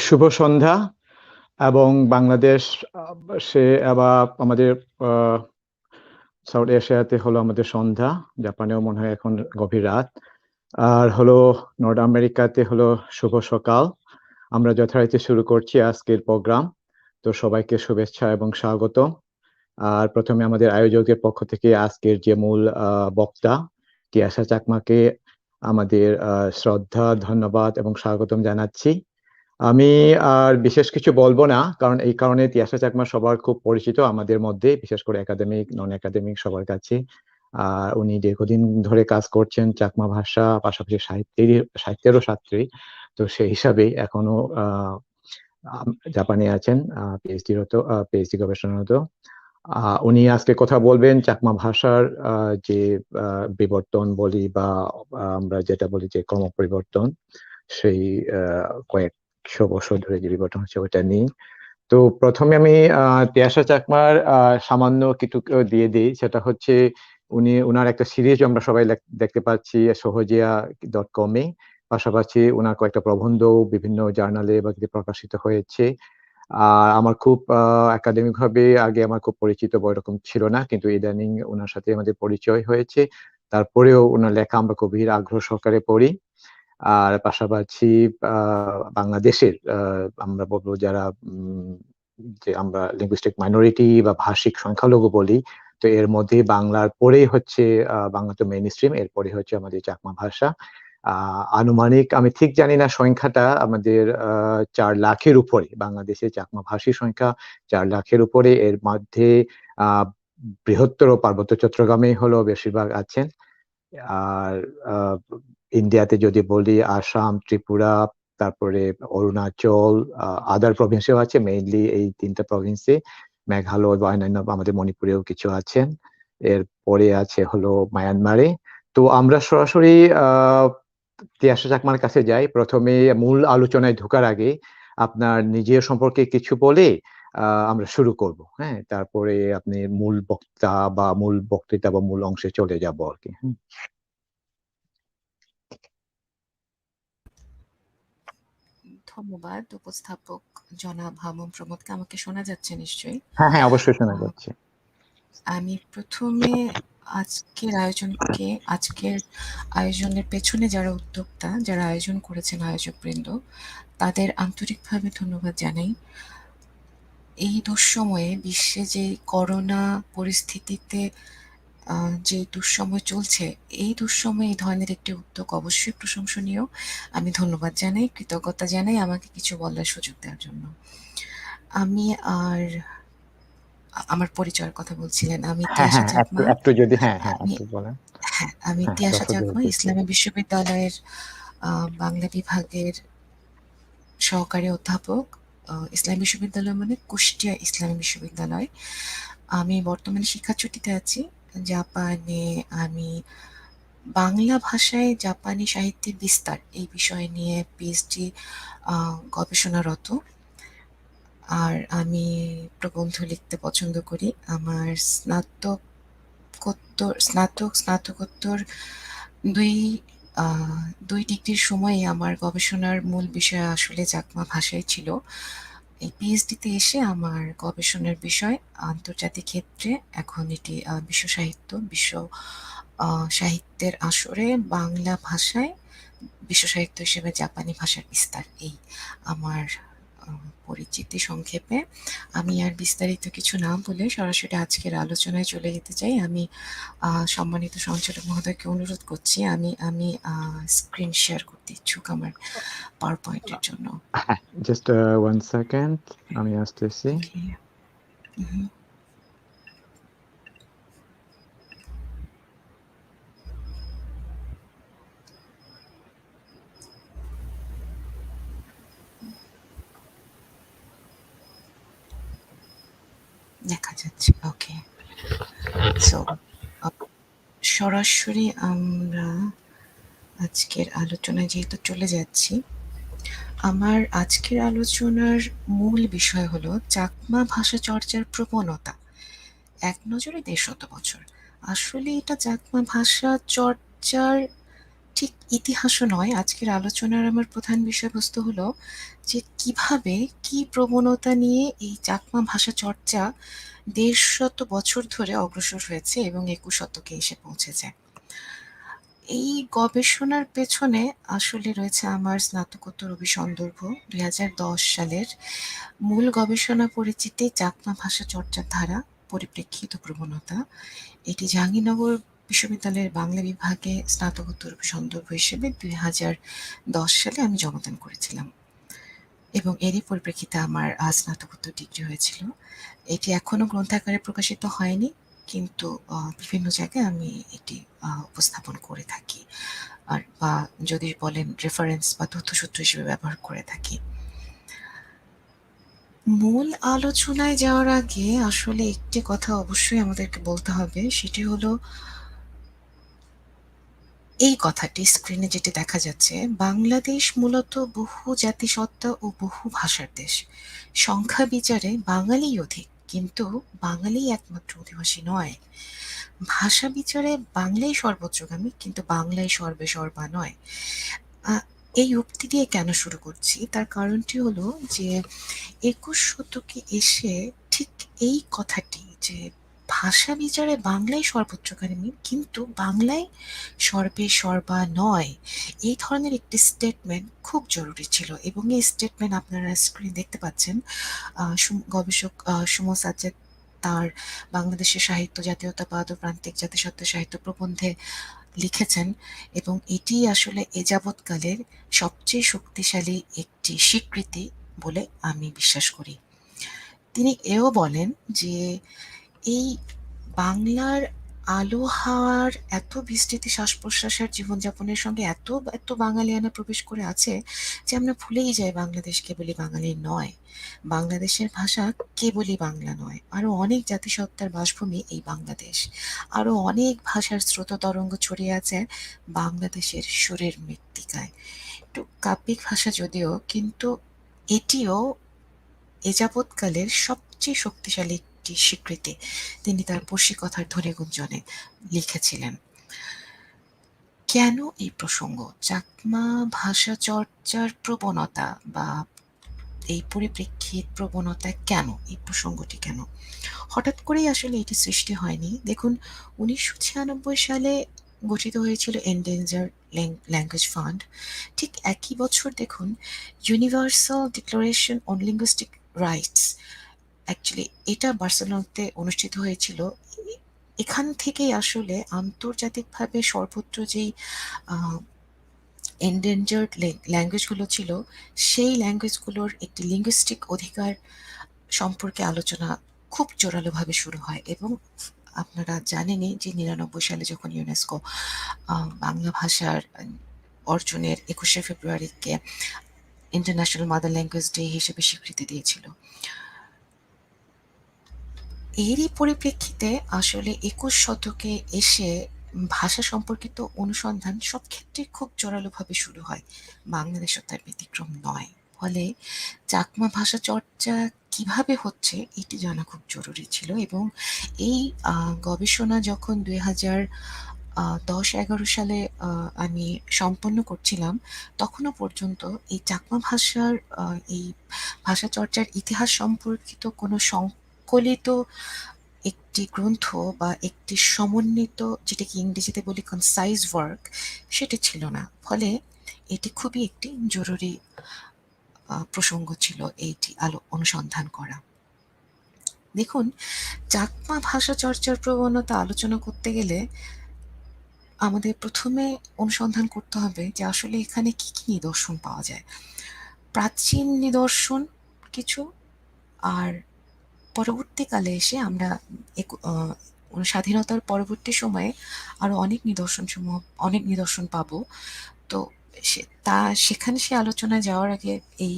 শুভ সন্ধ্যা এবং বাংলাদেশ সে আবার আমাদের সাউথ এশিয়াতে হলো আমাদের সন্ধ্যা, জাপানেও মনে হয় এখন গভীর রাত। আর হলো নর্থ আমেরিকাতে হলো শুভ সকাল। আমরা যথারীতি শুরু করছি আজকের প্রোগ্রাম। তো সবাইকে শুভেচ্ছা এবং স্বাগত। আর প্রথমে আমাদের আয়োজকের পক্ষ থেকে আজকের যে মূল বক্তা তিয়াশা চাকমাকে আমাদের শ্রদ্ধা, ধন্যবাদ এবং স্বাগতম জানাচ্ছি। আমি আর বিশেষ কিছু বলবো না, কারণ এই কারণে তিয়াশা চাকমা সবার খুব পরিচিত আমাদের মধ্যে, বিশেষ করে একাডেমিক নন একাডেমিক সবার কাছে। উনি দীর্ঘদিন ধরে কাজ করছেন চাকমা ভাষা, পাশাপাশি সাহিত্যেরও ছাত্রী। তো সেই হিসাবে এখনো জাপানে আছেন, পিএইচডি গবেষণারত। উনি আজকে কথা বলবেন চাকমা ভাষার যে বিবর্তন বলি বা আমরা যেটা বলি যে ক্রমপরিবর্তন, সেই কয়েকশো বছর ধরে যে বিবর্তন হচ্ছে ওটা নিয়ে। তো প্রথমে আমি তিয়াশা চাকমার সামান্য কিছু দিয়ে দিই, সেটা হচ্ছে উনার একটা সিরিজ আমরা সবাই দেখতে পাচ্ছি সহজিয়া.com-এ। পাশাপাশি উনার কয়েকটা প্রবন্ধ বিভিন্ন জার্নালে বা প্রকাশিত হয়েছে। আর আমার খুব একাডেমিক ভাবে আগে আমার খুব পরিচিত এরকম ছিল না, কিন্তু ইদানিং ওনার সাথে আমাদের পরিচয় হয়েছে। তারপরেও ওনার লেখা আমরা গভীর আগ্রহ সহকারে পড়ি। আর পাশাপাশি বাংলাদেশের আমরা বলবো যারা যে আমরা লিঙ্গুইস্টিক মাইনরিটি বা ভাষিক সংখ্যালঘু বলি, তো এর মধ্যে বাংলার পরেই হচ্ছে বাংলা তো মেইন স্ট্রিম, এরপরে হচ্ছে আমাদের চাকমা ভাষা। আনুমানিক আমি ঠিক জানি না সংখ্যাটা, আমাদের 4 লাখের উপরে বাংলাদেশে চাকমা ভাষী সংখ্যা, 4 লাখের উপরে। এর মধ্যে বৃহত্তর পার্বত্য চট্টগ্রামেই হলো বেশিরভাগ আছেন। আর ইন্ডিয়াতে যদি বলি আসাম, ত্রিপুরা, তারপরে অরুণাচল, আদার প্রভিন্সেও আছে, মেইনলি এই 3টা প্রভিন্সে। মেঘালয় বা অন্যান্য আমাদের মণিপুরেও কিছু আছেন। এরপরে আছে হলো মায়ানমারে। তো আমরা সরাসরি তিয়াশা চাকমার কাছে যাই। প্রথমে মূল আলোচনায় ঢোকার আগে আপনার নিজের সম্পর্কে কিছু বলে আমরা শুরু করব। হ্যাঁ, তারপরে আপনি মূল বক্তা বা মূল বক্তৃতা বা মূল অংশে চলে যাব আর কি। ধন্যবাদ উপস্থাপক জনাব হামুম প্রমোদকে। আমাকে শোনা যাচ্ছে নিশ্চয়ই? হ্যাঁ হ্যাঁ, অবশ্যই শোনা যাচ্ছে। আমি প্রথমে আজকের আয়োজনের পেছনে যারা উদ্যোক্তা, যারা আয়োজন করেছেন আয়োজকবৃন্দ, তাদের আন্তরিকভাবে ধন্যবাদ জানাই। এই দুঃসময়ে বিশ্বে যে করোনা পরিস্থিতিতে যে দুঃসময় চলছে, এই দুঃসময়ে এই ধরনের একটি উদ্যোগ অবশ্যই প্রশংসনীয়। আমি ধন্যবাদ জানাই, কৃতজ্ঞতা জানাই আমাকে কিছু বলার সুযোগ দেওয়ার জন্য। আমি আর আমার পরিচয়ের কথা বলছিলেন। আমি তিয়াশা চাকমা। আমি তিয়াশা চাকমা, ইসলামী বিশ্ববিদ্যালয়ের বাংলা বিভাগের সহকারী অধ্যাপক। ইসলামী বিশ্ববিদ্যালয় মানে কুষ্টিয়া ইসলামী বিশ্ববিদ্যালয়। আমি বর্তমানে শিক্ষাচ্যুতিতে আছি জাপানে। আমি বাংলা ভাষায় জাপানি সাহিত্যের বিস্তার এই বিষয় নিয়ে পিএইচডি গবেষণারত। আর আমি প্রবন্ধ লিখতে পছন্দ করি। আমার স্নাতকোত্তর দুই ডিগ্রির সময়ে আমার গবেষণার মূল বিষয় আসলে চাকমা ভাষাই ছিল। এই পিএইচডিতে এসে আমার গবেষণার বিষয় আন্তর্জাতিক ক্ষেত্রে এখন এটি বিশ্ব সাহিত্যের আসরে বাংলা ভাষায় বিশ্ব সাহিত্য হিসেবে জাপানি ভাষার বিস্তার। এই আমার পরিচিতি সংক্ষেপে। আমি আর বিস্তারিত কিছু না বলে সরাসরি আজকের আলোচনায় চলে যেতে চাই। আমি সম্মানিত সঞ্চালক মহোদয়কে অনুরোধ করছি, আমি স্ক্রিন শেয়ার করতে ইচ্ছুক আমার পাওয়ার পয়েন্টের জন্য। জাস্ট 1 সেকেন্ড, আমি আসতেছি। দেখা যাচ্ছে, ওকে। সো সরাসরি আমরা আজকের আলোচনায় যেহেতু চলে যাচ্ছি, আমার আজকের আলোচনার মূল বিষয় হলো চাকমা ভাষা চর্চার প্রবণতা একনজরে 150 বছর। আসলে এটা চাকমা ভাষা চর্চার ঠিক ইতিহাসও নয়, আজকের আলোচনার আমার প্রধান বিষয়বস্তু হলো যে কিভাবে, কি প্রবণতা নিয়ে এই চাকমা ভাষা চর্চা ১৫০ বছর ধরে অগ্রসর হয়েছে এবং ২১ শতকে এসে পৌঁছেছে। এই গবেষণার পেছনে আসলে রয়েছে আমার স্নাতকোত্তর অভিসন্দর্ভ ২০১০ সালের মূল গবেষণা পরিচিতি চাকমা ভাষা চর্চার ধারা, পরিপ্রেক্ষিত ও প্রবণতা। এটি জাহাঙ্গীরনগর বিশ্ববিদ্যালয়ের বাংলা বিভাগে স্নাতকোত্তর সন্দর্ভ হিসেবে ২০১০ সালে আমি জমাদান করেছিলাম এবং এরই পরিপ্রেক্ষিতে আমার স্নাতকোত্তর ডিগ্রি হয়েছিল। এটি এখনো গ্রন্থাকারে প্রকাশিত হয়নি, কিন্তু বিভিন্ন জায়গায় আমি এটি উপস্থাপন করে থাকি, আর বা যদি বলেন রেফারেন্স বা তথ্যসূত্র হিসেবে ব্যবহার করে থাকি। মূল আলোচনায় যাওয়ার আগে আসলে একটি কথা অবশ্যই আমাদেরকে বলতে হবে, সেটি হলো এই কথাটি স্ক্রিনে যেটি দেখা যাচ্ছে, বাংলাদেশ মূলত বহু জাতিসত্তা ও বহু ভাষার দেশ। সংখ্যা বিচারে বাঙালিই অধিক, কিন্তু বাঙালিই একমাত্র অধিবাসী নয়। ভাষা বিচারে বাংলাই সর্বোচ্চগামী, কিন্তু বাংলাই সর্বে সর্বা নয়। আ এই উক্তি দিয়ে কেন শুরু করছি? তার কারণটি হলো যে ২১ শতকে এসে ঠিক এই কথাটি যে ভাষা বিচারে বাংলাই সর্বোচ্চগামী, কিন্তু বাংলায় সর্বে সর্বা নয়, এই ধরনের একটি স্টেটমেন্ট খুব জরুরি ছিল এবং এই স্টেটমেন্ট আপনারা স্ক্রিনে দেখতে পাচ্ছেন। গবেষক সুমন সাজ্জাদ তার বাংলাদেশের সাহিত্য জাতীয়তাবাদ ও প্রান্তিক জাতিসত্ত্বা সাহিত্য প্রবন্ধে লিখেছেন এবং এটি আসলে এ যাবৎকালের সবচেয়ে শক্তিশালী একটি স্বীকৃতি বলে আমি বিশ্বাস করি। তিনি এও বলেন যে এই বাংলার আলো হাওয়ার এত বিস্তৃতি শ্বাস-প্রশ্বাসের জীবনযাপনের সঙ্গে এত, এত বাঙালিয়ানা প্রবেশ করে আছে যে আমরা ভুলেই যাই বাংলাদেশ কেবলই বাঙালির নয়। বাংলাদেশের ভাষা কেবলই বাংলা নয়। আরো অনেক জাতিসত্তার বাসভূমি এই বাংলাদেশ। আরো অনেক ভাষার স্রোততরঙ্গ ছড়িয়ে আছে বাংলাদেশের সুরের মৃত্তিকায়। একটু কাব্যিক ভাষা যদিও, কিন্তু এটিও এ যাবৎকালের সবচেয়ে শক্তিশালী একটি স্বীকৃতি, তিনি তার পশিকথার ধ্বনিগুঞ্জনে লিখেছিলেন। কেন এই প্রসঙ্গ? চাকমা ভাষা চর্চার প্রবণতা বা এই পরিপ্রেক্ষিত প্রবণতা কেন? এই প্রসঙ্গটি কেন? হঠাৎ করেই আসলে এটি সৃষ্টি হয়নি। দেখুন, ১৯৯৬ সালে গঠিত হয়েছিল এন্ডেঞ্জার ল্যাঙ্গুয়েজ ফান্ড। ঠিক একই বছর দেখুন universal declaration on linguistic rights, actually এটা বার্সেলোনাতে অনুষ্ঠিত হয়েছিল। এখান থেকেই আসলে আন্তর্জাতিকভাবে সর্বত্র যেই এন্ডেঞ্জার্ড ল্যাঙ্গুয়েজগুলো ছিল, সেই ল্যাঙ্গুয়েজগুলোর একটি লিঙ্গুইস্টিক অধিকার সম্পর্কে আলোচনা খুব জোরালোভাবে শুরু হয় এবং আপনারা জানেনই যে ৯৯ সালে যখন ইউনেস্কো বাংলা ভাষার অর্জনের ২১শে ফেব্রুয়ারিকে ইন্টারন্যাশনাল মাদার ল্যাঙ্গুয়েজ ডে হিসেবে স্বীকৃতি দিয়েছিল। এরই পরিপ্রেক্ষিতে আসলে ২১ শতকে এসে ভাষা সম্পর্কিত অনুসন্ধান সব ক্ষেত্রে খুব জোরালোভাবে শুরু হয়। বাংলাদেশও তার ব্যতিক্রম নয়। ফলে চাকমা ভাষা চর্চা কিভাবে হচ্ছে এটি জানা খুব জরুরি ছিল এবং এই গবেষণা যখন ২০১০-১১ সালে আমি সম্পন্ন করছিলাম, তখনও পর্যন্ত এই চাকমা ভাষার এই ভাষা চর্চার ইতিহাস সম্পর্কিত কোনো সংকলিত একটি গ্রন্থ বা একটি সমন্বিত, যেটাকে ইংরেজিতে বলি কনসাইজ ওয়ার্ক, সেটি ছিল না। ফলে এটি খুবই একটি জরুরি প্রসঙ্গ ছিল এইটি অনুসন্ধান করা। দেখুন, চাকমা ভাষা চর্চার প্রবণতা আলোচনা করতে গেলে আমাদের প্রথমে অনুসন্ধান করতে হবে যে আসলে এখানে কি কি নিদর্শন পাওয়া যায়। প্রাচীন নিদর্শন কিছু, আর পরবর্তীকালে এসে আমরা স্বাধীনতার পরবর্তী সময়ে আরো অনেক নিদর্শন পাবো। তো সেখানে সে আলোচনায় যাওয়ার আগে এই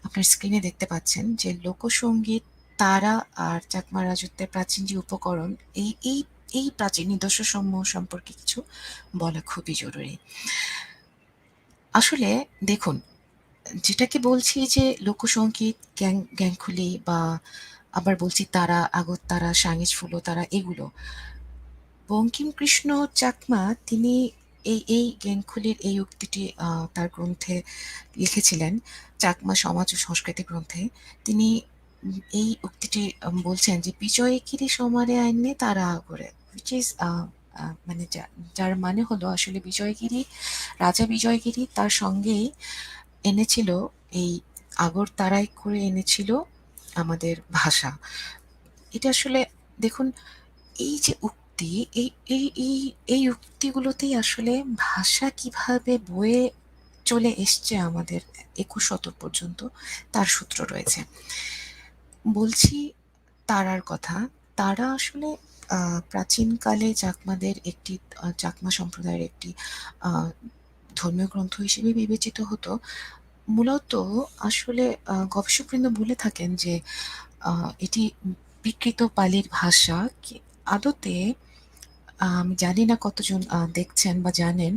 আপনার স্ক্রিনে দেখতে পাচ্ছেন যে লোকসঙ্গীত, তারা আর চাকমা রাজত্বের প্রাচীন যে উপকরণ, এই এই এই প্রাচীন নিদর্শন সমূহ সম্পর্কে কিছু বলা খুবই জরুরি। আসলে দেখুন, যেটাকে বলছি যে লোকসঙ্গীত, গ্যাংখুলি, বা আবার বলছি তারা, আগরতারা, সাঙিজ ফুলো তারা, এগুলো বঙ্কিমকৃষ্ণ চাকমা তিনি এই গেংখুলির এই উক্তিটি তার গ্রন্থে লিখেছিলেন, চাকমা সমাজ ও সংস্কৃতি গ্রন্থে। তিনি এই উক্তিটি বলছেন যে বিজয়গিরি সমারে আইনে তারা আগরে, which is মানে যার মানে হলো আসলে বিজয়গিরি, রাজা বিজয়গিরি তার সঙ্গেই এনেছিল এই আগরতলায় করে এনেছিল আমাদের ভাষা। এটা আসলে দেখুন, এই যে উক্তি, এই এই এই এই উক্তিগুলোতেই আসলে ভাষা কিভাবে বয়ে চলে এসছে আমাদের ২১ শতক পর্যন্ত তার সূত্র রয়েছে। বলছি তারার কথা। তারা আসলে প্রাচীনকালে চাকমাদের একটি চাকমা সম্প্রদায়ের একটি ধর্মীয় গ্রন্থ হিসেবে বিবেচিত হতো। মূলত আসলে গবেষকবৃন্দ বলে থাকেন যে এটি বিকৃত পালির ভাষা। আদতে আমি জানি না কতজন দেখছেন বা জানেন,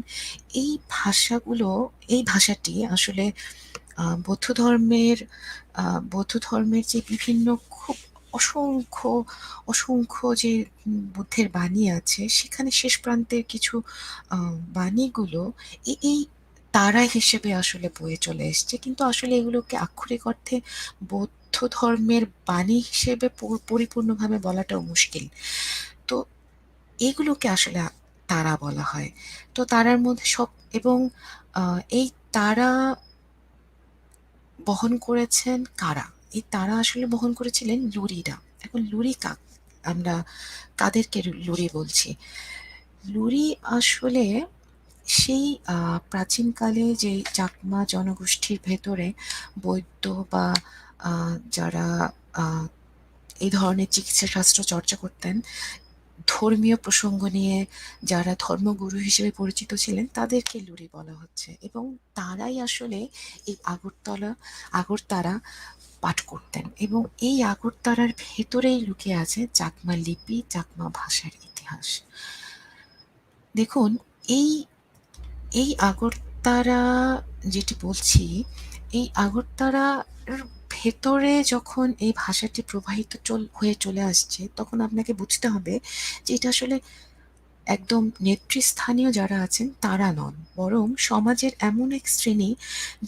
এই ভাষাগুলো, এই ভাষাটি আসলে বৌদ্ধ ধর্মের যে বিভিন্ন খুব অসংখ্য অসংখ্য যে বুদ্ধের বাণী আছে, সেখানে শেষ প্রান্তের কিছু বাণীগুলো এই তারা হিসেবে আসলে বয়ে চলে এসছে, কিন্তু আসলে এগুলোকে আক্ষরিক অর্থে বৌদ্ধ ধর্মের বাণী হিসেবে পরিপূর্ণভাবে বলাটাও মুশকিল। তো এগুলোকে আসলে তারা বলা হয়। তো তারার মধ্যে সব, এবং এই তারা বহন করেছেন কারা? এই তারা আসলে বহন করেছিলেন লুরিরা। এখন লুরি আমরা কাদেরকে লুরি বলছি? লুরি আসলে সেই প্রাচীনকালে যে চাকমা জনগোষ্ঠীর ভেতরে বৈদ্য বা যারা এই ধরনের চিকিৎসা শাস্ত্র চর্চা করতেন, ধর্মীয় প্রসঙ্গ নিয়ে যারা ধর্মগুরু হিসেবে পরিচিত ছিলেন, তাদেরকে লুরি বলা হচ্ছে, এবং তারাই আসলে এই আগরতলা পাঠ করতেন, এবং এই আগরতলার ভেতরেই লুকিয়ে আছে চাকমা লিপি, চাকমা ভাষার ইতিহাস। দেখুন, এই এই আগরতলা যেটি বলছি, এই আগরতলার ভেতরে যখন এই ভাষাটি প্রবাহিত হয়ে চলে আসছে, তখন আপনাকে বুঝতে হবে যে এটা আসলে একদম নেতৃস্থানীয় যারা আছেন তারা নন, বরং সমাজের এমন এক শ্রেণী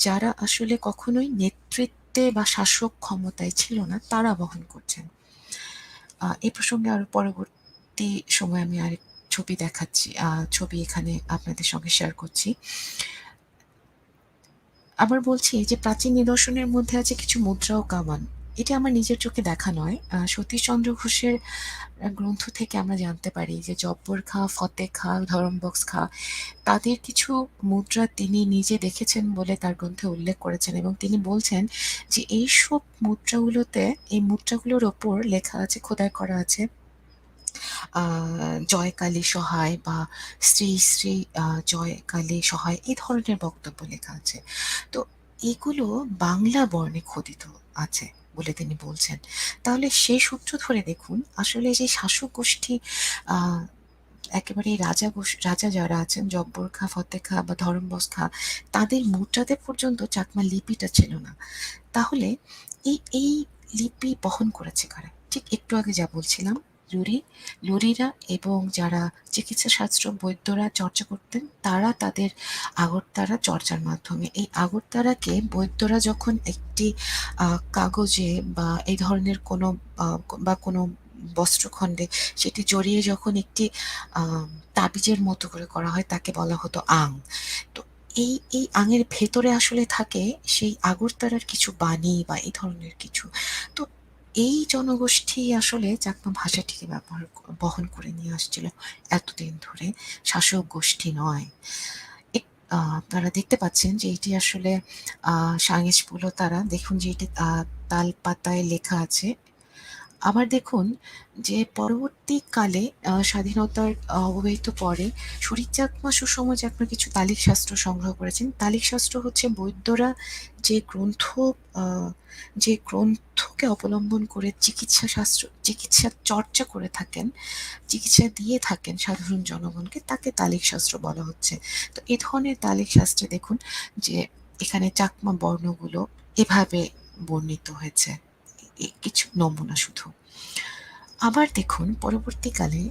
যারা আসলে কখনোই নেতৃত্বে বা শাসক ক্ষমতায় ছিল না, তারা বহন করছেন। এই প্রসঙ্গে আরো পরবর্তী সময় আমি আরেক ছবি দেখাচ্ছি, ছবি এখানে আপনাদের সঙ্গে শেয়ার করছি। আবার বলছি যে প্রাচীন নিদর্শনের মধ্যে আছে কিছু মুদ্রা ও কামান। এটা আমার নিজের চোখে দেখা নয়, সতীশচন্দ্র ঘোষের গ্রন্থ থেকে আমরা জানতে পারি যে জব্বর খাঁ, ফতে খাঁ, ধরমবক্স খাঁ, তাদের কিছু মুদ্রা তিনি নিজে দেখেছেন বলে তার গ্রন্থে উল্লেখ করেছেন, এবং তিনি বলছেন যে এইসব মুদ্রাগুলোতে, এই মুদ্রাগুলোর ওপর লেখা আছে, খোদাই করা আছে জয় কালী সহায় বা শ্রী শ্রী জয় কালী সহায়, এই ধরনের বক্তব্য লেখা আছে। তো এগুলো বাংলা বর্ণে খোদিত আছে বলে তিনি বলছেন। তাহলে সেই সূত্র ধরে দেখুন, আসলে যে শাসক গোষ্ঠী, একেবারে রাজা যারা আছেন, জব্বর খাঁ, ফতে খাঁ বা ধরমবক্স খাঁ, তাদের মুদ্রাতে পর্যন্ত চাকমা লিপিটা ছিল না। তাহলে এই লিপি বহন করেছে কারা? ঠিক একটু আগে যা বলছিলাম, লুরিরা এবং যারা চিকিৎসা শাস্ত্র বৈদ্যরা চর্চা করতেন, তারা তাদের আগরতলা চর্চার মাধ্যমে এই আগরতলাকে বৈদ্যরা যখন একটি কাগজে বা এই ধরনের কোনো বা কোনো বস্ত্রখণ্ডে সেটি জড়িয়ে যখন একটি তাবিজের মতো করে করা হয়, তাকে বলা হতো আং। তো এই আঙের ভেতরে আসলে থাকে সেই আগরতলার কিছু বাণী বা এই ধরনের কিছু। তো এই জনগোষ্ঠী আসলে চাকমা ভাষাটিকে বহন করে নিয়ে আসছিল এতদিন ধরে, শাসক গোষ্ঠী নয়। আপনারা দেখতে পাচ্ছেন যে এটি আসলে সাংয়েজপুলো তারা, দেখুন যে এটি তাল পাতায় লেখা আছে। আবার দেখুন যে পরবর্তীকালে স্বাধীনতার অব্যবহিত পরে শরীর চাকমা, সুষম চাকমা কিছু তালিক শাস্ত্র সংগ্রহ করেছেন। তালিক শাস্ত্র হচ্ছে বৈদ্যরা যে গ্রন্থকে অবলম্বন করে চিকিৎসা চর্চা করে থাকেন, চিকিৎসা দিয়ে থাকেন সাধারণ জনগণকে, তাকে তালিক শাস্ত্র বলা হচ্ছে। তো এই ধরনের তালিক শাস্ত্রে দেখুন যে এখানে চাকমা বর্ণগুলো এভাবে বর্ণিত হয়েছে, কিছু নমুনা শুধু। আবার দেখুন পরবর্তীকালে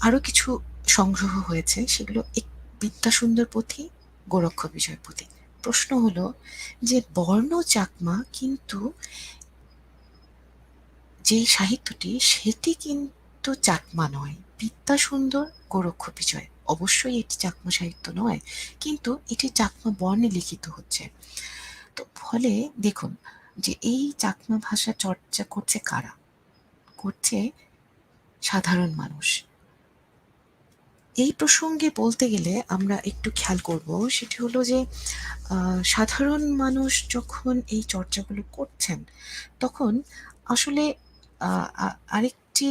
আরো কিছু সংগ্রহ হয়েছে, সেগুলো বিদ্যাসুন্দর পুঁথি, গোরক্ষ বিজয় পুঁথি। প্রশ্ন হলো যে বর্ণ চাকমা, কিন্তু যে সাহিত্যটি সেটি কিন্তু চাকমা নয়। বিদ্যাসুন্দর, গোরক্ষ বিজয় অবশ্যই এটি চাকমা সাহিত্য নয়, কিন্তু এটি চাকমা বর্ণে লিখিত হচ্ছে। তো ফলে দেখুন যে এই চাকমা ভাষা চর্চা করছে কারা? করছে সাধারণ মানুষ। এই প্রসঙ্গে বলতে গেলে আমরা একটু খেয়াল করব, সেটি হলো যে সাধারণ মানুষ যখন এই চর্চাগুলো করছেন, তখন আসলে আরেকটি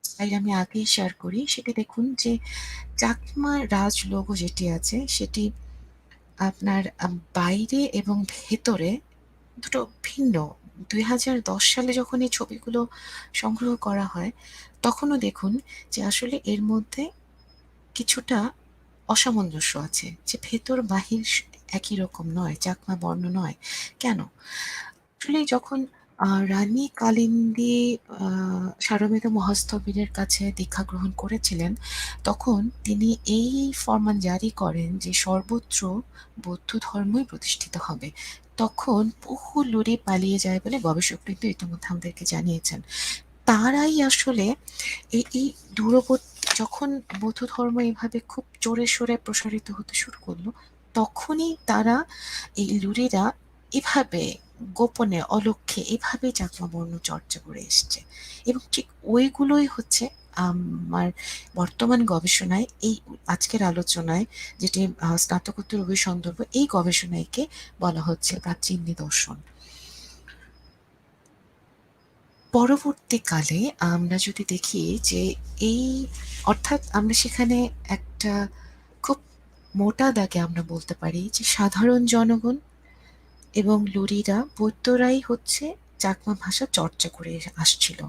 স্লাইড আমি আগেই শেয়ার করি, সেটি দেখুন যে চাকমা রাজ লোগো যেটি আছে সেটি আপনার বাইরে এবং ভেতরে দুটো ভিন্ন। 2010 সালে যখন এই ছবিগুলো সংগ্রহ করা হয়, তখনও দেখুন যে আসলে এর মধ্যে কিছুটা অসামঞ্জস্য আছে, যে ভেতর বাহির একই রকম নয়, চাকমা বর্ণ নয়। কেন? আসলে যখন রানী কালিন্দী সারমেয় মহাস্থবিরের কাছে দীক্ষা গ্রহণ করেছিলেন, তখন তিনি এই ফরমান জারি করেন যে সর্বত্র বৌদ্ধ ধর্মই প্রতিষ্ঠিত হবে। তখন বহু লুরি পালিয়ে যায় বলে গবেষক কিন্তু ইতিমধ্যে আমাদেরকে জানিয়েছেন। তারাই আসলে এই দূরবর্তী, যখন বৌদ্ধ ধর্ম এইভাবে খুব জোরে সোরে প্রসারিত হতে শুরু করলো, তখনই তারা, এই লুরিরা এভাবে গোপনে অলক্ষ্যে এভাবে চাকমা বর্ণ চর্চা করে এসছে। এবং ঠিক ওইগুলোই হচ্ছে আমার বর্তমান গবেষণায়, এই আজকের আলোচনায় যেটি স্নাতকোত্তর অভিসন্দর্ভ, এই গবেষণাকে বলা হচ্ছে প্রাচীন নিদর্শন। পরবর্তীকালে আমরা যদি দেখি যে এই, অর্থাৎ আমরা সেখানে একটা খুব মোটা দাগে আমরা বলতে পারি যে সাধারণ জনগণ এবং লুরিরা বৌদ্ধরাই হচ্ছে চাকমা ভাষা চর্চা করে আসছিল।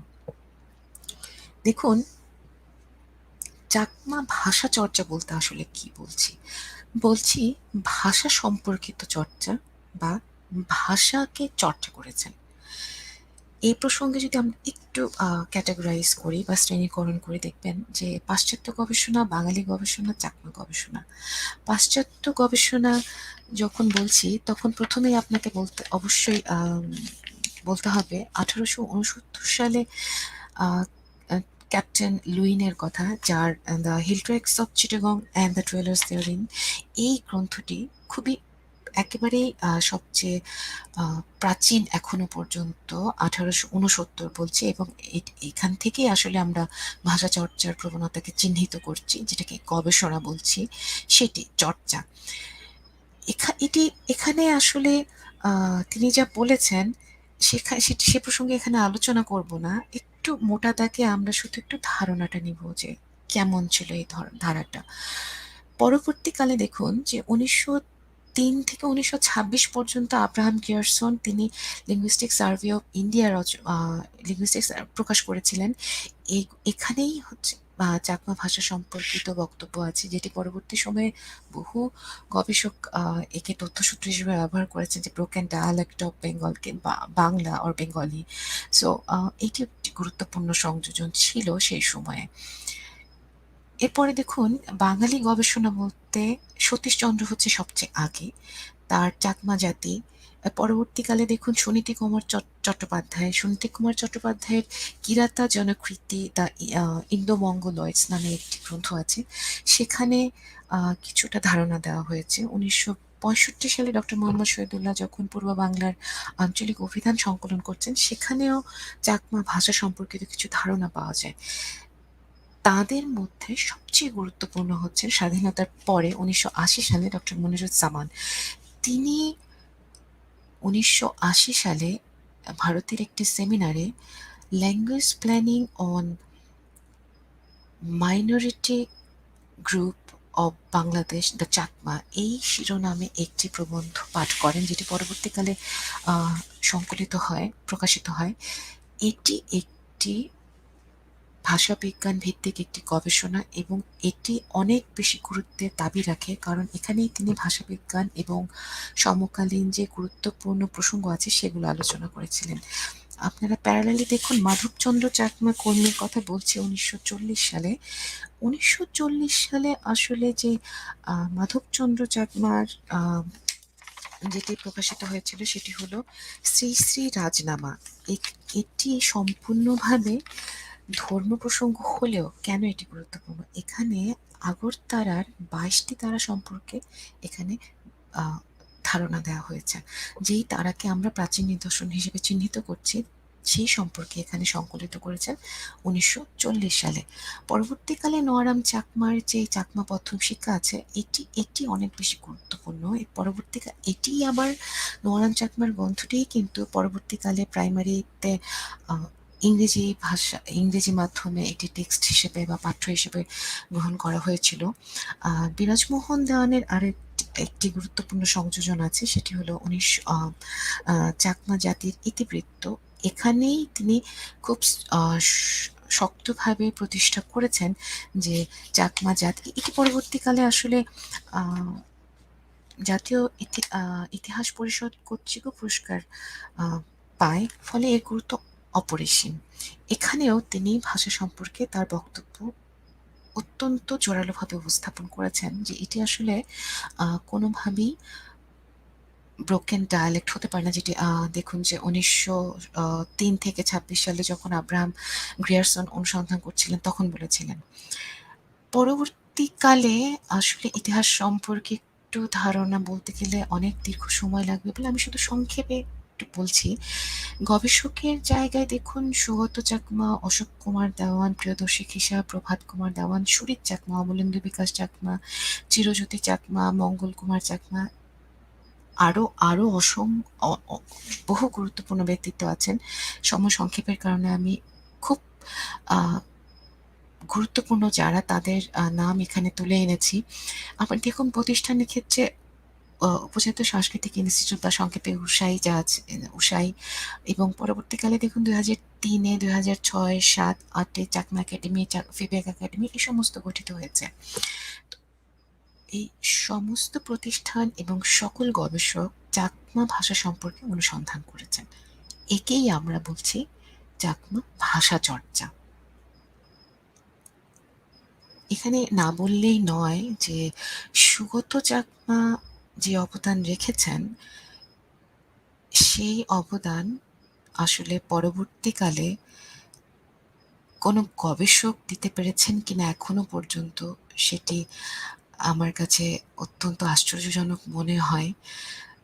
দেখুন, চাকমা ভাষা চর্চা বলতে আসলে কি বলছি? বলছি ভাষা সম্পর্কিত চর্চা বা ভাষাকে চর্চা করেছেন। এই প্রসঙ্গে যদি আমরা একটু ক্যাটাগরাইজ করি বা শ্রেণীকরণ করে, দেখবেন যে পাশ্চাত্য গবেষণা, বাঙালি গবেষণা, চাকমা গবেষণা। পাশ্চাত্য গবেষণা যখন বলছি, তখন প্রথমেই আপনাকে অবশ্যই বলতে হবে 1869 সালে ক্যাপ্টেন লুইনের কথা, যার the hill tracts of Chittagong and the dwellers therein, এই গ্রন্থটি খুবই একেবারেই সবচেয়ে প্রাচীন এখনো পর্যন্ত, 1869 বলছে, এবং এখান থেকেই আসলে আমরা ভাষা চর্চার প্রবণতাকে চিহ্নিত করছি, যেটাকে গবেষণা বলছি, সেটি চর্চা। এটি এখানে আসলে তিনি যা বলেছেন সে প্রসঙ্গে এখানে আলোচনা করব না। একটু মোটা দাগে আমরা শুধু একটু ধারণাটা নিব যে কেমন ছিল এই ধারাটা। পরবর্তীকালে দেখুন যে 1903 থেকে 1926 পর্যন্ত আব্রাহাম গিয়ারসন তিনি linguistic survey of India linguistics প্রকাশ করেছিলেন। এখানেই হচ্ছে চাকমা ভাষা সম্পর্কিত বক্তব্য আছে, যেটি পরবর্তী সময়ে বহু গবেষক একে তথ্যসূত্র হিসেবে ব্যবহার করেছেন, যে ব্রোকেন ডায়ালেক্ট অফ বেঙ্গল কিংবা বাংলা অর বেঙ্গলি। সো এটি একটি গুরুত্বপূর্ণ সংযোজন ছিল সেই সময়ে। এরপরে দেখুন, বাঙালি গবেষণা বলতে সতীশচন্দ্র হচ্ছে সবচেয়ে আগে, তার চাকমা জাতি। পরবর্তীকালে দেখুন সুনীতি কুমার চট্টোপাধ্যায়ের কিরাতা জনকৃতি দ্য ইন্দো মঙ্গোলয়েডস নামে একটি গ্রন্থ আছে। সেখানে কিছুটা ধারণা দেওয়া হয়েছে। 1965 সালে ডক্টর মোহাম্মদ শহীদুল্লাহ যখন পূর্ব বাংলার আঞ্চলিক অভিধান সংকলন করছেন, সেখানেও চাকমা ভাষা সম্পর্কিত কিছু ধারণা পাওয়া যায়। তাদের মধ্যে সবচেয়ে গুরুত্বপূর্ণ হচ্ছে স্বাধীনতার পরে 1980 সালে ডক্টর মনিরুজ্জামান। তিনি 1980 সালে ভারতের একটি সেমিনারে language planning on minority group of Bangladesh the Chakma, এই শিরোনামে একটি প্রবন্ধ পাঠ করেন, যেটি পরবর্তীকালে সংকলিত হয়, প্রকাশিত হয়। এটি একটি ভাষাবিজ্ঞান ভিত্তিক একটি গবেষণা, এবং এটি অনেক বেশি গুরুত্বের দাবি রাখে, কারণ এখানেই তিনি ভাষাবিজ্ঞান এবং সমকালীন যে গুরুত্বপূর্ণ প্রসঙ্গ আছে সেগুলো আলোচনা করেছিলেন। আপনারা প্যারালালি দেখুন, মাধবচন্দ্র চাকমা কর্মীর কথা বলছি 1940 সালে। 1940 সালে আসলে যে মাধবচন্দ্র চাকমার যেটি প্রকাশিত হয়েছিল সেটি হলো শ্রী শ্রী রাজনামা। এটি সম্পূর্ণভাবে ধর্ম প্রসঙ্গ হলেও কেন এটি গুরুত্বপূর্ণ, এখানে আগরতলার 22টি তারা সম্পর্কে এখানে আহ, ধারণা দেওয়া হয়েছে। যেই তারাকে আমরা প্রাচীন নিদর্শন হিসেবে চিহ্নিত করছি, সেই সম্পর্কে এখানে সংকলিত করেছেন 1940 সালে। পরবর্তীকালে নোয়ারাম চাকমার যে চাকমা প্রথম শিক্ষা আছে, এটি এটি অনেক বেশি গুরুত্বপূর্ণ। পরবর্তীকালে এটি আবার নোয়ারাম চাকমার গ্রন্থটিই কিন্তু পরবর্তীকালে প্রাইমারিতে ইংরেজি ভাষা, ইংরেজি মাধ্যমে একটি টেক্সট হিসেবে বা পাঠ্য হিসেবে গ্রহণ করা হয়েছিল। বিরাজমোহন দেওয়ানের একটি গুরুত্বপূর্ণ সংযোজন আছে, সেটি হলো চাকমা জাতির ইতিবৃত্ত। এখানেই তিনি খুব শক্তভাবে প্রতিষ্ঠা করেছেন যে চাকমা জাতি, এটি পরবর্তীকালে আসলে জাতীয় ইতিহাস পরিষদ কর্তৃক পুরস্কার পায়, ফলে এর গুরুত্ব অপরিসীম। এখানেও তিনি ভাষা সম্পর্কে তার বক্তব্য অত্যন্ত জোরালোভাবে উপস্থাপন করেছেন যে এটি আসলে কোনোভাবেই ব্রোকেন ডায়ালেক্ট হতে পারে না। যেটি দেখুন যে 1903 থেকে 26 সালে যখন আব্রাহাম গ্রিয়ারসন অনুসন্ধান করছিলেন তখন বলেছিলেন। পরবর্তীকালে আসলে ইতিহাস সম্পর্কে একটু ধারণা বলতে গেলে অনেক দীর্ঘ সময় লাগবে বলে আমি শুধু সংক্ষেপে একটু বলছি। গবেষকের জায়গায় দেখুন সুগত চাকমা, অশোক কুমার দেওয়ান, প্রিয়দর্শী খিসা, প্রভাত কুমার দেওয়ান, সুরিত চাকমা, অমলেন্দু বিকাশ চাকমা, চিরজ্যোতি চাকমা, মঙ্গল কুমার চাকমা, আরো আরো বহু গুরুত্বপূর্ণ ব্যক্তিত্ব আছেন। সময় সংক্ষেপের কারণে আমি খুব গুরুত্বপূর্ণ যারা তাদের নাম এখানে তুলে এনেছি। আবার দেখুন প্রতিষ্ঠানের ক্ষেত্রে উপজাতীয় সাংস্কৃতিক ইনস্টিটিউট বা সংক্ষেপে উসাই যা আছে, উসাই, এবং পরবর্তীকালে দেখুন 2003-এ, 2006, 7, 8-এ চাকমা একাডেমি, ফিবেক একাডেমি এই সমস্ত গঠিত হয়েছে। এই সমস্ত প্রতিষ্ঠান এবং সকল গবেষক চাকমা ভাষা সম্পর্কে অনুসন্ধান করেছেন। একেই আমরা বলছি চাকমা ভাষা চর্চা। এখানে না বললেই নয় যে সুগত চাকমা যে অবদান রেখেছেন, সেই অবদান আসলে পরবর্তীকালে কোনো গবেষক দিতে পেরেছেন কিনা এখনো পর্যন্ত সেটি আমার কাছে অত্যন্ত আশ্চর্যজনক মনে হয়।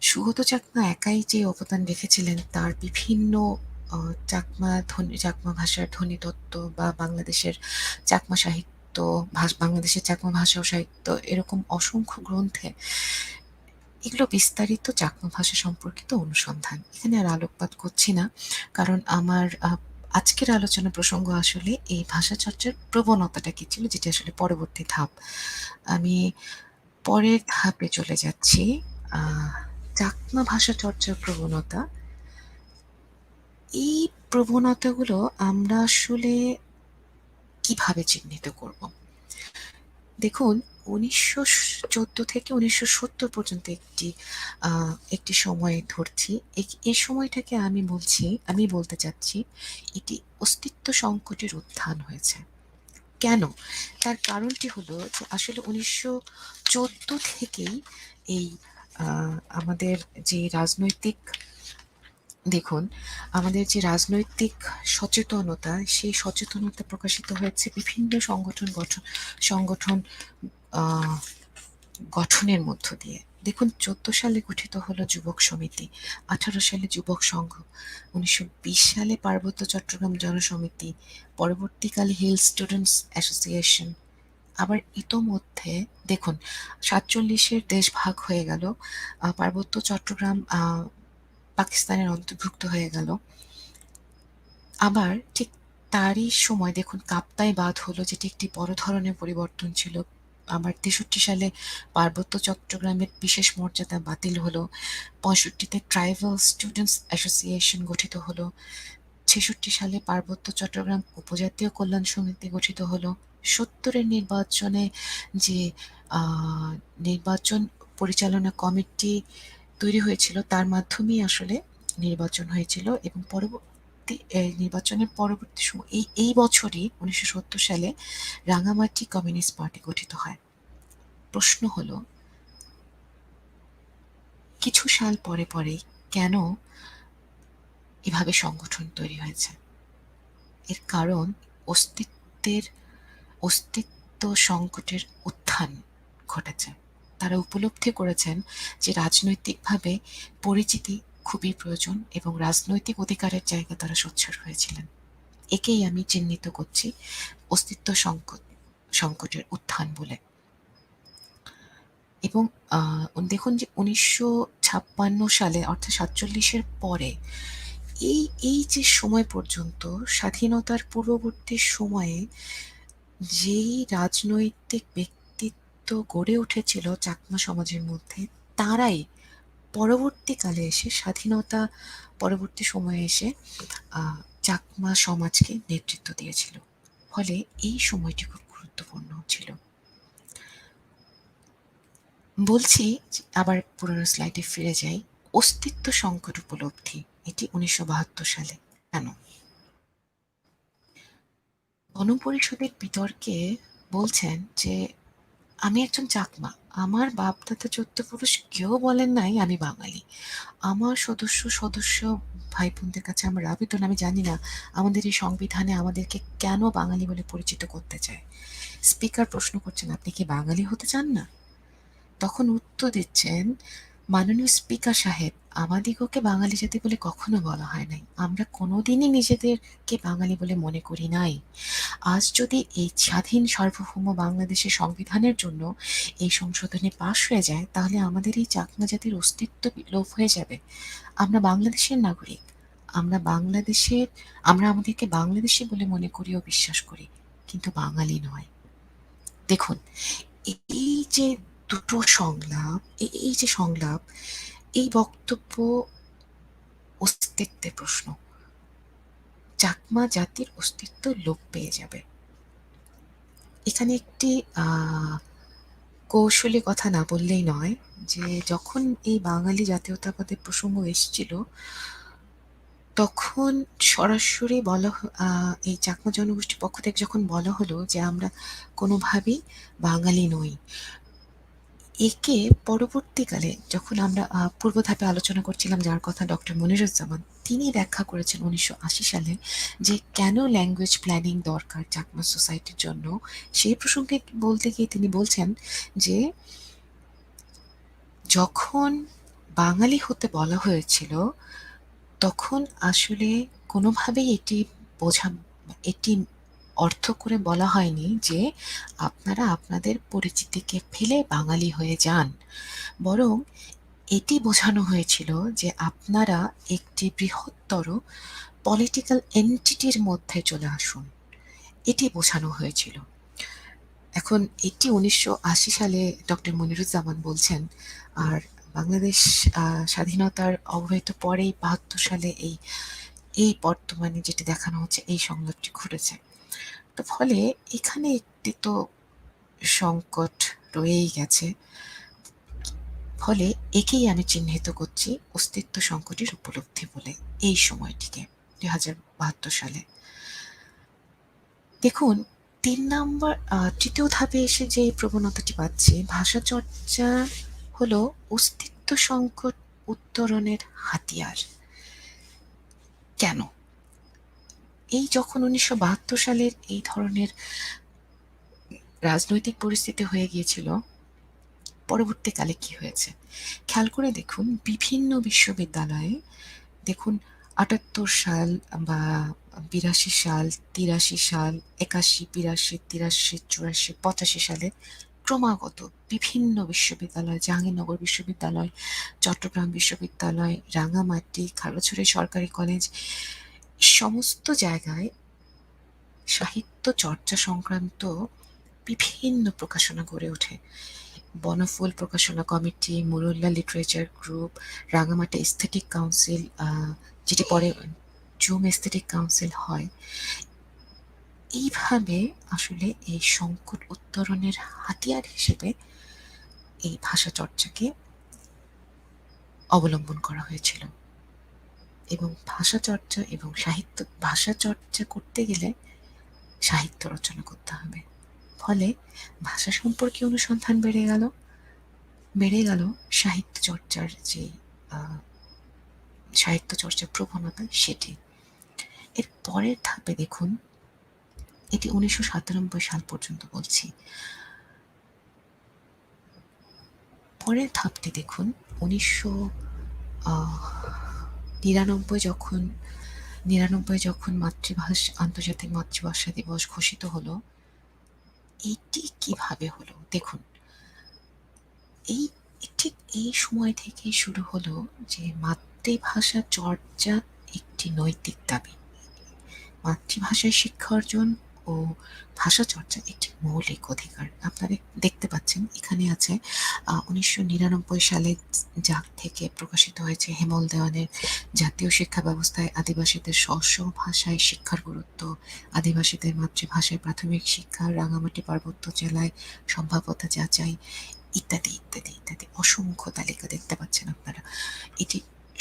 সুগত চাকমা একাই যে অবদান রেখেছিলেন তার বিভিন্ন চাকমা ভাষার ধ্বনিতত্ত্ব বা বাংলাদেশের চাকমা সাহিত্য, বাংলাদেশের চাকমা ভাষা ও সাহিত্য, এরকম অসংখ্য গ্রন্থে এগুলো বিস্তারিত চাকমা ভাষা সম্পর্কিত অনুসন্ধান। এখানে আর আলোকপাত করছি না, কারণ আমার আজকের আলোচনা প্রসঙ্গ আসলে এই ভাষা চর্চার প্রবণতাটা কি ছিল, যেটা আসলে পরবর্তী ধাপ। আমি পরের ধাপে চলে যাচ্ছি। চাকমা ভাষা চর্চার প্রবণতা, এই প্রবণতাগুলো আমরা আসলে কিভাবে চিহ্নিত করব? দেখুন 1914 থেকে 1970 পর্যন্ত একটি সময় ধরছি। এই সময়টাকে আমি বলতে চাচ্ছি এটি অস্তিত্ব সংকটের উত্থান হয়েছে। কেন? তার কারণটি হলো যে আসলে 1914 থেকেই এই আমাদের যে রাজনৈতিক, দেখুন আমাদের যে রাজনৈতিক সচেতনতা, সেই সচেতনতা প্রকাশিত হয়েছে বিভিন্ন সংগঠন গঠনের মধ্য দিয়ে। দেখুন 14 সালে গঠিত হলো যুবক সমিতি, 18 সালে যুবক সংঘ, 1920 সালে পার্বত্য চট্টগ্রাম জনসমিতি, পরবর্তীকালে হিল স্টুডেন্টস অ্যাসোসিয়েশন। আবার ইতোমধ্যে দেখুন 47-এর দেশ ভাগ হয়ে গেল, পার্বত্য চট্টগ্রাম পাকিস্তানের অন্তর্ভুক্ত হয়ে গেল। আবার ঠিক তারই সময় দেখুন কাপ্তাই বাঁধ হলো, যেটি একটি বড় ধরনের পরিবর্তন ছিল। আবার 63 সালে পার্বত্য চট্টগ্রামের বিশেষ মর্যাদা বাতিল হলো। 65-তে ট্রাইবাল স্টুডেন্টস অ্যাসোসিয়েশন গঠিত হলো। 66 সালে পার্বত্য চট্টগ্রাম উপজাতীয় কল্যাণ সমিতি গঠিত হলো। 70-এর নির্বাচনে যে নির্বাচন পরিচালনা কমিটি তৈরি হয়েছিল, তার মাধ্যমেই আসলে নির্বাচন হয়েছিল, এবং পরবর্তী নির্বাচনের পরবর্তী সময় এই বছরই 1970 সালে রাঙামাটি কমিউনিস্ট পার্টি গঠিত হয়। প্রশ্ন হলো, কিছু সাল পরে পরেই কেন এভাবে সংগঠন তৈরি হয়েছে? এর কারণ অস্তিত্ব সংকটের উত্থান ঘটেছে। তারা উপলব্ধি করেছেন যে রাজনৈতিকভাবে পরিচিতি খুবই প্রয়োজন এবং রাজনৈতিক অধিকারের জায়গা তারা সোচ্চার হয়েছিলেন। একেই আমি চিহ্নিত করছি অস্তিত্ব সংকটের উত্থান বলে। এবং দেখুন যে 1956 সালে অর্থাৎ 47-এর পরে এই যে সময় পর্যন্ত, স্বাধীনতার পূর্ববর্তী সময়ে যেই রাজনৈতিক ব্যক্তিত্ব গড়ে উঠেছিল চাকমা সমাজের মধ্যে, তারাই পরবর্তীকালে এসে, স্বাধীনতা পরবর্তী সময়ে এসে চাকমা সমাজকে নেতৃত্ব দিয়েছিল। ফলে এই সময়টি খুব গুরুত্বপূর্ণ ছিল। বলছি, আবার পুরনো স্লাইডে ফিরে যাই। অস্তিত্ব সংকট উপলব্ধি, এটি 1972 সালে। কেন? গণপরিষদের বিতর্কে বলছেন যে আমি একজন চাকমা, আমার বাপদাদা চৌদ্দপুরুষ কেউ বলেন নাই আমি বাঙালি। আমার সদস্য ভাই বোনদের কাছে আমার আবেদন, আমি জানি না আমাদের এই সংবিধানে আমাদেরকে কেন বাঙালি বলে পরিচিত করতে চায়। স্পিকার প্রশ্ন করছেন, আপনি কি বাঙালি হতে চান না? তখন উত্তর দিচ্ছেন, মাননীয় স্পিকার সাহেব, আমাদিগকে বাঙালি জাতি বলে কখনো বলা হয় নাই। আমরা কোনোদিনই নিজেদেরকে বাঙালি বলে মনে করি নাই। আজ যদি এই স্বাধীন সার্বভৌম বাংলাদেশের সংবিধানের জন্য এই সংশোধনী পাশ হয়ে যায়, তাহলে আমাদের এই চাকমা জাতির অস্তিত্ব লোপ হয়ে যাবে। আমরা বাংলাদেশের নাগরিক, আমরা আমাদেরকে বাংলাদেশি বলে মনে করি ও বিশ্বাস করি, কিন্তু বাঙালি নয়। দেখুন, এই যে দুটো সংলাপ, এই বক্তব্য অস্তিত্বের প্রশ্ন। চাকমা জাতির অস্তিত্ব লোপ পেয়ে যাবে। এখানে একটি কৌশলী কথা না বললেই নয়, যে যখন এই বাঙালি জাতীয়তাবাদের প্রসঙ্গ এসেছিল, তখন সরাসরি এই চাকমা জনগোষ্ঠীর পক্ষ থেকে যখন বলা হলো যে আমরা কোনোভাবেই বাঙালি নই, একে পরবর্তীকালে যখন আমরা পূর্ব ধাপে আলোচনা করছিলাম, যার কথা ডক্টর মনিরুজ্জামান, তিনি ব্যাখ্যা করেছেন 1980 সালে যে কেন ল্যাঙ্গুয়েজ প্ল্যানিং দরকার চাকমা সোসাইটির জন্য। সেই প্রসঙ্গে বলতে গিয়ে তিনি বলছেন যে যখন বাঙালি হতে বলা হয়েছিল, তখন আসলে কোনোভাবেই এটি অর্থ করে বলা হয়নি যে আপনারা আপনাদের পরিচিতিকে ফেলে বাঙালি হয়ে যান, বরং এটি বোঝানো হয়েছিল যে আপনারা একটি বৃহত্তর পলিটিক্যাল এন্টিটির মধ্যে চলে আসুন। এটি বোঝানো হয়েছিল। এখন এটি 1980 সালে ডক্টর মনিরুজ্জামান বলছেন, আর বাংলাদেশ স্বাধীনতার অব্যবহিত পরেই 72 সালে এই বর্তমানে যেটি দেখানো হচ্ছে, এই সংলাপটি ঘটেছে। তো ফলে এখানে একটি তো সংকট রয়েই গেছে। ফলে একেই আমি চিহ্নিত করছি অস্তিত্ব সংকটের উপলব্ধি বলে, এই সময়টিকে 2072 সালে। দেখুন, তৃতীয় ধাপে এসে যে প্রবণতাটি পাচ্ছি, ভাষা চর্চা হলো অস্তিত্ব সংকট উত্তরণের হাতিয়ার। কেন? এই যখন 1972 সালের এই ধরনের রাজনৈতিক পরিস্থিতি হয়ে গিয়েছিল, পরবর্তীকালে কি হয়েছে খেয়াল করে দেখুন। বিভিন্ন বিশ্ববিদ্যালয়ে দেখুন, 78 সাল বা 82 সাল, 83 সাল, 81, 82, 83, 84, 85 সালে ক্রমাগত বিভিন্ন বিশ্ববিদ্যালয়, জাহাঙ্গীরনগর বিশ্ববিদ্যালয়, চট্টগ্রাম বিশ্ববিদ্যালয়, রাঙামাটি, খাগড়াছড়ি সরকারি কলেজ, সমস্ত জায়গায় সাহিত্য চর্চা সংক্রান্ত বিভিন্ন প্রকাশনা গড়ে ওঠে। বনফুল প্রকাশনা committee, Murulla literature group, Rangamati aesthetic council, যেটি পরে জুম এস্থেটিক কাউন্সিল হয়। এইভাবে আসলে এই সংকট উত্তরণের হাতিয়ার হিসেবে এই ভাষা চর্চাকে অবলম্বন করা হয়েছিল। এবং ভাষা চর্চা এবং সাহিত্য, ভাষা চর্চা করতে গেলে সাহিত্য রচনা করতে হবে। ফলে ভাষা সম্পর্কে অনুসন্ধান বেড়ে গেল সাহিত্য চর্চার যে সাহিত্য চর্চার প্রবণতা সেটি। এর পরের ধাপে দেখুন, এটি 1997 সাল পর্যন্ত বলছি। পরের ধাপটি দেখুন, 1999 যখন আন্তর্জাতিক মাতৃভাষা দিবস ঘোষিত হলো, এটি কিভাবে হলো দেখুন। ঠিক এই সময় থেকে শুরু হলো যে মাতৃভাষা চর্চা একটি নৈতিক দাবি। মাতৃভাষায় শিক্ষা অর্জন ও ভাষা চর্চা একটি মৌলিক অধিকার। আপনারা দেখতে পাচ্ছেন এখানে আছে 1999 সালে যা থেকে প্রকাশিত হয়েছে হেমল দেওয়ানের জাতীয় শিক্ষা ব্যবস্থায় আদিবাসীদের স্ব ভাষায় শিক্ষার গুরুত্ব, আদিবাসীদের মাতৃভাষায় প্রাথমিক শিক্ষা, রাঙামাটি পার্বত্য জেলায় সম্ভাব্যতা যাচাই, ইত্যাদি ইত্যাদি ইত্যাদি। অসংখ্য তালিকা দেখতে পাচ্ছেন আপনারা। এটি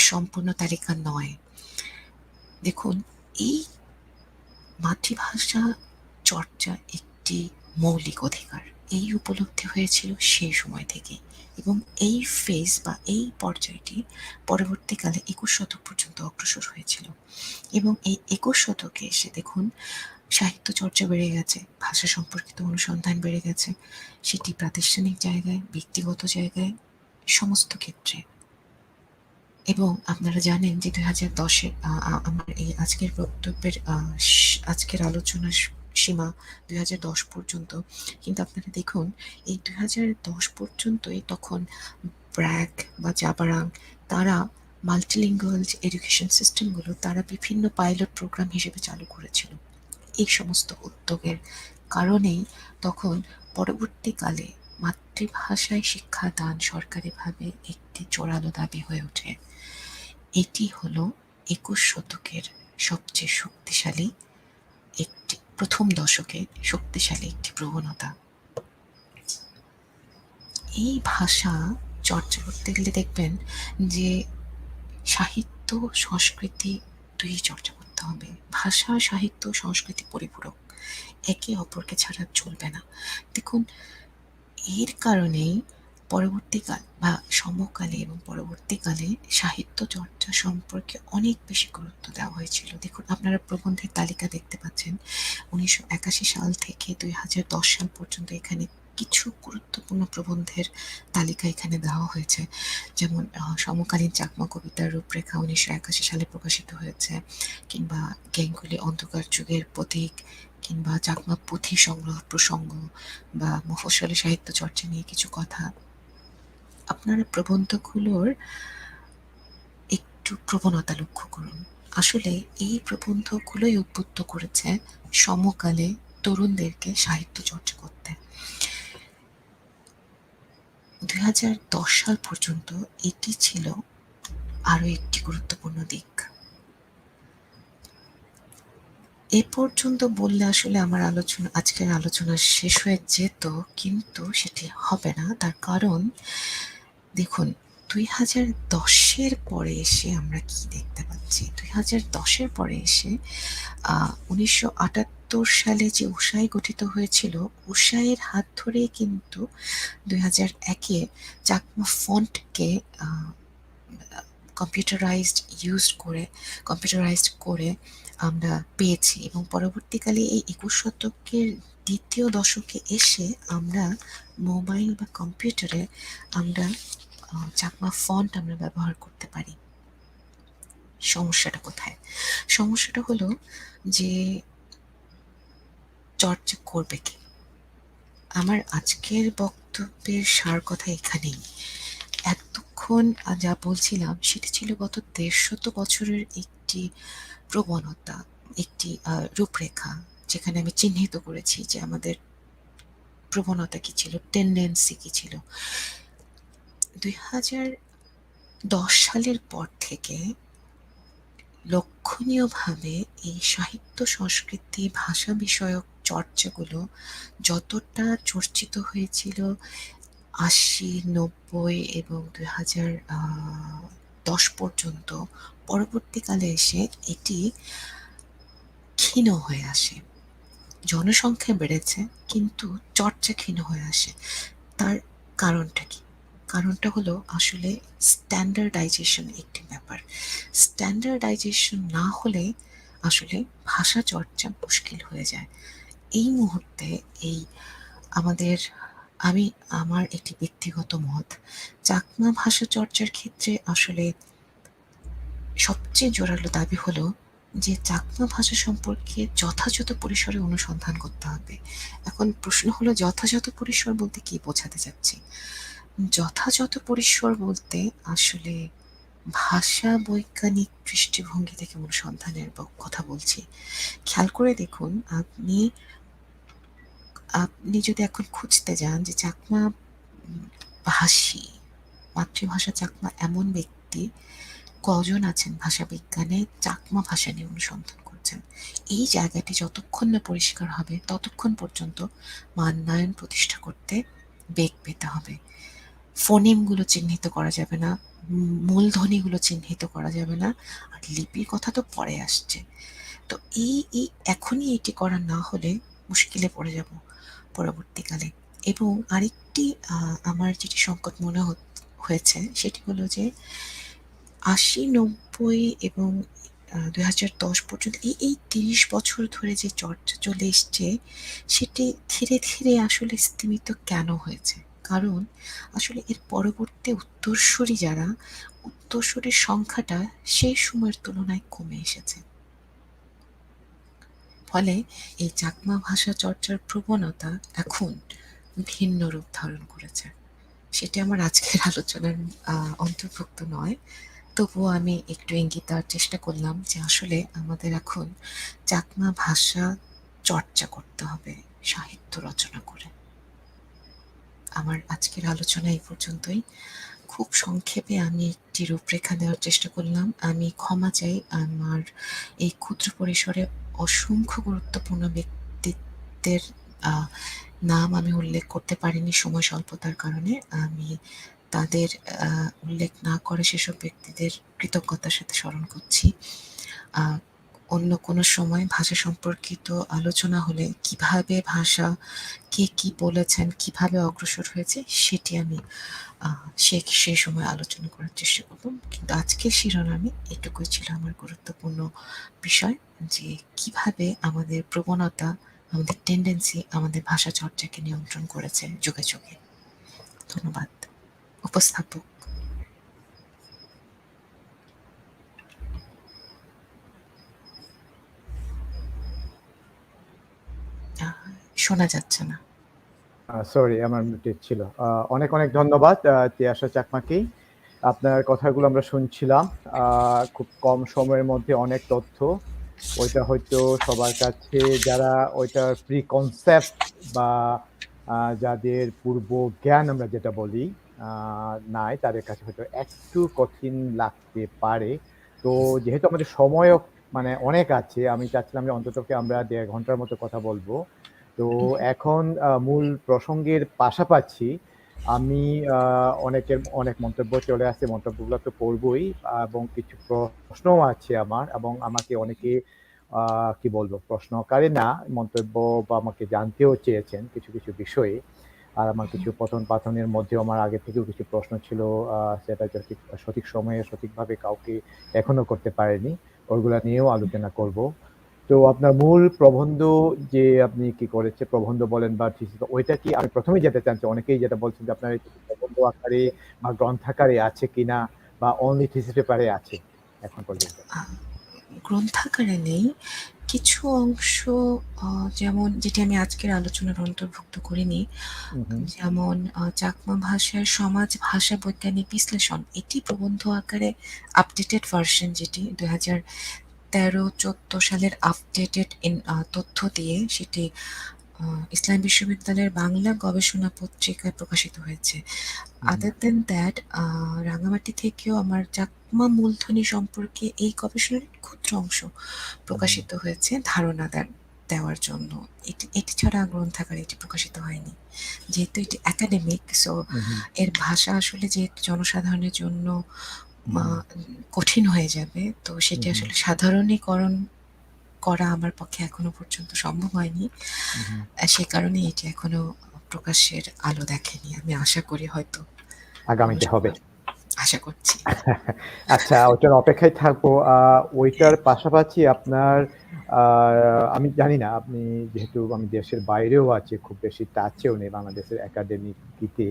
সম্পূর্ণ তালিকা নয়। দেখুন, এই মাতৃভাষা চর্চা একটি মৌলিক অধিকার, এই উপলব্ধি হয়েছিল সেই সময় থেকে, এবং এই ফেজ বা এই পর্যায়টি পরবর্তীকালে 21 শতক পর্যন্ত অগ্রসর হয়েছিল। এবং এই 21 শতকে এসে দেখুন সাহিত্য চর্চা বেড়ে গেছে, ভাষা সম্পর্কিত অনুসন্ধান বেড়ে গেছে, সেটি প্রাতিষ্ঠানিক জায়গায়, ব্যক্তিগত জায়গায়, সমস্ত ক্ষেত্রে। এবং আপনারা জানেন যে 2010-এর আমার এই আজকের বক্তব্যের আজকের আলোচনার সীমা 2010 পর্যন্ত। কিন্তু আপনারা দেখুন এই 2010 পর্যন্তই তখন ব্র্যাক বা জাবারাং তারা মাল্টিলিঙ্গুয়াল এডুকেশন সিস্টেমগুলো তারা বিভিন্ন পাইলট প্রোগ্রাম হিসেবে চালু করেছিল। এই সমস্ত উদ্যোগের কারণেই তখন পরবর্তীকালে মাতৃভাষায় শিক্ষাদান সরকারিভাবে একটি জোরালো দাবি হয়ে ওঠে। এটি হলো 21 শতকের সবচেয়ে শক্তিশালী একটি, প্রথম দশকে শক্তিশালী একটি প্রবণতা। এই ভাষা চর্চা করতে গেলে দেখবেন যে সাহিত্য সংস্কৃতি দুই চর্চা করতে হবে। ভাষা, সাহিত্য, সংস্কৃতি পরিপূরক, একে অপরকে ছাড়া চলবে না। দেখুন, এর কারণেই পরবর্তীকাল বা সমকালে এবং পরবর্তীকালে সাহিত্য চর্চা সম্পর্কে অনেক বেশি গুরুত্ব দেওয়া হয়েছিল। দেখুন, আপনারা প্রবন্ধের তালিকা দেখতে পাচ্ছেন 1981 সাল থেকে 2010 সাল পর্যন্ত এখানে কিছু গুরুত্বপূর্ণ প্রবন্ধের তালিকা এখানে দেওয়া হয়েছে। যেমন সমকালীন চাকমা কবিতার রূপরেখা 1981 সালে প্রকাশিত হয়েছে, কিংবা গ্যাঙ্গুলি অন্ধকার যুগের প্রতীক, কিংবা চাকমা পুঁথি সংগ্রহ প্রসঙ্গ, বা মফস্বলী সাহিত্য চর্চা নিয়ে কিছু কথা। আপনারা প্রবন্ধগুলোর একটু প্রবণতা লক্ষ্য করুন। আসলে এই প্রবন্ধগুলোই উদ্বুদ্ধ করেছে সমকালে তরুণদেরকে সাহিত্য চর্চা করতে। 2010 সাল পর্যন্ত এটি ছিল আরো একটি গুরুত্বপূর্ণ দিক। এ পর্যন্ত বললে আসলে আমার আজকের আলোচনা শেষ হয়ে যেত, কিন্তু সেটি হবে না। তার কারণ দেখুন, 2010-এর পরে এসে আমরা কি দেখতে পাচ্ছি। 2010-এর পরে এসে 1978 সালে যে উসাই গঠিত হয়েছিল, উসাইয়ের হাত ধরেই কিন্তু 2001-এ চাকমা ফন্টকে কম্পিউটারাইজড করে আমরা পেয়েছি। এবং পরবর্তীকালে এই 21 শতকের দ্বিতীয় দশকে এসে আমরা মোবাইল বা কম্পিউটারে আমরা চাকমা ফন্ট আমরা ব্যবহার করতে পারি। সমস্যাটা কোথায়? সমস্যাটা হলো যে চর্চা করবে কি। আমার আজকের বক্তব্যের সার কথা এখানেই। এতক্ষণ যা বলছিলাম সেটি ছিল গত 150 বছরের একটি প্রবণতা, একটি রূপরেখা, যেখানে আমি চিহ্নিত করেছি যে আমাদের প্রবণতা কি ছিল, টেন্ডেন্সি কি ছিল। 2010 সালের পর থেকে লক্ষণীয়ভাবে এই সাহিত্য, সংস্কৃতি, ভাষা বিষয়ক চর্চাগুলো যতটা চর্চিত হয়েছিল 80, 90 এবং 2010 পর্যন্ত, পরবর্তীকালে এসে এটি ক্ষীণ হয়ে আসে। জনসংখ্যা বেড়েছে কিন্তু চর্চা ক্ষীণ হয়ে আসে। তার কারণটা কি? কারণটা হলো আসলে স্ট্যান্ডার্ডাইজেশন একটি ব্যাপার। স্ট্যান্ডার্ডাইজেশন না হলে আসলে ভাষা চর্চা মুশকিল হয়ে যায়। এই মুহূর্তে এই আমাদের আমি আমার একটি ব্যক্তিগত মত, চাকমা ভাষা চর্চার ক্ষেত্রে আসলে সবচেয়ে জোরালো দাবি হলো যে চাকমা ভাষা সম্পর্কে যথাযথ পরিসরে অনুসন্ধান করতে হবে। এখন প্রশ্ন হলো যথাযথ পরিসর বলতে কি বোঝাতে চাচ্ছি? যথাযথ পরিসর বলতে আসলে ভাষা বৈজ্ঞানিক দৃষ্টিভঙ্গি থেকে অনুসন্ধানের কথা বলছি। খেয়াল করে দেখুন, আপনি যদি এখন খুঁজতে যান যে চাকমা ভাষী, মাতৃভাষা চাকমা এমন ব্যক্তি কজন আছেন ভাষা বিজ্ঞানে চাকমা ভাষা নিয়ে অনুসন্ধান করছেন, এই জায়গাটি যতক্ষণ না পরিষ্কার হবে ততক্ষণ পর্যন্ত মান্যায়ন প্রতিষ্ঠা করতে বেগ পেতে হবে। ফোনেমগুলো চিহ্নিত করা যাবে না, মূলধ্বনিগুলো চিহ্নিত করা যাবে না, আর লিপির কথা তো পরে আসছে। তো এই এখনই এটি করা না হলে মুশকিলে পড়ে যাব পরবর্তীকালে। এবং আরেকটি আমার যেটি সংকট মনে হয়েছে সেটি হলো যে ৮০, ৯০ এবং ২০১০ পর্যন্ত এই ৩০ বছর ধরে যে চর্চা চলে এসছে সেটি ধীরে ধীরে আসলে স্তিমিত কেন হয়েছে? কারণ আসলে এর পরবর্তী উত্তরসূরি যারা, উত্তরসূরির সংখ্যাটা সেই সময়ের তুলনায় কমে এসেছে। ফলে এই চাকমা ভাষা চর্চার প্রবণতা এখন ভিন্ন রূপ ধারণ করেছে। সেটি আমার আজকের আলোচনার অন্তর্ভুক্ত নয়, তবুও আমি একটু ইঙ্গিত দেওয়ার চেষ্টা করলাম যে আসলে আমাদের এখন চাকমা ভাষা চর্চা করতে হবে সাহিত্য রচনা করে। আমার আজকের আলোচনা এই পর্যন্তই। খুব সংক্ষেপে আমি একটি রূপরেখা দেওয়ার চেষ্টা করলাম। আমি ক্ষমা চাই, আমার এই ক্ষুদ্র পরিসরে অসংখ্য গুরুত্বপূর্ণ ব্যক্তিত্বের নাম আমি উল্লেখ করতে পারিনি সময় স্বল্পতার কারণে। আমি তাদের উল্লেখ না করে সেসব ব্যক্তিদের কৃতজ্ঞতার সাথে স্মরণ করছি। অন্য কোনো সময় ভাষা সম্পর্কিত আলোচনা হলে কিভাবে ভাষা, কে কি বলেছেন, কিভাবে অগ্রসর হয়েছে সেটি আমি সেই সময় আলোচনা করার চেষ্টা করব। কিন্তু আজকের শিরোনামে এটুকুই ছিল আমার গুরুত্বপূর্ণ বিষয়, যে কিভাবে আমাদের প্রবণতা, আমাদের টেন্ডেন্সি আমাদের ভাষা চর্চাকে নিয়ন্ত্রণ করেছে যুগে যুগে। ধন্যবাদ। উপস্থাপক। শোনা যাচ্ছে না। সরি, আমার মিউটেড ছিল। অনেক অনেক ধন্যবাদ তিয়াশা চাকমাকে। আপনার কথাগুলো আমরা শুনছিলাম। খুব কম সময়ের মধ্যে অনেক তথ্য। ওইটা হয়তো সবার কাছে যারা ওইটার প্রি কনসেপ্ট বা যাদের পূর্ব জ্ঞান আমরা যেটা বলি নাই, তাদের কাছে হয়তো একটু কঠিন লাগতে পারে। তো যেহেতু আমাদের সময়ও মানে অনেক আছে, আমি চাচ্ছিলাম যে অন্তত আমরা ১.৫ ঘন্টার মতো কথা বলবো। তো এখন মূল প্রসঙ্গের পাশাপাশি আমি অনেকের অনেক মন্তব্য চলে আসছে, মন্তব্যগুলো তো পড়বই, এবং কিছু প্রশ্নও আছে আমার, এবং আমাকে অনেকে কি বলবো প্রশ্ন আকারে না, মন্তব্য বা আমাকে জানতেও চেয়েছেন কিছু কিছু বিষয়ে। আর আমার কিছু পঠন পাঠনের মধ্যে আমার আগে থেকেও কিছু প্রশ্ন ছিল, সেটা সঠিক সময়ে সঠিকভাবে কাউকে এখনো করতে পারেনি, ওইগুলা নিয়েও আলোচনা করব। তো আপনার মূল প্রবন্ধ যে আপনি কি করেছে, প্রবন্ধ বলেন বা থিসিস, ওইটা কি, আমি প্রথমেই যেতে চাচ্ছি, অনেকেই যেটা বলছেন যে আপনার প্রবন্ধ আকারে বা গ্রন্থাকারে আছে কিনা, বা অনলি থিসিস পেপারে আছে এখন পর্যন্ত? গ্রন্থাকারে নেই, কিছু অংশ যেমন যেটি আমি আজকের আলোচনার অন্তর্ভুক্ত করিনি, যেমন চাকমা ভাষার সমাজ ভাষা বৈজ্ঞানিক বিশ্লেষণ, এটি প্রবন্ধ আকারে আপডেটেড ভার্সন, যেটি 2013-14 সালের আপডেটেড তথ্য দিয়ে সেটি ইসলাম বিশ্ববিদ্যালয়ের বাংলা গবেষণা পত্রিকায় প্রকাশিত হয়েছে। আদার দেন দ্যাট, রাঙামাটি থেকেও আমার চাকমা মূলধ্বনি সম্পর্কে এই গবেষণার ক্ষুদ্র অংশ প্রকাশিত হয়েছে ধারণা দেওয়ার জন্য। এটি ছাড়া গ্রন্থাকারে এটি প্রকাশিত হয়নি। যেহেতু এটি একাডেমিক, সো এর ভাষা আসলে যেহেতু জনসাধারণের জন্য কঠিন হয়ে যাবে। তো সেটি আসলে সাধারণীকরণ করা আমার পক্ষে এখনো পর্যন্ত সম্ভব হয়নি। সে কারণে এটি এখনো প্রকাশের আলো দেখেনি। আমি আশা করি হয়তো আগামীতে হবে। আশা করছি। আচ্ছা, ওটার অপেক্ষায় থাকবো। ওইটার পাশাপাশি আপনার আমি জানি না, আপনি যেহেতু আমি দেশের বাইরেও আছি, খুব বেশি টাচেও নেই বাংলাদেশের একাডেমিতে।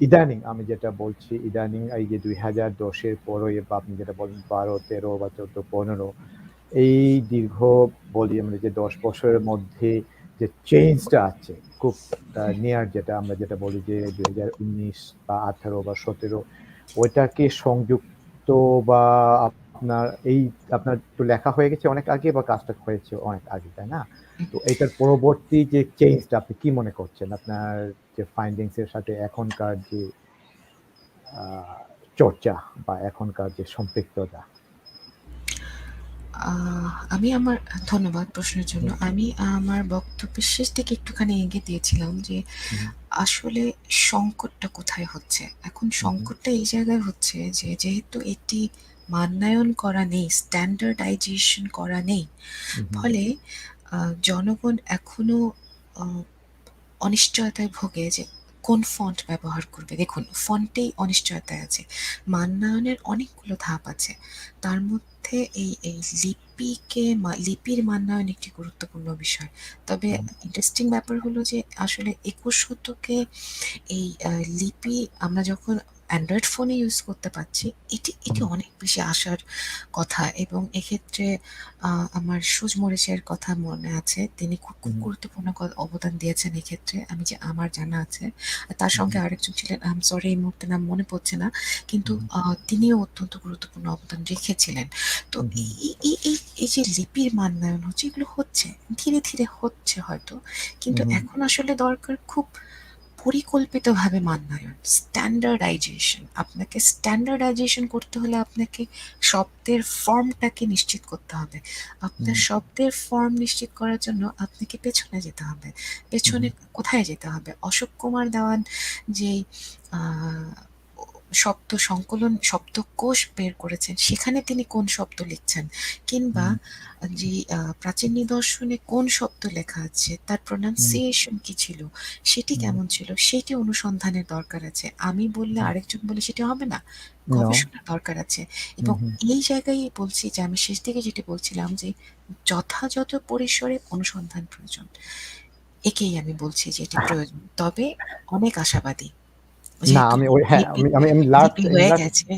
ইদানিং আমি যেটা বলছি, ইদানিং এই যে 2010-এর পরে, বা আপনি যেটা বলেন 12, 13 বা 14, 15, এই দীর্ঘ বলি আমরা যে 10 বছরের মধ্যে যে চেঞ্জটা আছে খুব নিয়ার, যেটা আমরা যেটা বলি যে 2019 বা 18 বা 17, ওইটাকে সংযুক্ত বা আপনার আপনার তো লেখা হয়ে গেছে অনেক আগে, বা কাজটা হয়েছে অনেক আগে, তাই না? তো এটার পরবর্তী যে চেঞ্জটা আপনি কি মনে করছেন, আপনার যে ফাইন্ডিংস এর সাথে এখনকার যে চর্চা বা এখনকার যে সম্পৃক্ততা? ধন্যবাদ প্রশ্নের জন্য। আমি আমার বক্তব্যের শেষ দিকে একটুখানি ইঙ্গিত দিয়েছিলাম যে আসলে সংকটটা কোথায় হচ্ছে। এখন সংকটটা এই জায়গায় হচ্ছে যে যেহেতু এটি মান্যায়ন করা নেই, স্ট্যান্ডার্ডাইজেশন করা নেই, ফলে জনগণ এখনো অনিশ্চয়তায় ভোগে যে কোন ফন্ট ব্যবহার করবে। দেখুন, ফন্টেই অনিশ্চয়তায় আছে। মান্যায়নের অনেকগুলো ধাপ আছে। তার মধ্যে এই লিপির মান্যায়ন একটি গুরুত্বপূর্ণ বিষয়। তবে ইন্টারেস্টিং ব্যাপার হলো যে আসলে 21 শতকে এই লিপি আমরা যখন অ্যান্ড্রয়েড ফোনে ইউজ করতে পারছি, এটি অনেক বেশি আশার কথা। এবং এক্ষেত্রে আমার সুজ মরিচের কথা মনে আছে। তিনি খুব গুরুত্বপূর্ণ অবদান দিয়েছেন এক্ষেত্রে, আমার জানা আছে। তার সঙ্গে আরেকজন ছিলেন, সরি এই মুহূর্তে নাম মনে পড়ছে না, কিন্তু তিনিও অত্যন্ত গুরুত্বপূর্ণ অবদান রেখেছিলেন। তো এই যে লিপির মান্যায়ন হচ্ছে, এগুলো হচ্ছে ধীরে ধীরে হচ্ছে হয়তো, কিন্তু এখন আসলে দরকার খুব পরিকল্পিতভাবে মান্যায়ন, স্ট্যান্ডার্ডাইজেশন। আপনাকে স্ট্যান্ডার্ডাইজেশন করতে হলে আপনাকে শব্দের ফর্মটাকে নিশ্চিত করতে হবে। আপনার শব্দের ফর্ম নিশ্চিত করার জন্য আপনাকে পেছনে যেতে হবে। পেছনে কোথায় যেতে হবে? অশোক কুমার দেওয়ান যে শব্দ সংকলন, শব্দকোষ বের করেছেন, সেখানে তিনি কোন শব্দ লিখছেন, কিংবা যে প্রাচীন নিদর্শনে কোন শব্দ লেখা আছে, তার প্রোনাউন্সিয়েশন কি ছিল, সেটি কেমন ছিল, সেটি অনুসন্ধানের দরকার আছে। আমি বললে আরেকজন বলে সেটি হবে না, গবেষণার দরকার আছে। এবং এই জায়গায় বলছি যে আমি শেষ দিকে যেটি বলছিলাম যে যথাযথ পরিসরে অনুসন্ধান প্রয়োজন। একেই আমি বলছি যে এটি প্রয়োজন, তবে অনেক আশাবাদী। না, যেহেতু আমি ওই হ্যাঁ, লিপি আমি লাস্ট লিপি হয়ে গেছে।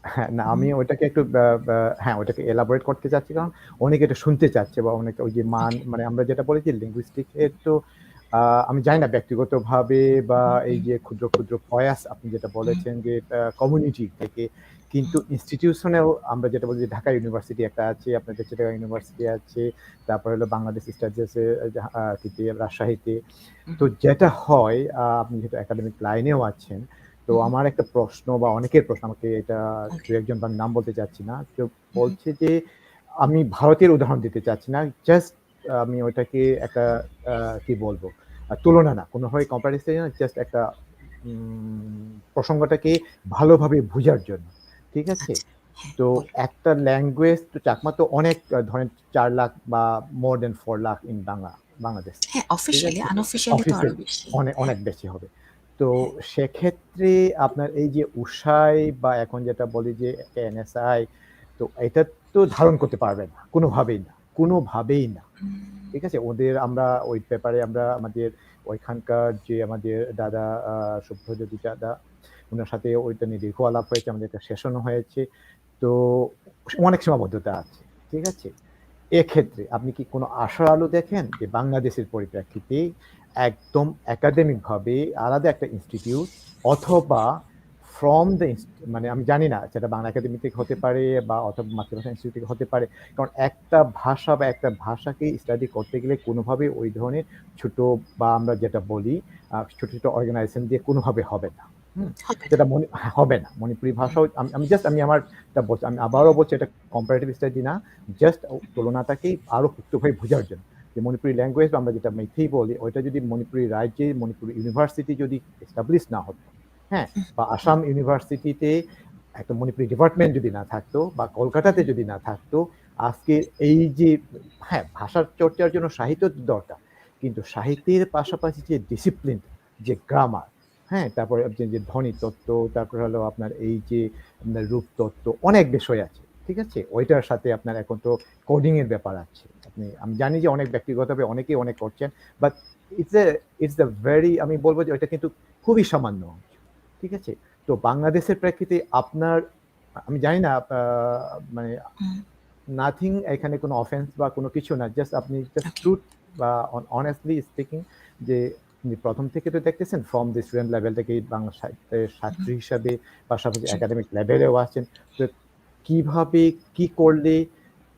হ্যাঁ, না আমি ওটাকে একটু হ্যাঁ, ওটাকে এলাবোরেট করতে চাচ্ছি, কারণ অনেকে এটা শুনতে চাচ্ছে, বা অনেকে ওই যে মানে আমরা যেটা বলি যে লিঙ্গুইস্টিক এর তো আমি জানি না ব্যক্তিগতভাবে বা এই যে ক্ষুদ্র ক্ষুদ্র প্রয়াস আপনি যেটা বলেছেন যে কমিউনিটি থেকে, কিন্তু ইনস্টিটিউশনাল আমরা যেটা বলি যে ঢাকা ইউনিভার্সিটি একটা আছে, আপনাদের চিটাগাং ইউনিভার্সিটি আছে, তারপর হলো বাংলাদেশ স্টাডিজে রাজশাহীতে। তো যেটা হয়, আপনি যেহেতু একাডেমিক লাইনেও আছেন, তো আমার একটা প্রশ্ন বা অনেকের প্রশ্ন, আমাকে এটা দু একজন, আমি নাম বলতে চাচ্ছি না, কেউ বলছে যে আমি ভারতের উদাহরণ দিতে চাচ্ছি না, জাস্ট আমি ওইটাকে একটা কি বলবো, তুলনা না, কোনোভাবে কম্পারিজন না, জাস্ট একটা প্রসঙ্গটাকে ভালোভাবে বোঝার জন্য, ঠিক আছে? তো একটা ল্যাঙ্গুয়েজ, তো চাকমা তো অনেক, ধরেন 4 লাখ বা মোর দেন 4 লাখ ইন বাংলাদেশ, হ্যাঁ, ঠিক অফিসিয়ালি, আছে? আনঅফিসিয়ালি তো আরো অফিসিয়াল বেশি। অনেক বেশি হবে। তো সেক্ষেত্রে আপনার এই যে উষাই বা এখন যেটা বলি যে এনএসআই, তো এটা তো ধারণ করতে পারবে না, কোনোভাবেই না, কোনোভাবেই না, ঠিক আছে? ওদের আমরা ওই ব্যাপারে আমরা আমাদের ওইখানকার যে আমাদের দাদা শুভ্রজ্যোতি দাদা, ওনার সাথে ওইটা নিয়ে দীর্ঘ আলাপ হয়েছে, আমাদের একটা সেশনও হয়েছে। তো অনেক সীমাবদ্ধতা আছে, ঠিক আছে? এক্ষেত্রে আপনি কি কোনো আশার আলো দেখেন যে বাংলাদেশের পরিপ্রেক্ষিতে একদম একাডেমিক ভাবে আলাদা একটা ইনস্টিটিউট, অথবা ফ্রম দ্য মানে আমি জানি না সেটা বাংলা একাডেমি থেকে হতে পারে বা অথবা মাতৃভাষা ইনস্টিটিউট থেকে হতে পারে, কারণ একটা ভাষা বা একটা ভাষাকে স্টাডি করতে গেলে কোনোভাবে ওই ধরনের ছোট, বা আমরা যেটা বলি ছোট ছোট অর্গানাইজেশন দিয়ে কোনোভাবে হবে না। যেটা হবে না মণিপুরি ভাষাও, আমি আমারটা বলছি, আমি আবারও বলছি, এটা কম্পারেটিভ স্টাডি না, জাস্ট তুলনাটাকেই আরো পুক্তভাবে বোঝার জন্য, যে মণিপুরি ল্যাঙ্গুয়েজ আমরা যেটা মেথি বলি, ওইটা যদি মণিপুরি রাজ্যে মণিপুরি ইউনিভার্সিটি যদি এস্টাবলিশ না হতো, হ্যাঁ, বা আসাম ইউনিভার্সিটিতে একটা মণিপুরি ডিপার্টমেন্ট যদি না থাকতো বা কলকাতাতে যদি না থাকতো, আজকে এই যে, হ্যাঁ, ভাষার চর্চার জন্য সাহিত্য দরকার, কিন্তু সাহিত্যের পাশাপাশি যে ডিসিপ্লিন, যে গ্রামার, হ্যাঁ, তারপরে যে ধ্বনি তত্ত্ব, তারপর হলো আপনার এই যে আপনার রূপতত্ত্ব, অনেক বিষয় আছে, ঠিক আছে? ওইটার সাথে আপনার এখন তো কোডিং এর ব্যাপার আছে। আমি জানি যে অনেক ব্যক্তিগতভাবে অনেকেই অনেক করছেন, বাট ইটস এ ভেরি, আমি বলবো যে ওইটা কিন্তু খুবই সামান্য অংশ, ঠিক আছে? তো বাংলাদেশের প্রেক্ষিতে আপনার, আমি জানি না, মানে নাথিং, এখানে কোনো অফেন্স বা কোনো কিছু না, জাস্ট আপনি জাস্ট ওকে। ট্রুথ বা অনেস্টলি স্পিকিং, যে আপনি প্রথম থেকে তো দেখতেছেন ফ্রম দি স্টুডেন্ট লেভেল থেকে বাংলা সাহিত্যের ছাত্রী হিসাবে, পাশাপাশি একাডেমিক লেভেলেও আছেন, তো কিভাবে কি করলে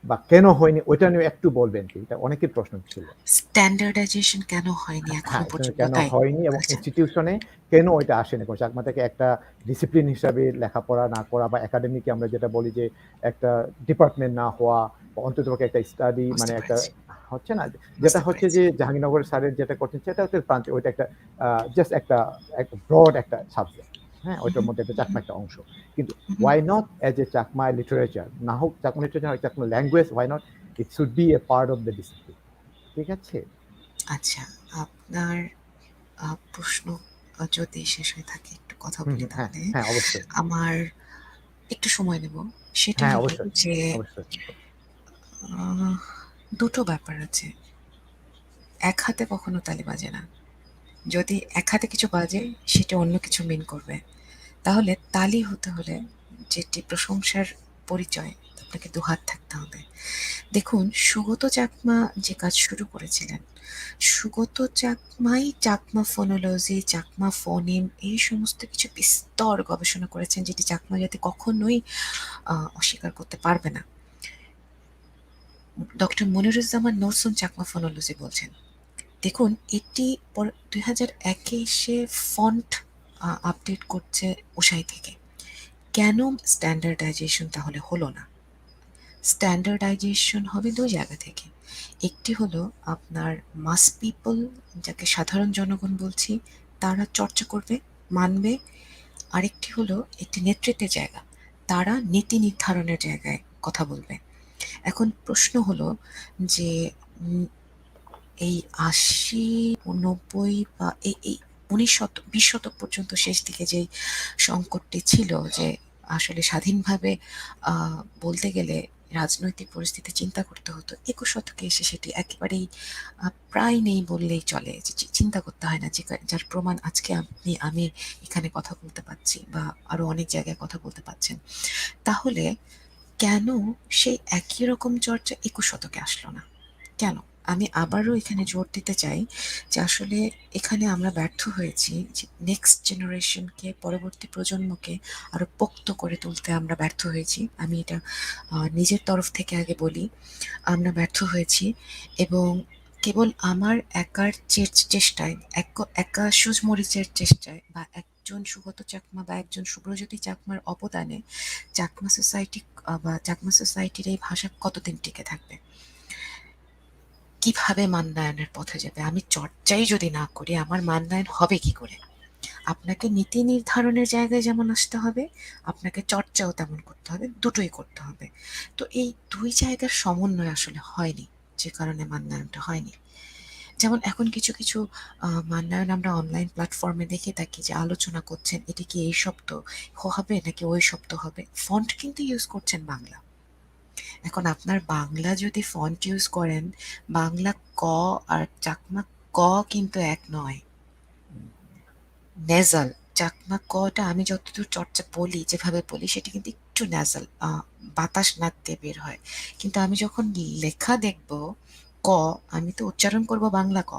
বা কেন হয়নি ওইটা নিয়ে একটু বলবেন কি? এটা অনেকের প্রশ্ন ছিল। স্ট্যান্ডার্ডাইজেশন কেন হয়নি এখনো হ্যাঁ, পর্যন্ত, কেন তাই? হয়নি এবং আচ্ছা। ইনস্টিটিউশনে কেন ওইটা আসেনি? চাকমা থেকে একটা ডিসিপ্লিন হিসাবে লেখাপড়া না করা বা একাডেমিকে আমরা যেটা বলি যে একটা ডিপার্টমেন্ট না হওয়া, বা অন্ততপক্ষে একটা স্টাডি, বুঝতে মানে একটা পেরেছি, হচ্ছে না? যেটা বুঝতে হচ্ছে পেরেছি। যে জাহাঙ্গীরনগর স্যারের যেটা করছেন সেটা হচ্ছে প্রান্তে, ওইটা একটা জাস্ট একটা ব্রড একটা সাবজেক্ট। হ্যাঁ? ওইটার মধ্যে একটা চাকমা একটা অংশ। কিন্তু why not as a Chakma literature? না হোক Chakma literature, Chakma language, why not? It should be a part of the discipline. ঠিক আছে? আচ্ছা, আপনার প্রশ্ন যদি শেষ হয়ে থাকে একটু কথা হুম, বলি হুম। হ্যাঁ, তাহলে। হ্যাঁ, অবশ্যই। আমার একটু সময় নেব। সেটা হ্যাঁ, হলো অবশ্যই, যে অবশ্যই। আহ, দুটো ব্যাপার আছে। এক হাতে কখনো তালি বাজে না। যদি এক হাতে কিছু বাজে, সেটা অন্য কিছু মিন করবে। তাহলে তালি হতে হলে, যেটি প্রশংসার পরিচয়, আপনাকে দুহাত থাকতে হবে। দেখুন, সুগত চাকমা যে কাজ শুরু করেছিলেন, সুগত চাকমাই চাকমা ফোনোলজি, চাকমা ফোনিম, এই সমস্ত কিছু বিস্তর গবেষণা করেছেন, যেটি চাকমা জাতি কখনোই অস্বীকার করতে পারবে না। ডক্টর মনিরুজ্জামান নরসুন চাকমা ফোনোলজি বলছেন। দেখুন, এটি 2001-এ এসে ফন্ট আপডেট করছে উসাই থেকে। কেন স্ট্যান্ডার্ডাইজেশন তাহলে হলো না? স্ট্যান্ডার্ডাইজেশন হবে দুই জায়গা থেকে। একটি হলো আপনার মাস পিপল, যাকে সাধারণ জনগণ বলছি, তারা চর্চা করবে, মানবে। আরেকটি হলো একটি নেতৃত্বের জায়গা, তারা নীতি নির্ধারণের জায়গায় কথা বলবে। এখন প্রশ্ন হলো যে এই ৮০, ৯০ বা এই ২০ শতক পর্যন্ত শেষ দিকে যেই সংকটটি ছিল, যে আসলে স্বাধীনভাবে বলতে গেলে রাজনৈতিক পরিস্থিতি চিন্তা করতে হতো, ২১ শতকে এসে সেটি একেবারেই প্রায় নেই বললেই চলে, যে চিন্তা করতে হয় না, যার প্রমাণ আজকে আমি এখানে কথা বলতে পারছি, বা আরো অনেক জায়গায় কথা বলতে পারছেন। তাহলে কেন সেই একই রকম চর্চা ২১ শতকে আসলো না? কেন? আমি আবারও এখানে জোর দিতে চাই যে আসলে এখানে আমরা ব্যর্থ হয়েছি, যে নেক্সট জেনারেশনকে, পরবর্তী প্রজন্মকে আরো পোক্ত করে তুলতে আমরা ব্যর্থ হয়েছি। আমি এটা নিজের তরফ থেকে আগে বলি, আমরা ব্যর্থ হয়েছি। এবং কেবল আমার একার চেষ্টায়, একা সুজমরিচের চেষ্টায়, বা একজন সুগত চাকমা বা একজন সুব্রজ্যোতি চাকমার অবদানে চাকমা সোসাইটি বা চাকমা সোসাইটির এই ভাষা কতদিন টিকে থাকবে? কিভাবে মান্নায়নের পথে যাবে? আমি চর্চাই যদি না করি, আমার মান্নায়ন হবে কি করে? আপনাকে নীতি নির্ধারণের জায়গায় যেমন আসতে হবে, আপনাকে চর্চাও তেমন করতে হবে, দুটোই করতে হবে। তো এই দুই জায়গার সমন্বয় আসলে হয়নি, যে কারণে মান্নায়নটা হয়নি। যেমন এখন কিছু কিছু মান্নায়ন আমরা অনলাইন প্ল্যাটফর্মে দেখে থাকি, যে আলোচনা করছেন এটি কি এই শব্দ হবে নাকি ওই শব্দ হবে, ফন্ট কিন্তু ইউজ করছেন বাংলা। এখন আপনার বাংলা যদি ফন্ট ইউজ করেন, বাংলা ক আর চাকমা ক কিন্তু এক নয়। নেজাল চাকমা কটা আমি যতদূর চর্চা বলি, যেভাবে বলি, সেটা কিন্তু একটু নেজাল, বাতাস নাক দিয়ে বের হয়। কিন্তু আমি যখন লেখা দেখব ক, আমি তো উচ্চারণ করব বাংলা ক।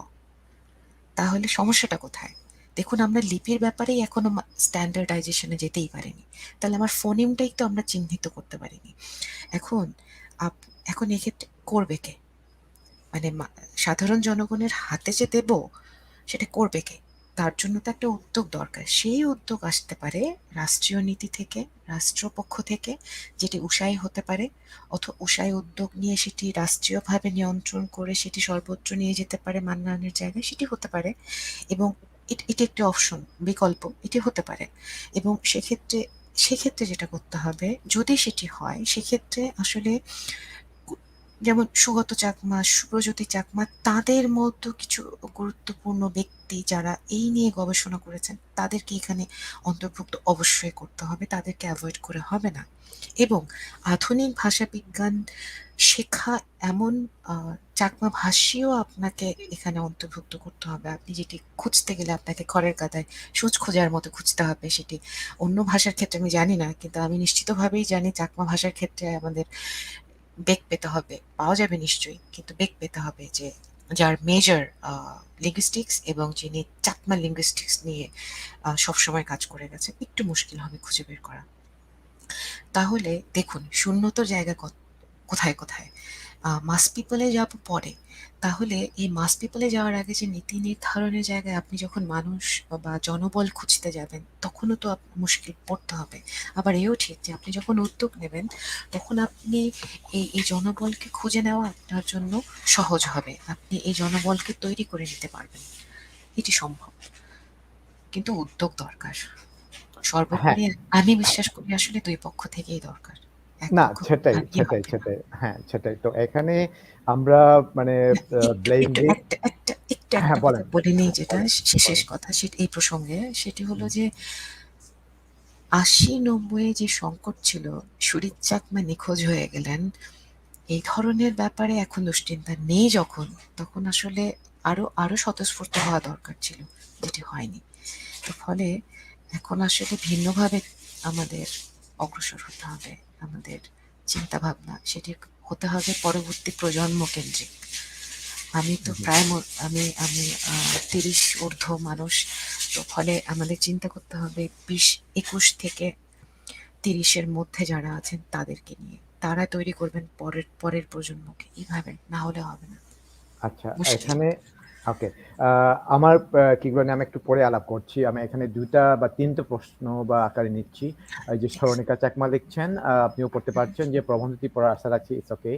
তাহলে সমস্যাটা কোথায়? দেখুন, আমরা লিপির ব্যাপারেই এখনো স্ট্যান্ডার্ডাইজেশনে যেতেই পারিনি। তাহলে আমার ফোনেমটাই তো আমরা চিহ্নিত করতে পারিনি। এখন এখন এক্ষেত্রে করবে কে? মানে সাধারণ জনগণের হাতে যে দেব, সেটা করবে কে? তার জন্য তো একটা উদ্যোগ দরকার। সেই উদ্যোগ আসতে পারে রাষ্ট্রীয় নীতি থেকে, রাষ্ট্রপক্ষ থেকে, যেটি উৎসাহী হতে পারে, অথবা উৎসাহী উদ্যোগ নিয়ে সেটি রাষ্ট্রীয়ভাবে নিয়ন্ত্রণ করে সেটি সর্বোচ্চ নিয়ে যেতে পারে মান্নায়নের জায়গায়, সেটি হতে পারে। এবং এটি একটি অপশন, বিকল্প, এটি হতে পারে। এবং সেক্ষেত্রে সেক্ষেত্রে যেটা করতে হবে, যদি সেটি হয়, সেক্ষেত্রে আসলে যেমন সুগত চাকমা, সুপ্রজ্যোতি চাকমা, তাদের মতো কিছু গুরুত্বপূর্ণ ব্যক্তি যারা এই নিয়ে গবেষণা করেছেন, তাদেরকে এখানে অন্তর্ভুক্ত অবশ্যই করতে হবে, তাদেরকে অ্যাভয়েড করে হবে না। এবং আধুনিক ভাষা বিজ্ঞান শেখা এমন চাকমা ভাষীও আপনাকে এখানে অন্তর্ভুক্ত করতে হবে। আপনি যেটি খুঁজতে গেলে আপনাকে খড়ের গাদায় সূচ খোঁজার মতো খুঁজতে হবে, সেটি অন্য ভাষার ক্ষেত্রে আমি জানি না, কিন্তু আমি নিশ্চিতভাবেই জানি চাকমা ভাষার ক্ষেত্রে আমাদের বেগ পেতে হবে, পাওয়া যাবে নিশ্চয়ই, কিন্তু বেগ পেতে হবে যে যার মেজর লিঙ্গুইস্টিক্স এবং যিনি চাকমা লিঙ্গুইস্টিক্স নিয়ে সবসময় কাজ করে গেছে, একটু মুশকিল হবে খুঁজে বের করা। তাহলে দেখুন শূন্যতর জায়গা কোথায় কোথায়। মাস পিপলে যাব পরে, তাহলে এই মাস পিপলে যাওয়ার আগে যে নীতি নির্ধারণের জায়গায় আপনি যখন মানুষ বা জনবল খুঁজতে যাবেন, তখনও তো মুশকিল পড়তে হবে। আবার এও ঠিক যে আপনি যখন উদ্যোগ নেবেন, তখন আপনি এই জনবলকে খুঁজে নেওয়া আপনার জন্য সহজ হবে, আপনি এই জনবলকে তৈরি করে নিতে পারবেন, এটি সম্ভব। কিন্তু উদ্যোগ দরকার হ্যাঁ, সর্বোপরি। আমি বিশ্বাস করি আসলে দুই পক্ষ থেকেই দরকার, এক না পক্ষ সেটাই, ভাবিয়ে সেটাই, হবে না। সেটাই। হ্যাঁ, সেটাই। তো এখানে আমরা মানে একটু ব্লেম একটু দিয়ে একটা একটা একটু হ্যাঁ, একটা কথা বলেন। বলে নেই, হ্যাঁ, যেটা বলেন, শেষ বলেন। কথা সেটা এই প্রসঙ্গে, সেটি হলো হুম, যে ৮০-৯০ যে সংকট ছিল, সুরিত চাকমা নিখোঁজ হয়ে গেলেন, এই ধরনের ব্যাপারে এখন দুশ্চিন্তা নেই যখন, তখন আসলে আরো আরো স্বতঃস্ফূর্ত হওয়া দরকার ছিল, যেটি হয়নি। তো ফলে এখন আসলে ভিন্নভাবে আমাদের অগ্রসর হতে হবে, আমাদের চিন্তা ভাবনা সেটি হতে হবে পরবর্তী প্রজন্ম কেন্দ্রিক। আমি তো হুম, প্রায় আমি আমি ৩০ ঊর্ধ্ব মানুষ, তো ফলে আমাদের চিন্তা করতে হবে ২০-২১ থেকে ৩০-এর মধ্যে যারা আছেন তাদেরকে নিয়ে, তারা তৈরি করবেন পরের পরের প্রজন্মকে, এইভাবে না হলে হবে না, আচ্ছা, মুশকিল। এখানে ওকে। আমার কি বলে আমি একটু পরে আলাপ করছি। আমি এখানে ২ টা বা ৩ টা প্রশ্ন বা আকারে নিচ্ছি। এই যে Yes. স্মরণিকা চাকমা লিখছেন, আপনিও পড়তে পারছেন যে প্রবন্ধটি পড়ার আশা রাখছি, ইটস ওকে।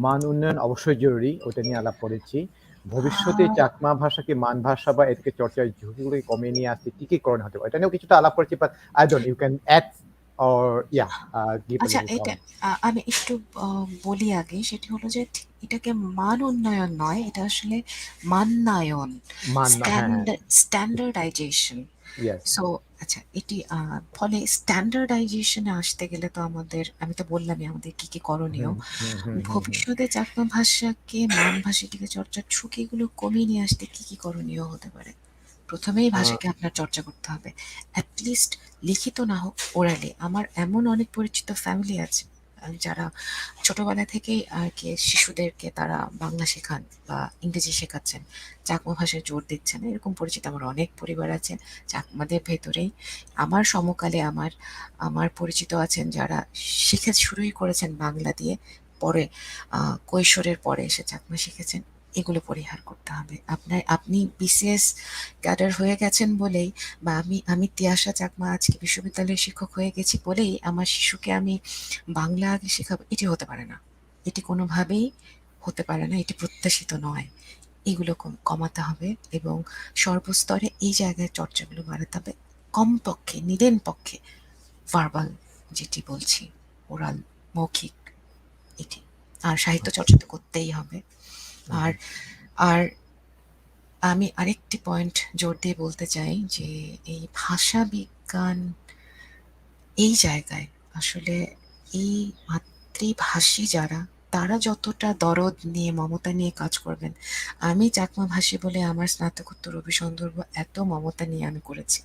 মান উন্নয়ন অবশ্যই জরুরি, ওটা নিয়ে আলাপ করেছি। ভবিষ্যতে চাকমা ভাষাকে মান ভাষা বা এটাকে চর্চার ঝুঁকিগুলোকে কমিয়ে নিয়ে আসতে কি করণীয় হতে পারে? এটা নিয়েও কিছুটা আলাপ করেছি, but I don't know, you can add or yeah, give a আচ্ছা, little এটা comment. আমি একটু বলি আগে, সেটি হলো যে এটাকে মান উন্নয়ন নয়, এটা আসলে মান্নায়ন, মান না, হ্যাঁ, হ্যাঁ। স্ট্যান্ডার্ডাইজেশন। ইয়েস। সো আচ্ছা, এটি ফলে স্ট্যান্ডার্ডাইজেশনে আসতে গেলে তো আমাদের, আমি তো বললামই আমাদের কি কি করণীয়। হুম, হুম, হুম, হুম, হুম। ভবিষ্যতে চাকমা ভাষাকে, মান ভাষাটিকে চর্চার ঝুঁকিগুলো কমিয়ে নিয়ে আসতে কি কি করণীয় হতে পারে? প্রথমেই আ ভাষাকে আপনার চর্চা করতে হবে, অ্যাটলিস্ট লিখিত না হোক, ওরালি। আমার এমন অনেক পরিচিত ফ্যামিলি আছে যারা ছোটবেলা থেকেই আর কি শিশুদেরকে তারা বাংলা শেখান বা ইংরেজি শেখাচ্ছেন, চাকমা ভাষায় জোর দিচ্ছেন, এরকম পরিচিত আমার অনেক পরিবার আছে চাকমাদের ভেতরেই। আমার সমকালে আমার আমার পরিচিত আছেন যারা শিখে শুরুই করেছেন বাংলা দিয়ে, পরে কৈশোরের পরে এসে চাকমা শিখেছেন। এগুলো পরিহার করতে হবে। আপনি বিসিএস ক্যাডার হয়ে গেছেন বলেই, বা আমি তিয়াশা চাকমা আজকে বিশ্ববিদ্যালয়ের শিক্ষক হয়ে গেছি বলেই আমার শিশুকে আমি বাংলা আগে শেখাবো, এটি হতে পারে না। এটি কোনোভাবেই হতে পারে না, এটি প্রত্যাশিত নয়। এগুলো কমাতে হবে এবং সর্বস্তরে এই জায়গায় চর্চাগুলো বাড়াতে হবে। কমপক্ষে নিদেন পক্ষে ভার্বাল, যেটি বলছি ওরাল, মৌখিক, এটি। আর সাহিত্য ওকে। চর্চা তো করতেই হবে। হুম, আর হুম। আর আমি আরেকটি পয়েন্ট জোর দিয়ে বলতে চাই যে এই ভাষা বিজ্ঞান এই জায়গায় আসলে এই মাতৃভাষী যারা, তারা যতটা দরদ নিয়ে মমতা নিয়ে কাজ করবেন, আমি চাকমা ভাষী বলে আমার স্নাতকোত্তর অভিসন্দর্ভ এত মমতা নিয়ে আমি করেছি।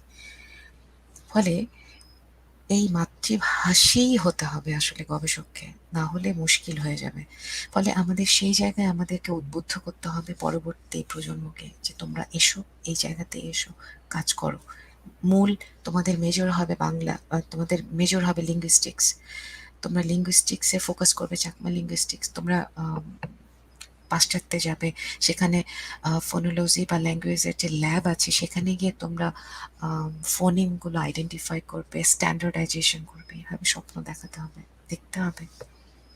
ফলে এই মাতৃভাষী হতে হবে আসলে গবেষককে, না হলে মুশকিল হয়ে যাবে। ফলে আমাদের সেই জায়গায় আমাদেরকে উদ্বুদ্ধ করতে হবে পরবর্তী প্রজন্মকে, যে তোমরা এসো, এই জায়গাতে এসো, কাজ করো। মূল তোমাদের মেজর হবে বাংলা, তোমাদের মেজর হবে লিঙ্গুইস্টিক্স, তোমরা লিঙ্গুইস্টিক্সে ফোকাস করবে, চাকমা লিঙ্গুইস্টিক্স। তোমরা পাশ্চাত্যে যাবে, সেখানে ফোনোলজি বা ল্যাঙ্গুয়েজের যে ল্যাব আছে সেখানে গিয়ে তোমরা ফোনিমগুলো আইডেন্টিফাই করবে, স্ট্যান্ডার্ডাইজেশন করবে, এভাবে স্বপ্ন দেখাতে হবে, দেখতে হবে,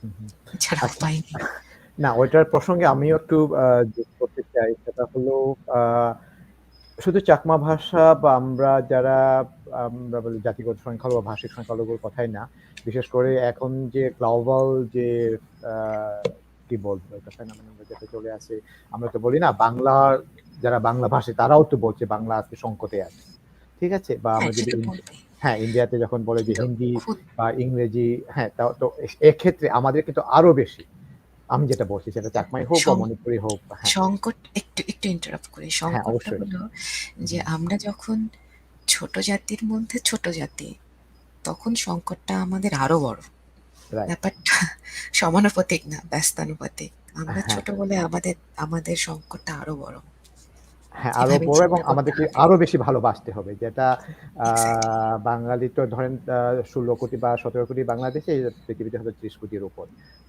হুম, হুম। এছাড়া আচ্ছা। উপায় নেই। না, ওইটার প্রসঙ্গে আমিও একটু যোগ করতে চাই। সেটা হলো আ শুধু চাকমা ভাষা বা আমরা যারা আমরা বলি জাতিগত সংখ্যালঘু বা ভাষিক সংখ্যালঘুর কথাই না, বিশেষ করে এখন যে গ্লোবাল যে কি বলবো একটা ফেনোমেনন যেটা চলে আসে, আমরা তো বলি না বাংলার যারা বাংলা ভাষী তারাও তো বলছে বাংলা আজকে সংকটে আছে, ঠিক আছে? বা হ্যাঁ, আমরা সে যদি তো বলবেই। হ্যাঁ ইন্ডিয়াতে যখন বলে যে কিন্তু হিন্দি খুদ বা ইংরেজি, হ্যাঁ তো এক্ষেত্রে আমাদের কিন্তু আরো বেশি, আমি যেটা বলছি সেটা চাকমাই হোক বা সং মণিপুরি হোক, হ্যাঁ সংকট একটু ইন্টারাপ্ট করি। হ্যাঁ সংকটটা অবশ্যই। হলো যে হুম, আমরা যখন ছোট জাতির মধ্যে ছোট জাতি, তখন সংকটটা আমাদের আরো বড়। রাইট। ব্যাপারটা সমানুপাতিক না, ব্যস্তানুপাতিক। আমরা হ্যাঁ ছোট বলে আমাদের আমাদের সংকটটা আরো বড়। হ্যাঁ, আরো এভাবেই বড় এবং চিন্তা করতে আমাদেরকে হবে। আরো বেশি ভালোবাসতে হবে। যেটা এক্সাক্টলি। বাঙালি তো ধরেন ১৬ কোটি বা ১৭ কোটি বাংলাদেশে, পৃথিবীতে হয়তো ৩০ কোটির উপর।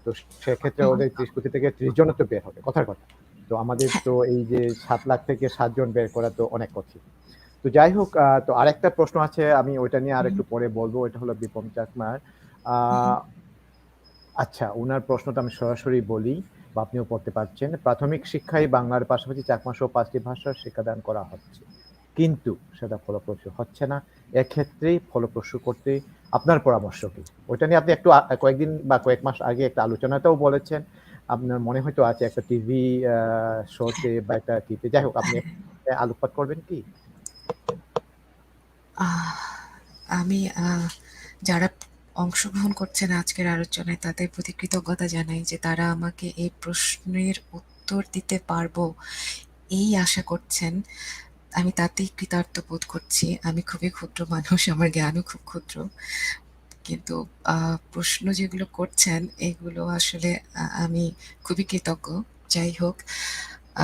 তো সেক্ষেত্রে হুম, ওদের ৩০ কোটি থেকে ৩০ জনও তো বের হবে। কথার কথা। তো আমাদের হ্যাঁ, তো এই যে ৭ লাখ থেকে ৭ জন বের করা তো অনেক কঠিন। তো যাই হোক, তো আরেকটা প্রশ্ন আছে, আমি ওইটা নিয়ে হুম, আরেকটু পরে বলব। এটা হলো বিপন চাকমার। আ হুম, আচ্ছা, উনার প্রশ্নটা আমি সরাসরি বলি বা আপনিও পড়তে পারছেন। প্রাথমিক শিক্ষায় বাংলার পাশাপাশি চাকমা সহ ৫ টি ভাষার শিক্ষাদান করা হচ্ছে। কিন্তু সেটা ফলপ্রসূ হচ্ছে না। এক্ষেত্রে ফলপ্রসূ করতে আপনার পরামর্শ কি? ওইটা নিয়ে আপনি একটু কয়েকদিন বা কয়েক মাস আগে একটা আলোচনাতেও বলেছেন। আপনার মনে হয়তো আছে একটা টিভি আ হ্যাঁ, শোতে বা একটা কিতে। যাই হোক, আপনি হ্যাঁ। আলোকপাত করবেন কি? আহ আমি যারা অংশগ্রহণ করছেন আজকের আলোচনায় তাদের প্রতি কৃতজ্ঞতা জানাই যে তারা আমাকে এই প্রশ্নের উত্তর দিতে পারবো এই আশা করছেন। আমি তাতেই কৃতার্থ বোধ করছি। আমি খুবই ক্ষুদ্র মানুষ, আমার জ্ঞানও খুব ক্ষুদ্র। কিন্তু প্রশ্ন যেগুলো করছেন এগুলো আসলে আমি খুবই কৃতজ্ঞ। যাই হোক,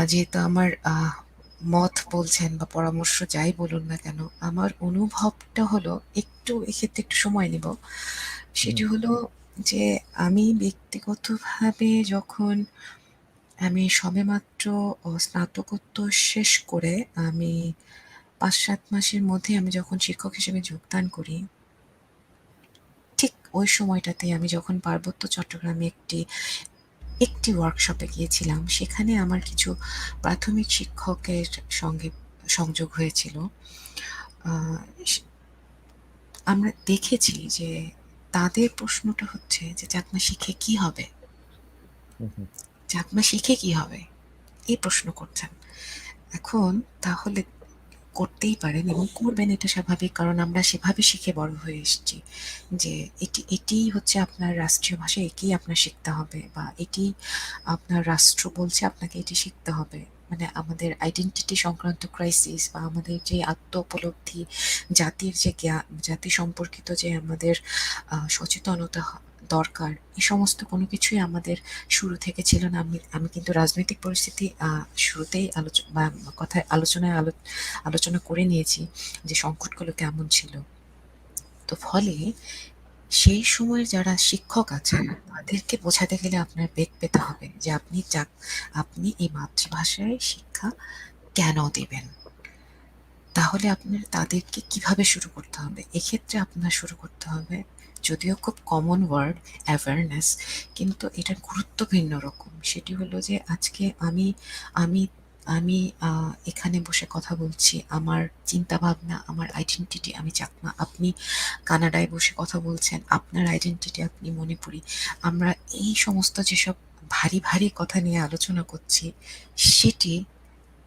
যেহেতু আমার মত বলছেন বা পরামর্শ যাই বলুন না কেন, আমার অনুভবটা হলো একটু এক্ষেত্রে একটু সময় নিব। হুম, সেটি হলো যে আমি ব্যক্তিগতভাবে যখন আমি সবেমাত্র স্নাতকোত্তর শেষ করে আমি ৫-৭ মাসের মধ্যে আমি যখন শিক্ষক হিসেবে যোগদান করি, ঠিক ওই সময়টাতেই আমি যখন পার্বত্য চট্টগ্রামে একটি একটি ওয়ার্কশপে গিয়েছিলাম, সেখানে আমার কিছু প্রাথমিক শিক্ষকের সঙ্গে সংযোগ হয়েছিল। আ সে আমরা দেখেছি যে তাদের প্রশ্নটা হচ্ছে যে, "চাকমা শিখে কি হবে? হুম, হুম, চাকমা শিখে কি হবে?" এই প্রশ্ন করছেন। এখন তাহলে করতেই পারেন এবং করবেন, এটা স্বাভাবিক। কারণ আমরা সেভাবে শিখে বড় হয়ে এসেছি যে এটিই হচ্ছে আপনার রাষ্ট্রীয় ভাষা, একেই আপনার শিখতে হবে বা এটি আপনার রাষ্ট্র বলছে আপনাকে এটি শিখতে হবে। মানে আমাদের আইডেন্টিটি সংক্রান্ত ক্রাইসিস বা আমাদের যে আত্ম উপলব্ধি, জাতির যে জ্ঞান, জাতি সম্পর্কিত যে আমাদের সচেতনতা দরকার, এই সমস্ত কোনো কিছুই আমাদের শুরু থেকে ছিল না। আমি আমি কিন্তু রাজনৈতিক পরিস্থিতি শুরুতেই কথায় আলোচনায় আলোচনা করে নিয়েছি যে সংকটগুলো কেমন ছিল। তো ফলে সেই সময়ের যারা শিক্ষক আছেন তাদেরকে বোঝাতে গেলে আপনার বেগ পেতে হবে যে আপনি এই মাতৃভাষায় শিক্ষা কেন দেবেন? তাহলে আপনার তাদেরকে কিভাবে শুরু করতে হবে? এক্ষেত্রে আপনার শুরু করতে হবে, যদিও খুব কমন ওয়ার্ড অ্যাওয়ারনেস, কিন্তু এটার গুরুত্ব ভিন্ন রকম। সেটি হলো যে আজকে আমি আমি আমি এখানে বসে কথা বলছি। আমার চিন্তাভাবনা, আমার আইডেন্টিটি আমি চাকমা। আপনি কানাডায় বসে কথা বলছেন। আপনার আইডেন্টিটি আপনি মণিপুরী। আমরা এই সমস্ত যেসব ভারী, ভারী কথা নিয়ে আলোচনা করছি, সেটি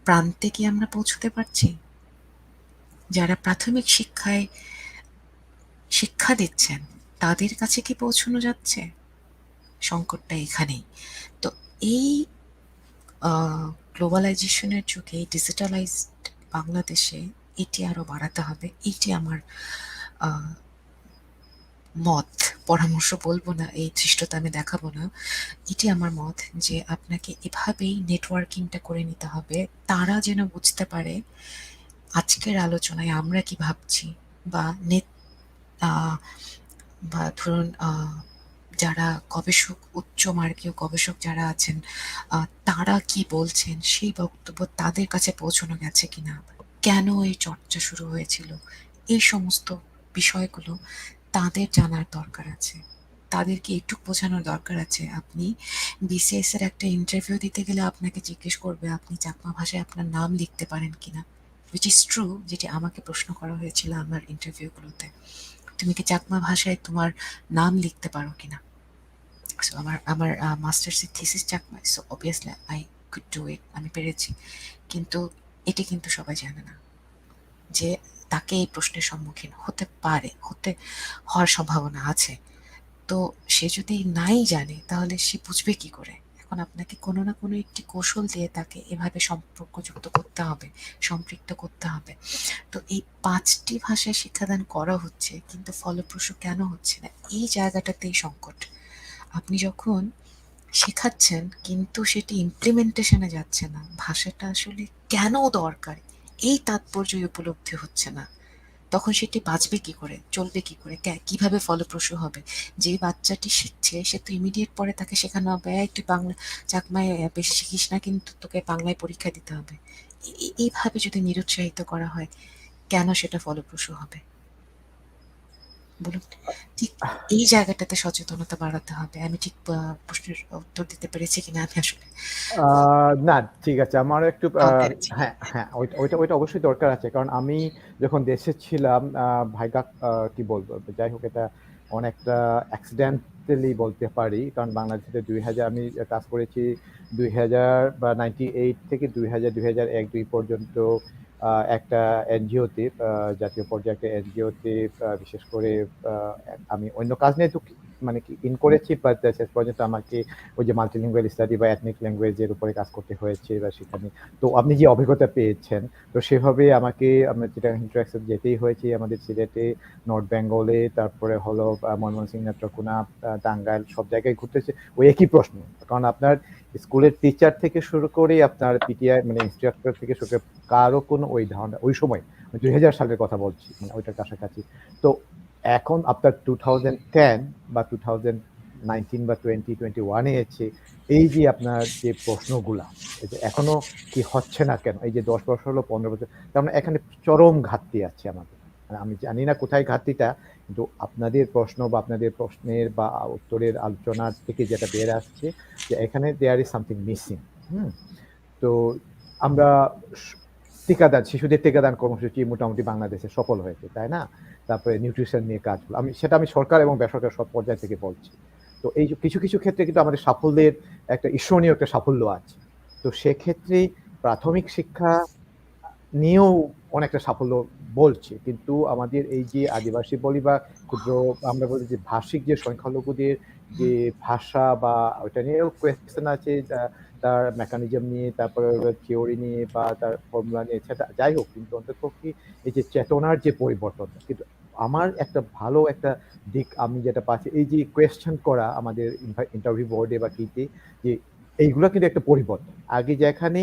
প্রান্তে কি আমরা পৌঁছতে পারছি? যারা প্রাথমিক শিক্ষায় শিক্ষা দিচ্ছেন, তাদের কাছে কি পৌঁছানো যাচ্ছে? সংকটটা এখানেই। তো এই আ গ্লোবালাইজেশনের যুগে ডিজিটালাইজড বাংলাদেশে এটি আরো বাড়াতে হবে। এটি আমার আ মত। পরামর্শ বলব না, এই ধৃষ্টতা আমি দেখাবো না। এটি আমার মত যে আপনাকে এভাবেই নেটওয়ার্কিংটা করে নিতে হবে। তারা যেন বুঝতে পারে আজকের আলোচনায় আমরা কি ভাবছি বা আ বা ধরুন যারা গবেষক, উচ্চমার্গীয় গবেষক যারা আছেন, আ তারা কি বলছেন, সেই বক্তব্য তাদের কাছে পৌঁছানো গেছে কিনা? কেন এই চর্চা শুরু হয়েছিল? এই সমস্ত বিষয়গুলো তাদের জানার দরকার আছে। তাদেরকে এটুক বোঝানোর দরকার আছে, আপনি বিসিএস এর একটা ইন্টারভিউ দিতে গেলে আপনাকে জিজ্ঞেস করবে, আপনি চাকমা ভাষায় আপনার নাম লিখতে পারেন কিনা? which is true, যেটি আমাকে প্রশ্ন করা হয়েছিল আমার ইন্টারভিউগুলোতে, তুমি কি চাকমা ভাষায় তোমার নাম লিখতে পারো কিনা। সো আমার আমার মাস্টার্সের থিসিস চাকমায়, so obviously I could do it, আমি পেরেছি। কিন্তু এটি কিন্তু সবাই জানে না যে তাকে এই প্রশ্নের সম্মুখীন হতে পারে, হওয়ার সম্ভাবনা আছে। তো সে যদি নাই জানে তাহলে সে বুঝবে কি করে। এখন আপনাকে কোনো না কোনো একটি কৌশল দিয়ে তাকে এভাবে সম্পর্কযুক্ত করতে হবে, সম্পৃক্ত করতে হবে। তো এই ৫টি ভাষায় শিক্ষাদান করা হচ্ছে কিন্তু ফলপ্রসূ কেন হচ্ছে না? এই জায়গাটাতেই সংকট। আপনি যখন শেখাচ্ছেন কিন্তু সেটি ইমপ্লিমেন্টেশনে যাচ্ছে না, ভাষাটা আসলে কেন দরকার এই তাৎপর্য উপলব্ধি হচ্ছে না, তখন সেটি বাঁচবে কি করে, চলবে কি করে, কিভাবে ফলপ্রসূ হবে। যে বাচ্চাটি শিখছে সে তো ইমিডিয়েট পরে তাকে শেখানো হবে, এই তুই বাংলা চাকমায় বেশি শিখিস না, কিন্তু তোকে বাংলায় পরীক্ষা দিতে হবে। এইভাবে যদি নিরুৎসাহিত করা হয়, কেন সেটা ফলপ্রসূ হবে বলুন। ঠিক এই জায়গাটাতে সচেতনতা বাড়াতে হবে। আমি ঠিক প্রশ্নের উত্তর দিতে পেরেছি কিনা আমি আসলে না, ঠিক আছে, আমার একটু পেরেছি। হ্যাঁ হ্যাঁ, ওইটা ওইটা অবশ্যই দরকার আছে, কারণ আমি যখন দেশে ছিলাম, ভাইগা, কি বলবো, যাই হোক, এটা অনেকটা অ্যাক্সিডেন্টালি বলতে পারি, কারণ বাংলাদেশে 2000 আমি কাজ করেছি 2000 বা 98 থেকে 2000-2001-2 পর্যন্ত একটা এনজিওতে, জাতীয় পর্যায়ে একটা এনজিওতে, বিশেষ করে আহ, আমি অন্য কাজ নিয়ে তো মানে কি ইন করেছি, বাট শেষ পর্যন্ত আমাকে ওই যে মাল্টিলিঙ্গুয়াল স্টাডি বা এথনিক ল্যাঙ্গুয়েজের উপরে কাজ করতে হয়েছে বা সেখানে। তো আপনি যে অভিজ্ঞতা পেয়েছেন, তো সেভাবে আমাকে আমরা যেটা ইন্টারাকশন যেতেই হয়েছে আমাদের সিলেটে, নর্থ বেঙ্গলে, তারপরে হলো ময়মনসিংহ, নেত্রকোনা, টাঙ্গাইল, সব জায়গায় ঘুরতেছে ওই একই প্রশ্ন। কারণ আপনার স্কুলের টিচার থেকে শুরু করে আপনার পিটিআই মানে ইনস্ট্রাক্টর থেকে শুরু করে কারো কোনো ওই ধারণা ওই সময় 2000 সালের কথা বলছি, মানে ওইটার কাছাকাছি। তো এখন আপনার 2010 বা 2019 বা 2021-এ এসে এই যে আপনার যে প্রশ্নগুলা, এই যে এখনো কি হচ্ছে না কেন, এই যে 10 বছর হলো, 15 বছর, তার মানে এখানে চরম ঘাটতি আছে আমাদের। মানে আমি জানি না কোথায় ঘাটতিটা, কিন্তু আপনাদের প্রশ্ন বা আপনাদের প্রশ্নের বা উত্তরের আলোচনার থেকে যেটা বের আসছে যে এখানে দেয়ার ইজ সামথিং মিসিং। হুম। তো আমরা টিকাদান, শিশুদের টিকাদান কর্মসূচি মোটামুটি বাংলাদেশে সফল হয়েছে, তাই না? তারপরে নিউট্রিশন নিয়ে কাজগুলো, আমি সরকার এবং বেসরকার সব পর্যায় থেকে বলছি। তো এই যে কিছু কিছু ক্ষেত্রে কিন্তু আমাদের সাফল্যের একটা ঈর্ষণীয় একটা সাফল্য আছে। তো সেক্ষেত্রে প্রাথমিক শিক্ষা নিয়েও অনেকটা সাফল্য বলছে, কিন্তু আমাদের এই যে আদিবাসী বলি বা ক্ষুদ্র, আমরা বলি যে ভাষিক যে সংখ্যালঘুদের যে ভাষা বা ওইটা নিয়েও কোয়েশ্চেন আছে, তার মেকানিজম নিয়ে, তারপরে থিওরি নিয়ে বা তার ফর্মুলা নিয়ে, সেটা যাই হোক, কিন্তু অন্ততপক্ষে এই যে চেতনার যে পরিবর্তন, কিন্তু আমার একটা ভালো একটা দিক আমি যেটা পাচ্ছি, এই যে কোয়েশ্চেন করা আমাদের ইন্টারভিউ বোর্ডে বা কিতে, যে এইগুলো কিন্তু একটা পরিবর্তন। আগে যেখানে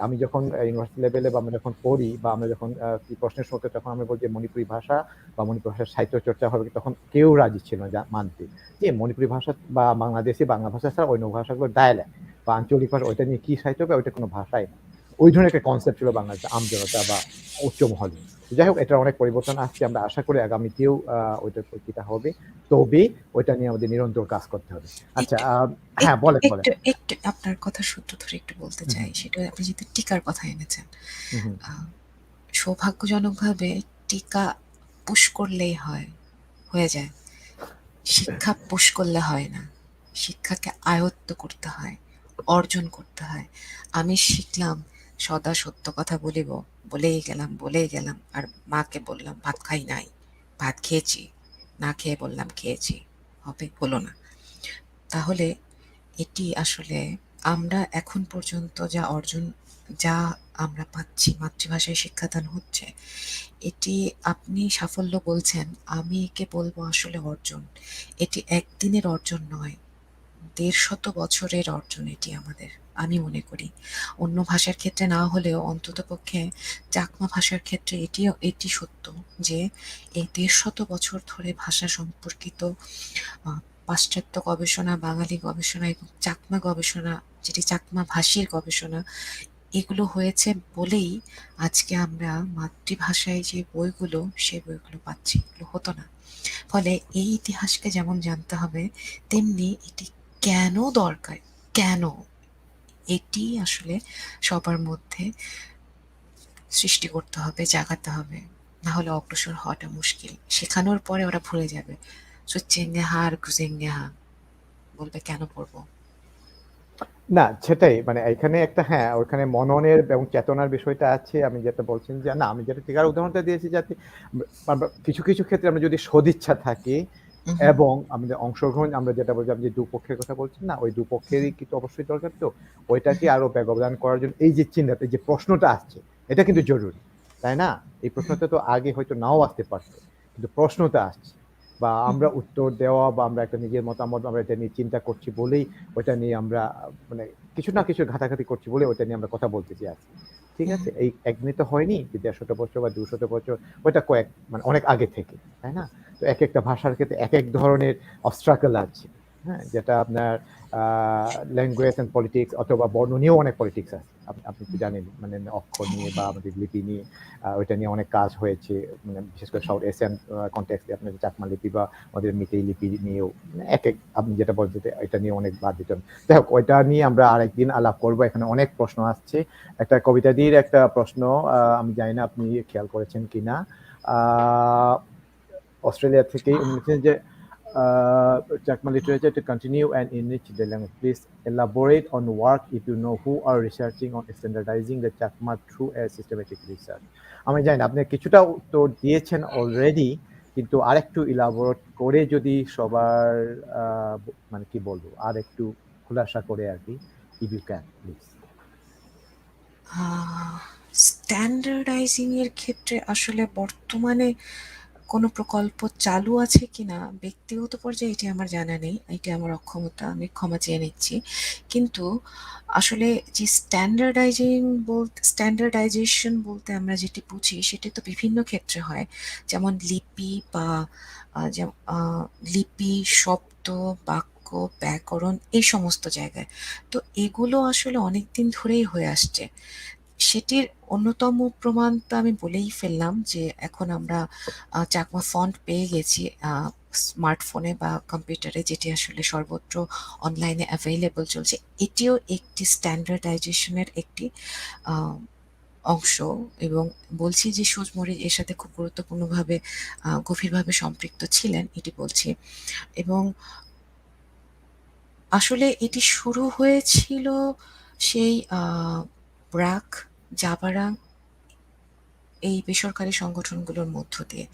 আমি যখন ইউনিভার্সিটি লেভেলে বা আমরা যখন পড়ি বা আমরা যখন কি প্রশ্নের শুরুতে তখন আমরা বলছি মণিপুরি ভাষা বা মণিপুরি ভাষার সাহিত্য চর্চা হবে, তখন কেউ রাজি ছিল না মানতে যে মণিপুরি ভাষা বা বাংলাদেশি বাংলা ভাষা ছাড়া অন্য ভাষাগুলো ডায়ালেক্ট বা আঞ্চলিক ভাষা, ওইটা নিয়ে কি সাহিত্য হবে, ওইটা কোনো ভাষাই না। ওই ধরনের একটা কনসেপ্ট ছিল বাংলাদেশে আমজনতা বা উচ্চ মহলে। যাই হোক, এটার অনেক পরিবর্তন আসছে, আমরা আশা করি আগামীতেও ওইটার পরিচিতা হবে। তবে ওইটা নিয়ে আমাদের নিরন্তর কাজ করতে হবে। আচ্ছা, একটু হ্যাঁ, একটু বলেন বলেন। একটু একটু আপনার কথা সূত্র ধরে একটু বলতে হুম চাই, সেটা আপনি যেহেতু টিকার কথা এনেছেন, হুম হুম আহ, সৌভাগ্যজনকভাবে টিকা পুশ করলেই হয়ে যায়। শিক্ষা পুশ করলে হয় না, শিক্ষাকে আয়ত্ত করতে হয়, অর্জন করতে হয়। আমি শিখলাম সদা সত্য কথা বলিব, বলেই গেলাম, আর মাকে বললাম ভাত খাই নাই, ভাত খেয়েছি, না খেয়ে বললাম খেয়েছি, হলো না। তাহলে এটি আসলে আমরা এখন পর্যন্ত যা আমরা পাচ্ছি, মাতৃভাষায় শিক্ষাদান হচ্ছে, এটি আপনি সাফল্য বলছেন, আমি একে বলবো আসলে অর্জন। এটি একদিনের অর্জন নয়, ১৫০ বছরের অর্জন এটি আমাদের, আমি মনে করি। অন্য ভাষার ক্ষেত্রে না হলেও অন্ততপক্ষে চাকমা ভাষার ক্ষেত্রে এটি সত্য যে এই ১৫০ বছর ধরে ভাষা সম্পর্কিত আহ, পাশ্চাত্য গবেষণা, বাঙালি গবেষণা এবং চাকমা গবেষণা, যেটি চাকমা ভাষীর গবেষণা, এগুলো হয়েছে বলেই আজকে আমরা মাতৃভাষায় যে বইগুলো, সেই বইগুলো পাচ্ছি, এগুলো হতো না। ফলে এই ইতিহাসকে যেমন জানতে হবে, তেমনি এটি কেন দরকার, কেন, এটি আসলে সবার মধ্যে সৃষ্টি করতে হবে, জাগাতে হবে, না হলে অগ্রসর হওয়াটা মুশকিল। শেখানোর পরে ওরা ভুলে যাবে। সুচেঙ্গেহা আর গুজেঙ্গেহা বলবে কেন পড়বো। না সেটাই, মানে এখানে একটা হ্যাঁ ওখানে মননের এবং চেতনার বিষয়টা আছে। আমি যেটা বলছেন যে না, আমি যেটা টিকার উদাহরণটা দিয়েছি যাতে আমরা কিছু কিছু ক্ষেত্রে আমরা যদি সদিচ্ছা থাকি হুম, এবং আমাদের অংশগ্রহণ, আমরা যেটা বলছি আপনি যে দুপক্ষের কথা বলছেন না, ওই দুপক্ষেরই কিন্তু অবশ্যই দরকার। তো ওইটাকে আরো ব্যবধান করার জন্য এই যে চিন্তাটা, এই যে প্রশ্নটা আসছে, এটা কিন্তু জরুরি, তাই না? এই প্রশ্নটা তো আগে হয়তো নাও আসতে পারতো, কিন্তু প্রশ্নটা আসছে বা আমরা উত্তর দেওয়া বা আমরা একটা নিজের মতামত আমরা এটা নিয়ে চিন্তা করছি বলেই ওটা নিয়ে আমরা মানে কিছু না কিছু ঘাটাঘাটি করছি বলে ওটা নিয়ে আমরা কথা বলতেছি আজকে। ঠিক আছে, এই একদিনে তো হয়নি যে 150 বছর বা 200 বছর, ওইটা কয়েক মানে অনেক আগে থেকে, তাই না? তো এক একটা ভাষার ক্ষেত্রে এক এক ধরনের অবস্ট্রাগল আছে। হ্যাঁ, যেটা আপনার ল্যাঙ্গুয়েজ এন্ড পলিটিক্স অথবা বর্ণ নিয়েও অনেক পলিটিক্স আছে। আপনি তো জানেন, মানে অক্ষর নিয়ে বা আমাদের লিপি নিয়ে ওইটা নিয়ে অনেক কাজ হয়েছে। মানে বিশেষ করে সাউথ এশিয়ান কনটেক্সটে আপনার চাকমা লিপি বা আমাদের মিতেই লিপি নিয়েও মানে এক এক আপনি যেটা বলছেন এটা নিয়ে অনেক বাধিত। যাই হোক, ওইটা নিয়ে আমরা আরেকদিন আলাপ করবো। এখানে অনেক প্রশ্ন আসছে। একটা কবিতা দিয়ে একটা প্রশ্ন, আমি জানি না আপনি খেয়াল করেছেন কিনা। অস্ট্রেলিয়া থেকেই উনি লিখেছেন যে Chakma literature to continue and enrich the language. Please elaborate on work if you know who are researching on standardizing the Chakma through a systematic research. আমি জানি না আপনি কিছুটা উত্তর দিয়েছেন অলরেডি, কিন্তু আরেকটু ইলাবোরেট করে যদি সবার মানে কি বলবো আর একটু খুলাসা করে আর কি, ইফ ইউ ক্যান প্লিজ। স্ট্যান্ডার্ডাইজিং এর ক্ষেত্রে আসলে বর্তমানে কোনো প্রকল্প চালু আছে কিনা ব্যক্তিগত পর্যায়ে এটি আমার জানা নেই। এটি আমার অক্ষমতা, আমি ক্ষমা চেয়ে নিচ্ছি। কিন্তু আসলে যে স্ট্যান্ডার্ডাইজেশন বলতে আমরা যেটি বুঝি সেটি তো বিভিন্ন ক্ষেত্রে হয়। যেমন লিপি বা লিপি, শব্দ, বাক্য, ব্যাকরণ এই সমস্ত জায়গায়। তো এগুলো আসলে অনেকদিন ধরেই হয়ে আসছে। সেটির অন্যতম প্রমাণ তো আমি বলেই ফেললাম যে এখন আমরা চাকমা ফন্ট পেয়ে গেছি স্মার্টফোনে বা কম্পিউটারে, যেটি আসলে সর্বত্র অনলাইনে অ্যাভেইলেবল চলছে। এটিও একটি স্ট্যান্ডার্ডাইজেশনের একটি আহ, অংশ। এবং বলছি যে সুজমরি এর সাথে খুব গুরুত্বপূর্ণভাবে গভীরভাবে সম্পৃক্ত ছিলেন এটি বলছি। এবং আসলে এটি শুরু হয়েছিল সেই ব্র্যাক, জাবারাং এই বেসরকারি সংগঠনগুলোর মধ্য দিয়ে।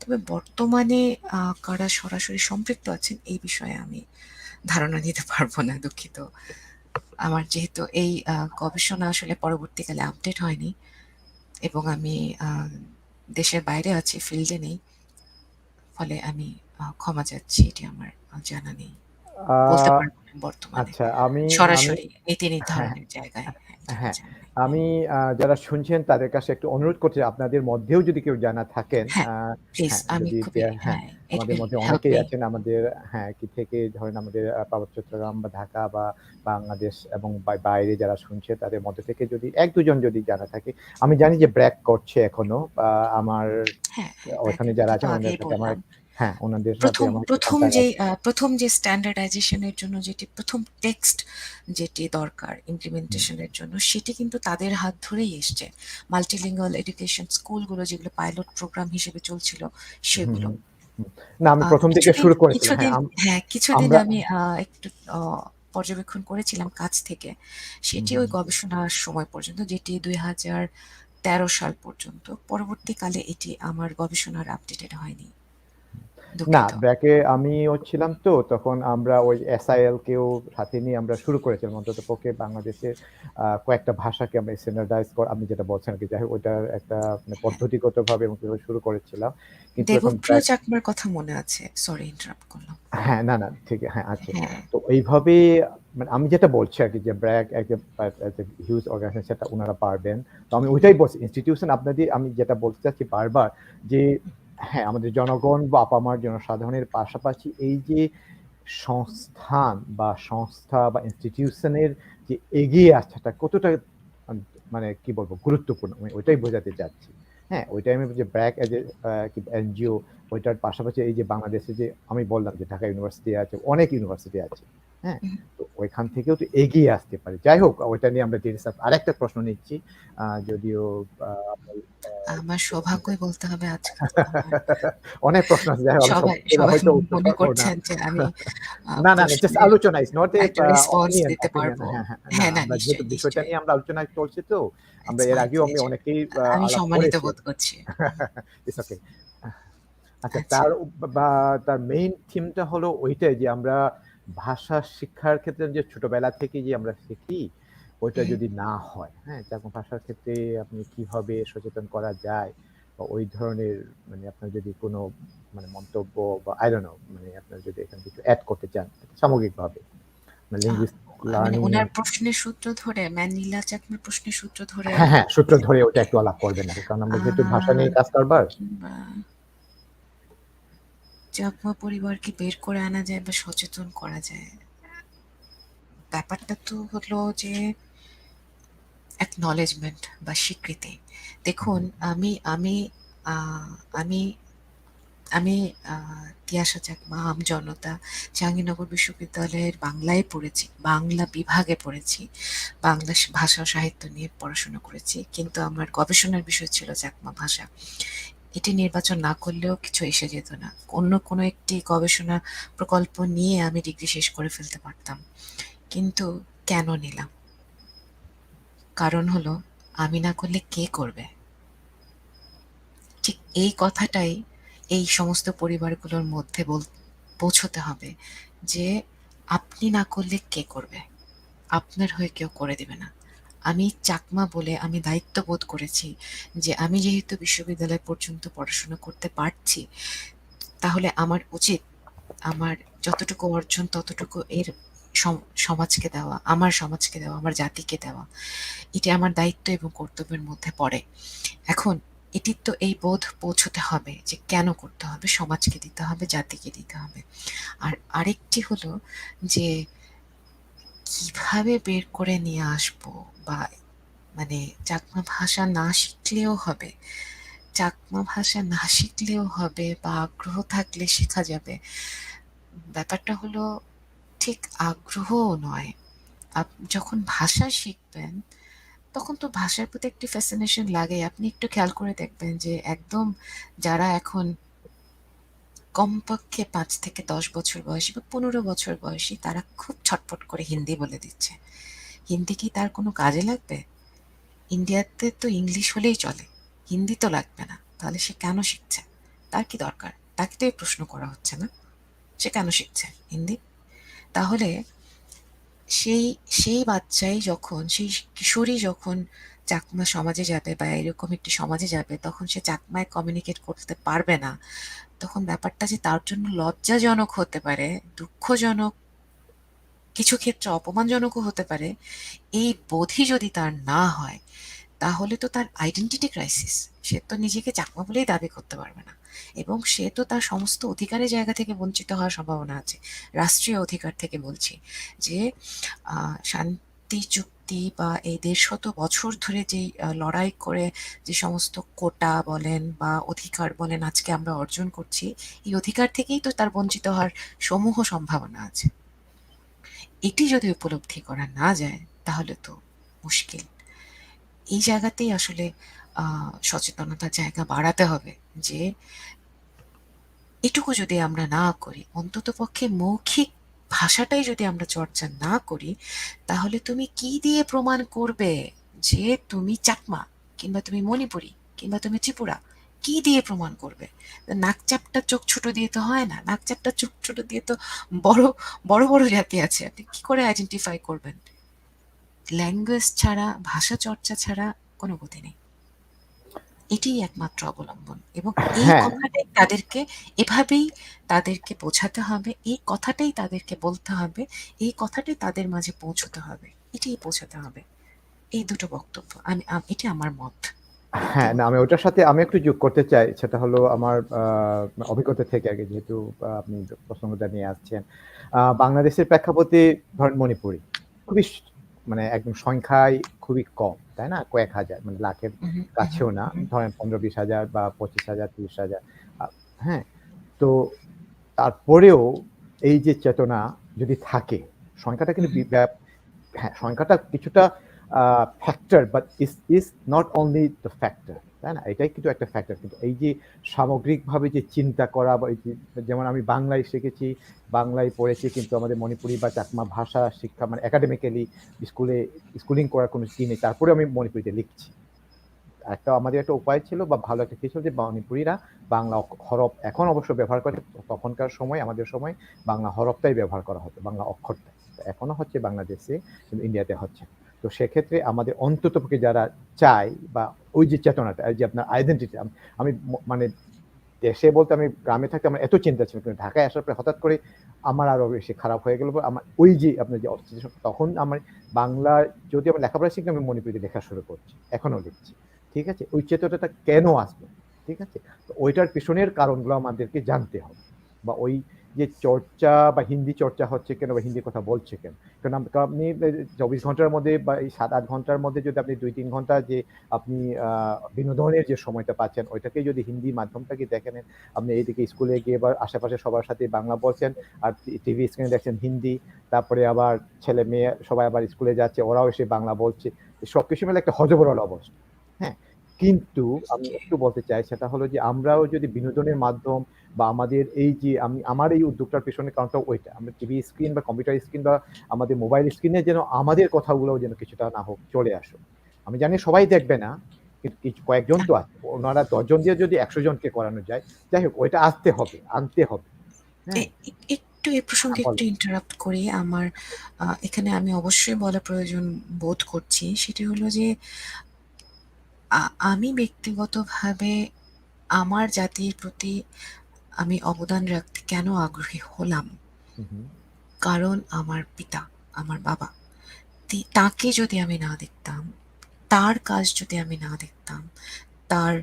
তবে বর্তমানে কারা সরাসরি সম্পৃক্ত আছেন এই বিষয়ে আমি ধারণা দিতে পারবো না, দুঃখিত। আমার যেহেতু এই গবেষণা আসলে পরবর্তীকালে আপডেট হয়নি এবং আমি দেশের বাইরে আছি, ফিল্ডে নেই, ফলে আমি ক্ষমা চাচ্ছি, এটি আমার জানা নেই, বলতে আহ পারবো না বর্তমানে আচ্ছা, আমি আমি সরাসরি নীতি হ্যাঁ নির্ধারণের জায়গায়। হ্যাঁ, এটা আমার হ্যাঁ, জানা নেই। আমি যারা শুনছেন তাদের কাছে একটু অনুরোধ করছি, আপনাদের মধ্যেও যদি কেউ জানা থাকেন, হ্যাঁ, প্লিজ, হ্যাঁ আমি যদি খুবই, হ্যাঁ হ্যাঁ, ইট আমাদের উইল মধ্যে হেল্প অনেকেই মি। আছেন আমাদের, হ্যাঁ কি থেকে ধরেন আমাদের পার্বত্য চট্টগ্রাম বা ঢাকা বা বাংলাদেশ এবং বাইরে যারা শুনছে তাদের মধ্যে থেকে যদি এক দুজন যদি জানা থাকে। আমি জানি যে ব্র্যাক করছে এখনো, আমার হ্যাঁ, হ্যাঁ, ওখানে ব্র্যাকের যারা কথা তো আছেন ওনাদের আগেই সাথে আমার বললাম। হ্যাঁ ওনাদের সাথে প্রথম আমার একটু প্রথম কন্টাক্ট যে আছে। প্রথম যে স্ট্যান্ডার্ডাইজেশনের জন্য যেটি প্রথম টেক্সট যেটি দরকার হুম, ইমপ্লিমেন্টেশনের জন্য, সেটি কিন্তু তাদের হাত ধরেই এসছে। মাল্টিলিঙ্গুয়াল এডুকেশন স্কুলগুলো যেগুলো পাইলট প্রোগ্রাম হিসেবে চলছিল হুম, সেগুলো। হুম, হুম। না আমি প্রথম দিকে শুরু করেছিলাম, হ্যাঁ কিছুদিন আমরা আমি একটু পর্যবেক্ষণ করেছিলাম কাছ থেকে। হুম, সেটি হুম, ওই গবেষণার সময় পর্যন্ত, যেটি 2013 সাল পর্যন্ত। পরবর্তীকালে এটি আমার গবেষণার আপডেটেড হয়নি, না দুঃখিত। ব্র্যাকে আমিও ছিলাম, তো তখন আমরা ওই এসআইএল কেও সাথে নিয়ে আমরা শুরু করেছিলাম অন্তত পক্ষে বাংলাদেশের কয়েকটা ভাষাকে আমরা স্ট্যান্ডার্ডাইজ করা, আপনি যেটা বলছেন আর কি, যাই হোক ওইটার একটা মানে পদ্ধতিগত ভাবে এবং কিভাবে শুরু করেছিলাম, কিন্তু এখন দেবপ্রিয় চাকমার কথা মনে আছে, সরি ইন্টারাপ্ট করলাম। হ্যাঁ না না ঠিক হ্যাঁ আছে। হ্যাঁ, তো এইভাবে মানে আমি যেটা বলছি আর কি যে ব্র্যাক একটা হিউজ অর্গানাইজেশন, সেটা ওনারা পারবেন। তো আমি ওইটাই বলছি ইনস্টিটিউশন আপনাদের, আমি যেটা বলতে চাচ্ছি বারবার যে হ্যাঁ আমাদের জনগণ বা আপা মার জনসাধারণের পাশাপাশি এই যে সংস্থান বা সংস্থা বা ইনস্টিটিউশনের যে এগিয়ে আসাটা কতটা মানে কি বলবো গুরুত্বপূর্ণ, আমি ওইটাই বোঝাতে চাচ্ছি। হ্যাঁ ওই টাইমে যে ব্র্যাক এজ এ এনজিও, ওইটার পাশাপাশি এই যে বাংলাদেশে যে আমি বললাম যে ঢাকা ইউনিভার্সিটি আছে, অনেক ইউনিভার্সিটি আছে, হ্যাঁ, হুম। তো ওইখান থেকেও তো এগিয়ে আসতে পারে। যাই হোক, ওইটা নিয়ে আমরা ডিসকাস আরেকটা প্রশ্ন নিচ্ছি। যদিও আপনার আমার সৌভাগ্যই বলতে হবে আজকে তো আমার অনেক প্রশ্ন আছে। যাই হোক, আমরা সবাই সবগুলো সবাই হয়তো উত্তর মনে পারবো না। করছেন যে আমি না, না, না, জাস্ট প্রশ্নের আলোচনা, ইটস নট এ একটা রেসপন্স অপিনিয়ন, দিতে অপিনিয়ন। পারবো। হ্যাঁ, হ্যাঁ। না, হ্যাঁ, না, আমরা যেহেতু নিশ্চয়ই, বিষয়টা নিশ্চয়ই। নিয়ে আমরা আলোচনা চলছে তো, আমরা ইটস এর মাই আগেও আমি প্লেজার। অনেকেই আমি আলাপ সম্মানিত করেছি। বোধ করছি। It's okay. আচ্ছা, আচ্ছা। তার মেইন থিমটা হলো ওইটাই যে আমরা ভাষা শিক্ষার ক্ষেত্রে যে ছোটবেলা থেকে যে আমরা শিখি, ওইটা হুম। যদি না হয়, হ্যাঁ? চাকমা ভাষার ক্ষেত্রে আপনি কিভাবে সচেতন করা যায় বা ওই ধরনের মানে আপনার যদি কোনো মানে মন্তব্য বা I don't know, মানে আপনার যদি এখানে কিছু এড করতে চান সামগ্রিকভাবে। মানে আ লিঙ্গুইস্টিক মানে লার্নিং উনার এর প্রশ্নের সূত্র ধরে নীলা চাকমার প্রশ্নের সূত্র ধরে হ্যাঁ, হ্যাঁ, সূত্র ধরে ওটা একটু আলাপ করবেন আরকি। কারণ আমরা আ যেহেতু ভাষা নিয়ে কাজ কারবার। কিংবা চাকমা পরিবারকে বের করে আনা যায় বা সচেতন করা যায়। ব্যাপারটা তো হলো যে অ্যাকনলেজমেন্ট বা স্বীকৃতি। দেখুন আমি আমি আ আমি আমি তিয়াশা চাকমা আমজনতা জাহাঙ্গীরনগর বিশ্ববিদ্যালয়ের বাংলায় পড়েছি। বাংলা বিভাগে পড়েছি। বাংলা ভাষা ও সাহিত্য নিয়ে পড়াশোনা করেছি। কিন্তু আমার গবেষণার বিষয় ছিল চাকমা ভাষা। এটি নির্বাচন না করলেও কিছু এসে যেত না। অন্য কোনো একটি গবেষণা প্রকল্প নিয়ে আমি ডিগ্রি শেষ করে ফেলতে পারতাম। কিন্তু কেন নিলাম? কারণ হলো আমি না করলে কে করবে? ঠিক এই কথাটাই এই সমস্ত পরিবারগুলোর মধ্যে পৌঁছতে হবে যে আপনি না করলে কে করবে? আপনার হয়ে কেউ করে দিবে না। আমি চাকমা বলে আমি দায়িত্ব বোধ করেছি যে আমি যেহেতু বিশ্ববিদ্যালয় পর্যন্ত পড়াশোনা করতে পারছি, তাহলে আমার উচিত আমার যতটুকু অর্জন ততটুকু এর সমাজকে দেওয়া, আমার সমাজকে দেওয়া, আমার জাতিকে দেওয়া। এটি আমার দায়িত্ব এবং কর্তব্যের মধ্যে পড়ে। এখন এটির তো এই বোধ পৌঁছতে হবে যে কেন করতে হবে, সমাজকে দিতে হবে, জাতিকে দিতে হবে। আর আরেকটি হলো যে কিভাবে বের করে নিয়ে আসবো বা মানে চাকমা ভাষা না শিখলেও হবে, চাকমা ভাষা না শিখলেও হবে বা আগ্রহ থাকলে শেখা যাবে। ব্যাপারটা হলো ঠিক আগ্রহও নয়। যখন ভাষা শিখবেন তখন তো ভাষার প্রতি একটি ফ্যাসিনেশন লাগে। আপনি একটু খেয়াল করে দেখবেন যে একদম যারা এখন কমপক্ষে ৫ থেকে ১০ বছর বয়সী বা ১৫ বছর বয়সী তারা খুব ছটফট করে হিন্দি বলে দিচ্ছে। হিন্দি কি তার কোনো কাজে লাগবে? ইন্ডিয়াতে তো ইংলিশ হলেই চলে। হিন্দি তো লাগবে না। তাহলে সে কেন শিখছে? তার কি দরকার? তাকে তো এই প্রশ্ন করা হচ্ছে না। সে কেন শিখছে হিন্দি? তাহলে সেই সেই বাচ্চাই যখন সেই কিশোরী যখন চাকমা সমাজে যাবে বা এরকম একটি সমাজে যাবে তখন সে চাকমায় কমিউনিকেট করতে পারবে না। তখন ব্যাপারটা যে তার জন্য লজ্জাজনক হতে পারে, দুঃখজনক, কিছু ক্ষেত্রে অপমানজনকও হতে পারে। এই বোধই যদি তার না হয় তাহলে তো তার আইডেন্টিটি ক্রাইসিস। সে তো নিজেকে চাকমা বলেই দাবি করতে পারবে না এবং সে তো তার সমস্ত অধিকারের জায়গা থেকে বঞ্চিত হওয়ার সম্ভাবনা আছে। রাষ্ট্রীয় অধিকার থেকে বলছি যে শান্তি চুক্তি বা এই ১৫০ বছর ধরে যে লড়াই করে যে সমস্ত কোটা বলেন বা অধিকার বলেন আজকে আমরা অর্জন করছি, এই অধিকার থেকেই তো তার বঞ্চিত হওয়ার সমূহ সম্ভাবনা আছে। এটি যদি উপলব্ধি করা না যায় তাহলে তো মুশকিল। এই জায়গাতেই আসলে সচেতনতার জায়গা বাড়াতে হবে যে এটুকু যদি আমরা না করি, অন্ততপক্ষে মৌখিক ভাষাটাই যদি আমরা চর্চা না করি, তাহলে তুমি কি দিয়ে প্রমাণ করবে যে তুমি চাকমা কিংবা তুমি মণিপুরী কিংবা তুমি ত্রিপুরা? কি দিয়ে প্রমাণ করবে? নাক চাপটা চোখ ছোট দিয়ে তো হয় না। নাক চাপটা চোখ ছোট দিয়ে তো বড় বড় বড় জাতি আছে। আপনি কি করে আইডেন্টিফাই করবেন? ল্যাঙ্গুয়েজ ছাড়া, ভাষা চর্চা ছাড়া কোনো গতি নেই। এটিই একমাত্র অবলম্বন এবং এই হ্যাঁ, কথাটাই তাদেরকে এভাবেই তাদেরকে বোঝাতে হবে, এই কথাটাই তাদেরকে বলতে হবে, এই কথাটাই তাদের মাঝে পৌঁছতে হবে। এটিই পৌঁছাতে হবে। এই দুটো বক্তব্য। এটি আমার মত। কিন্তু হ্যাঁ, না, আমি ওটার সাথে আমি একটু যোগ করতে চাই। সেটা হলো আমার অভিজ্ঞতা থেকে আরকি, যেহেতু আপনি প্রসঙ্গটা নিয়ে আসছেন। বাংলাদেশের প্রেক্ষাপটে ধরেন মণিপুরি খুবই মানে একদম সংখ্যায় খুবই কম, তাই না? কয়েক হাজার, মানে লাখের উহু, উহু, কাছেও না। উহু, ধরেন ১৫-২০ হাজার বা ২৫,০০০, ৩০,০০০। আ হ্যাঁ? তো তারপরেও এই যে চেতনা যদি থাকে, সংখ্যাটা কিন্তু হ্যাঁ, সংখ্যাটা কিছুটা factor, but is not only the factor, তাই না? এটাই কিন্তু একটা ফ্যাক্টর। কিন্তু এই যে সামগ্রিকভাবে যে চিন্তা করা বা এই যে, যেমন আমি বাংলায় শিখেছি, বাংলায় পড়েছি, কিন্তু আমাদের মণিপুরি বা চাকমা ভাষা শিক্ষা মানে একাডেমিক্যালি স্কুলিং করার কোনো কি নেই, তারপরে আমি মণিপুরিতে লিখছি। আমাদের একটা উপায় ছিল বা ভালো একটা কি ছিল যে মণিপুরীরা বাংলা হরফ এখন অবশ্য ব্যবহার করে, তখনকার সময় আমাদের সময় বাংলা হরফটাই ব্যবহার করা হতো, বাংলা অক্ষরটা এখনো হচ্ছে বাংলাদেশে, কিন্তু ইন্ডিয়াতে হচ্ছে। তো সেক্ষেত্রে আমাদের অন্ততপক্ষে যারা চাই বা ওই যে চেতনাটা, যে আপনার আইডেন্টিটি, আমি মানে দেশে বলতে আমি গ্রামে থাকতে আমার এত চিন্তা ছিল, কিন্তু ঢাকায় আসার পরে হঠাৎ করে আমার আরো বেশি খারাপ হয়ে গেল। আমার ওই যে আপনার যে তখন আমার বাংলা যদি আমি লেখাপড়া শিখি, আমি মণিপুরিতে লেখা শুরু করছি, এখনো লিখছি, ঠিক আছে? ওই চেতনাটা কেন আসবে, ঠিক আছে? তো ওইটার পিছনের কারণগুলো আমাদেরকে জানতে হবে, বা ওই যে চর্চা বা হিন্দি চর্চা হচ্ছে কেন, বা হিন্দি কথা বলছে কেন। কারণ আপনি 24 ঘন্টার মধ্যে বা এই 7-8 ঘন্টার মধ্যে যদি আপনি 2-3 ঘন্টা যে আপনি বিনোদনের যে সময়টা পাচ্ছেন, ওইটাকে যদি হিন্দি মাধ্যমটাকে দেখেন, আপনি এইদিকে স্কুলে গিয়ে বা আশেপাশে সবার সাথে বাংলা বলছেন, আর টিভি স্ক্রিনে দেখছেন হিন্দি, তারপরে আবার ছেলে মেয়ে সবাই আবার স্কুলে যাচ্ছে, ওরাও এসে বাংলা বলছে, সবকিছু মিলে একটা হজবরল অবস্থা। হ্যাঁ, কিন্তু আমি একটু বলতে চাই, সেটা হলো যে আমরাও যদি বিনোদনের মাধ্যম বা আমাদের এই যে আমার এই উদ্যোগটার পেছনে কারণটা ওইটা, আমরা টিভি স্ক্রিন বা কম্পিউটার স্ক্রিন বা আমাদের মোবাইল স্ক্রিনে যেন আমাদের কথাগুলো যেন কিছুটা না হোক চলে আসো। আমি জানি সবাই দেখবে না, কিন্তু কিছু কয়েকজন তো আছে, ওনারা 10 জন দিয়ে যদি 100 জনকে করানো যায়, যাই হোক, ওইটা আসতে হবে, আনতে হবে। হ্যাঁ, একটু এই প্রসঙ্গে একটু ইন্টারাপ্ট করি। আমার এখানে আমি অবশ্যই বলা প্রয়োজন বোধ করছি, সেটি হলো যে আমি ব্যক্তিগতভাবে আমার জাতির প্রতি আমি অবদান রাখতে কেন আগ্রহী হলাম, কারণ আমার পিতা, আমার বাবা, তাকে যদি আমি না দেখতাম, তার কাজ যদি আমি না দেখতাম, তার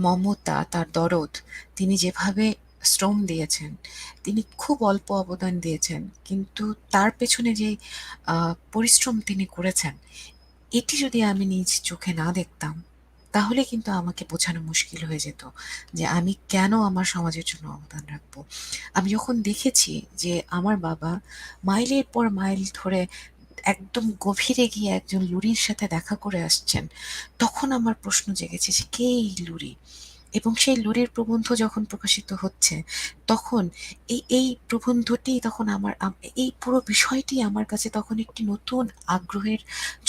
মমতা, তার দরদ, তিনি যেভাবে শ্রম দিয়েছেন, তিনি খুব অল্প অবদান দিয়েছেন, কিন্তু তার পেছনে যে পরিশ্রম তিনি করেছেন, এটি যদি আমি নিজ চোখে না দেখতাম, তাহলে কিন্তু আমাকে বোঝানো মুশকিল হয়ে যেত যে আমি কেন আমার সমাজের জন্য অবদান রাখবো। আমি যখন দেখেছি যে আমার বাবা মাইলের পর মাইল ধরে একদম গভীরে গিয়ে একজন লুরির সাথে দেখা করে আসছেন, তখন আমার প্রশ্ন জেগেছে যে কে এই লুরি, এবং সেই লুরির প্রবন্ধ যখন প্রকাশিত হচ্ছে, তখন এই প্রবন্ধটি তখন এই পুরো বিষয়টি আমার কাছে তখন একটি নতুন আগ্রহের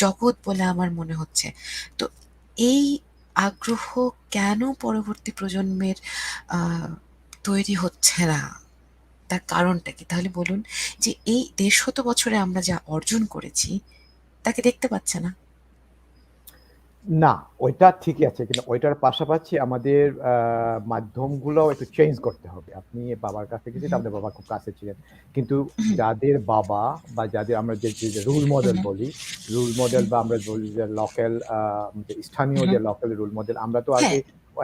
জগৎ বলে আমার মনে হচ্ছে। তো এই আগ্রহ কেন পরবর্তী প্রজন্মের তৈরি হচ্ছে না, তার কারণটা কি? তাহলে বলুন যে এই 150 বছরে আমরা যা অর্জন করেছি, তাকে দেখতে পাচ্ছে না। না, ওইটা ঠিকই আছে, কিন্তু ওইটার পাশাপাশি আমাদের মাধ্যমগুলো একটু চেঞ্জ করতে হবে। আপনি বাবার কাছে গেছেন, আপনার বাবা খুব কাছে ছিলেন, কিন্তু যাদের বাবা বা যাদের আমরা যে রোল মডেল বলি, রোল মডেল বা আমরা বলি যে লোকাল, স্থানীয় যে লোকাল রোল মডেল, আমরা তো আগে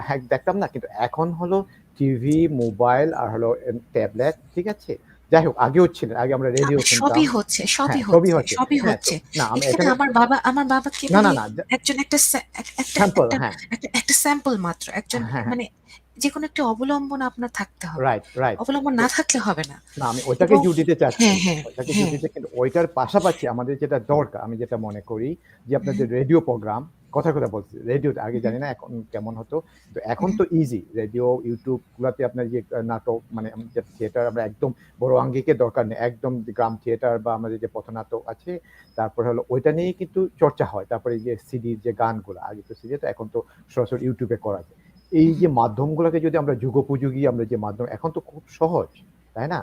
হ্যাঁ দেখতাম না, কিন্তু এখন হলো টিভি, মোবাইল আর হলো ট্যাবলেট, ঠিক আছে? যাই হোক, আগেও ছিলেন, আগে আমরা রেডিও শুনতাম। সবই হচ্ছে, হ্যাঁ, সবই সবই হচ্ছে, হচ্ছে। সবই হ্যাঁ, তো হচ্ছে। না আমি এখানে এখানে আমার বাবা না, কেবলই না, একজন একটা স্যাম্পল, একটা হ্যাঁ, একটা একটা স্যাম্পল মাত্র। একজন হ্যাঁ, হ্যাঁ, মানে যেকোনো একটা অবলম্বন আপনার থাকতে হবে। Right, right. অবলম্বন তো না থাকলে হবে না। না, আমি ওইটাকে এবং জোর দিতে চাচ্ছি। হ্যাঁ, হ্যাঁ, ওইটাকে জোর হ্যাঁ। দিতে, কিন্তু ওইটার পাশাপাশি আমাদের যেটা দরকার, আমি যেটা মনে করি যে আপনার যে রেডিও প্রোগ্রাম, কথার কথা বলছি, রেডিওটা আগে জানি না এখন কেমন হতো। তো এখন তো ইজি, রেডিও, ইউটিউব গুলাতে আপনার যে নাটক মানে যে থিয়েটার, আমরা একদম বড় আঙ্গিকে দরকার নেই, একদম গ্রাম থিয়েটার বা আমাদের যে পথনাটক আছে, তারপরে হলো ওইটা নিয়েই কিন্তু চর্চা হয়। তারপরে যে সিডির যে গানগুলো, আগে তো সিডি, তো এখন তো সরাসরি ইউটিউবে করা যায়। এই যে মাধ্যমগুলোকে যদি আমরা যুগোপযোগী, আমরা যে মাধ্যম, এখন তো খুব সহজ, তাই না?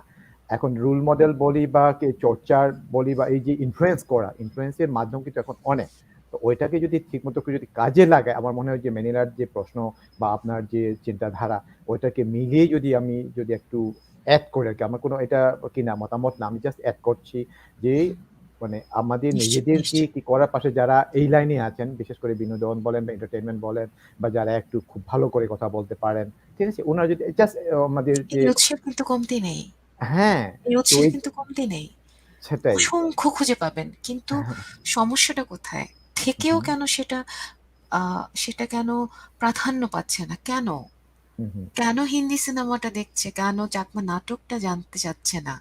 এখন রোল মডেল বলি বা চর্চার বলি বা এই যে ইনফ্লুয়েন্সের মাধ্যম কিন্তু এখন অনেক। তো ওইটাকে যদি ঠিকমতো করে যদি কাজে লাগায়, আমার মনে হয় যে মেনিলার যে প্রশ্ন বা আপনার যে চিন্তাধারা, ওইটাকে মিলিয়ে আমি যদি একটু অ্যাড করে আর কি, আমার কোনো এটা কি না মতামত না, আমি জাস্ট অ্যাড করছি যে মানে আমাদের নিশ্চয়ই, নিজেদেরকে নিশ্চয়ই। কি করার পাশে যারা এই লাইনে আছেন, বিশেষ করে বিনোদন বলেন বা এন্টারটেইনমেন্ট বলেন, বা যারা একটু খুব ভালো করে কথা বলতে পারেন, ঠিক আছে, ওনারা যদি জাস্ট আমাদের যে এই উৎসের কিন্তু কমতি নেই। হ্যাঁ, এই তো উৎসের ওই কিন্তু কমতি নেই। সেটাই। অসংখ্য খুঁজে পাবেন। কিন্তু সমস্যাটা কোথায়? থেকেও হুম, কেন সেটা কেন প্রাধান্য পাচ্ছে না? কেন? হুম, হুম। কেন হিন্দি সিনেমাটা দেখছে? কেন চাকমা নাটকটা জানতে চাচ্ছে না?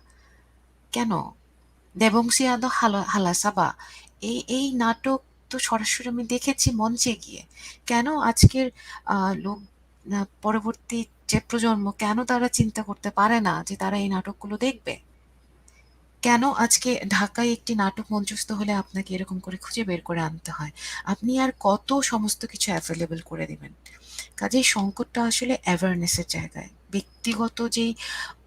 কেন? দেবংসী আদো হালাসাবা, এই নাটক তো সরাসরি আমি দেখেছি মঞ্চে গিয়ে। কেন আজকের লোক, পরবর্তী যে প্রজন্ম, কেন তারা চিন্তা করতে পারে না যে তারা এই নাটকগুলো দেখবে? কেন আজকে ঢাকায় একটি নাটক মঞ্চস্থ হলে আপনাকে এরকম করে খুঁজে বের করে আনতে হয়? আপনি আর কত সমস্ত কিছু অ্যাভেলেবল করে দিবেন? কাজেই সংকটটা আসলে অ্যাওয়ারনেসের জায়গায়। ব্যক্তিগত যেই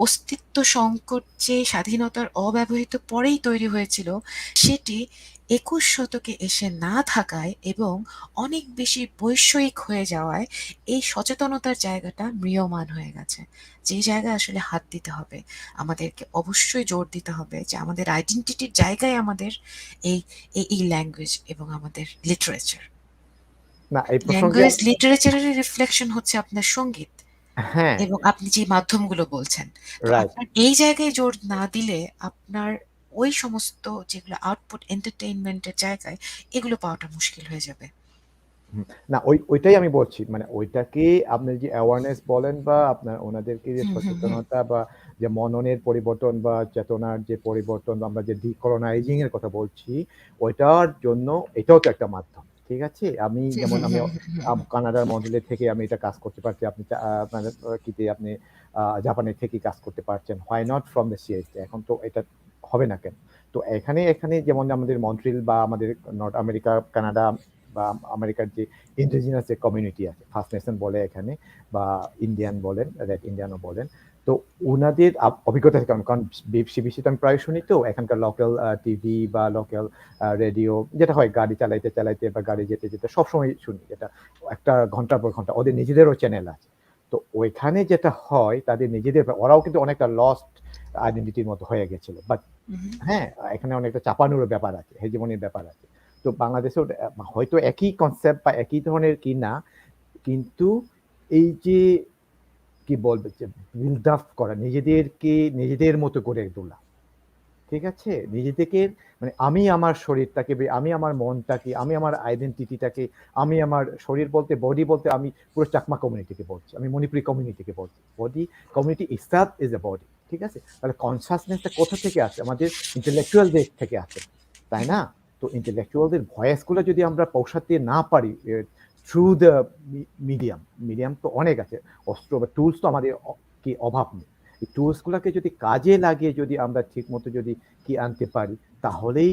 অস্তিত্ব সংকট, যে স্বাধীনতার অব্যবহৃত পরেই তৈরি হয়েছিল, সেটি ২১ শতকে এসে না থাকায় এবং অনেক বেশি বৈষয়িক হয়ে যাওয়ায় এই সচেতনতার জায়গাটা ম্রিয়মাণ হয়ে গেছে। যে জায়গায় আসলে হাত দিতে হবে, আমাদেরকে অবশ্যই জোর দিতে হবে যে আমাদের আইডেন্টিটির জায়গায় আমাদের এই এই ল্যাঙ্গুয়েজ এবং আমাদের লিটারেচার। না এই প্রসঙ্গে ল্যাঙ্গুয়েজ লিটারেচারের রিফ্লেকশন হচ্ছে আপনার সঙ্গীত হ্যাঁ, এবং আপনি যে মাধ্যমগুলো বলছেন। তো রাইট। আপনার এই জায়গায় জোর না দিলে আপনার ওই সমস্ত যেগুলো আউটপুট এন্টারটেইনমেন্টের জায়গায়, এগুলো পাওয়াটা মুশকিল হয়ে যাবে। না ওইটাই আমি বলছি, মানে ওইটাকে আপনি যে অ্যাওয়ারনেস বলেন বা আপনার ওনাদেরকে যে হুম, হুম, হুম। সচেতনতা বা যে মননের পরিবর্তন বা চেতনার যে পরিবর্তন বা আমরা যে ডিকলোনাইজিং এর কথা বলছি, ওইটার জন্য এটাও তো একটা মাধ্যম। ঠিক আছে? আমি হুম, যেমন হুম, আমি হুম, হুম, হুম। কানাডার মডেলে থেকে আমি এটা কাজ করতে পারছি। আপনি আপনাদের কিতে আপনি জাপানে থেকে কাজ করতে পারছেন। Why not from the CSA? এখন তো এটা হবে না কেন? তো এখানে যেমন আমাদের মন্ট্রিল বা আমাদের নর্থ আমেরিকা, কানাডা বা আমেরিকার যে ইন্ডিজিনাস যে কমিউনিটি আছে, ফার্স্ট নেশন বলে এখানে, বা ইন্ডিয়ান বলেন, রেড ইন্ডিয়ানও বলেন। তো ওনাদের অভিজ্ঞতা থেকে কারণ বিবিসি তো আমি প্রায় শুনি, তো এখানকার লোকাল টিভি বা লোকাল রেডিও যেটা হয় গাড়ি চালাইতে চালাইতে বা গাড়ি যেতে যেতে সবসময় শুনি, যেটা একটা ঘন্টার পর ঘন্টা ওদের নিজেদেরও চ্যানেল আছে। তো ওইখানে যেটা হয় তাদের নিজেদের, ওরাও কিন্তু অনেকটা লস্ট আইডেন্টিটির মতো হয়ে গেছিল, বাট হুম। হ্যাঁ, এখানে অনেকটা চাপানোর ব্যাপার আছে, হেজিমনির ব্যাপার আছে। তো বাংলাদেশেও হয়তো একই কনসেপ্ট বা একই ধরনের কি না, কিন্তু এই যে কি বলবে যে বিল্ড আপ করা, নিজেদেরকে নিজেদের মতো করে তোলা, ঠিক আছে? নিজেদেরকে মানে আমি আমার শরীরটাকে, আমি আমার মনটাকে, আমি আমার আইডেন্টিটিটাকে, আমি আমার শরীর বলতে বডি বলতে আমি পুরো চাকমা কমিউনিটিকে বলছি, আমি মণিপুরি কমিউনিটিকে বলছি। Body community itself is a body, ঠিক আছে? তাহলে কনসাসনেসটা কোথা থেকে আসে? আমাদের ইন্টেলেকচুয়াল দিক থেকে আসে, তাই না? তো ইন্টেলেকচুয়ালদের ভয়েসগুলো যদি আমরা পৌঁছাতে না পারি থ্রু দ্য মিডিয়াম তো অনেক আছে, অস্ত্র বা টুলস তো আমাদের কি অভাব নেই। এই টুলস গুলাকে যদি কাজে লাগিয়ে যদি আমরা ঠিক মতো যদি কি আনতে পারি, তাহলেই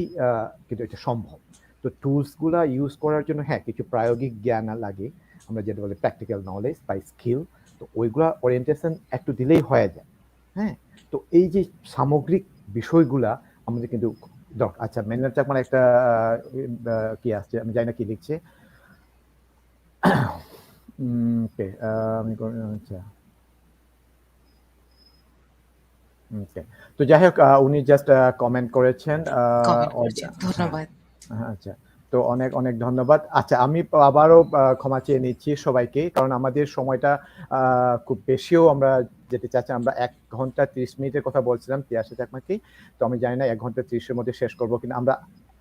কিন্তু এটা সম্ভব। তো টুলস গুলা ইউজ করার জন্য হ্যাঁ কিছু প্রায়োগিক জ্ঞান লাগে, আমরা যেটা বলি প্র্যাকটিক্যাল নলেজ বা স্কিল। তো ওইগুলা ওরিয়েন্টেশন একটু দিলেই হয়ে যায়। হ্যাঁ, তো এই যে সামগ্রিক বিষয়গুলা আমাদের কিন্তু দরকার। আচ্ছা, মেনলার চাকমার একটা কি আসছে, আমি জানি না কি লিখছে। ওকে, আমি আচ্ছা, ওকে। তো যাই হোক, উনি জাস্ট কমেন্ট করেছেন। কমেন্ট করেছেন, হ্যাঁ, ধন্যবাদ। আচ্ছা। তো অনেক অনেক ধন্যবাদ। আচ্ছা, আমি আবারও ক্ষমা চেয়ে নিচ্ছি সবাইকে, কারণ আমাদের সময়টা খুব বেশিও আমরা যেতে চাচ্ছি। আমরা ১ ঘন্টা ৩০ মিনিটের কথা বলছিলাম তিয়াশা চাকমাকে। তো আমি জানি না ১ ঘন্টা ৩০ এর মধ্যে শেষ করবো কিনা। আমরা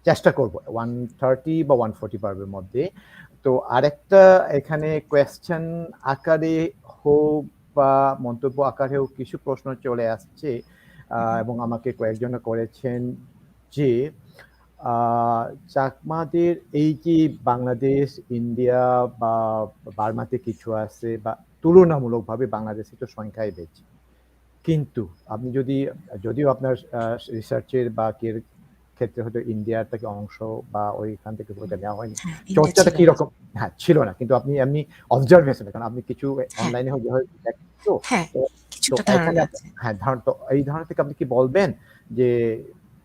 চেষ্টা করব 130 বা 145 এর মধ্যে। তো আরেকটা এখানে কোয়েশ্চেন আকারে হোক বা মন্তব্য আকারে হোক কিছু প্রশ্ন চলে আসছে, এবং আমাকে কয়েকজন করেছেন যে চাকমাদের এই যে বাংলাদেশ, ইন্ডিয়া বা বার্মাতে কিছু আছে বা তুলনামূলকভাবে বাংলাদেশে তো সংখ্যাই বেশি। কিন্তু আপনি যদিও আপনার রিসার্চের বা ক্ষেত্রে হয়তো ইন্ডিয়ার থেকে অংশ বা ওইখান থেকে ওইটা নেওয়া হয়নি। হ্যাঁ, ইন্ডিয়া চর্চাটা ছিল না। কিরকম? হ্যাঁ, ছিল না। কিন্তু আপনি এমনি অবজারভেশন, কারণ আপনি কিছু হ্যাঁ, অনলাইনে হয়তো দেখেন তো। হ্যাঁ, তো তো কিছুটা এখানে ধারণা আছে। হ্যাঁ, তো এই ধারণা থেকে আপনি কি বলবেন যে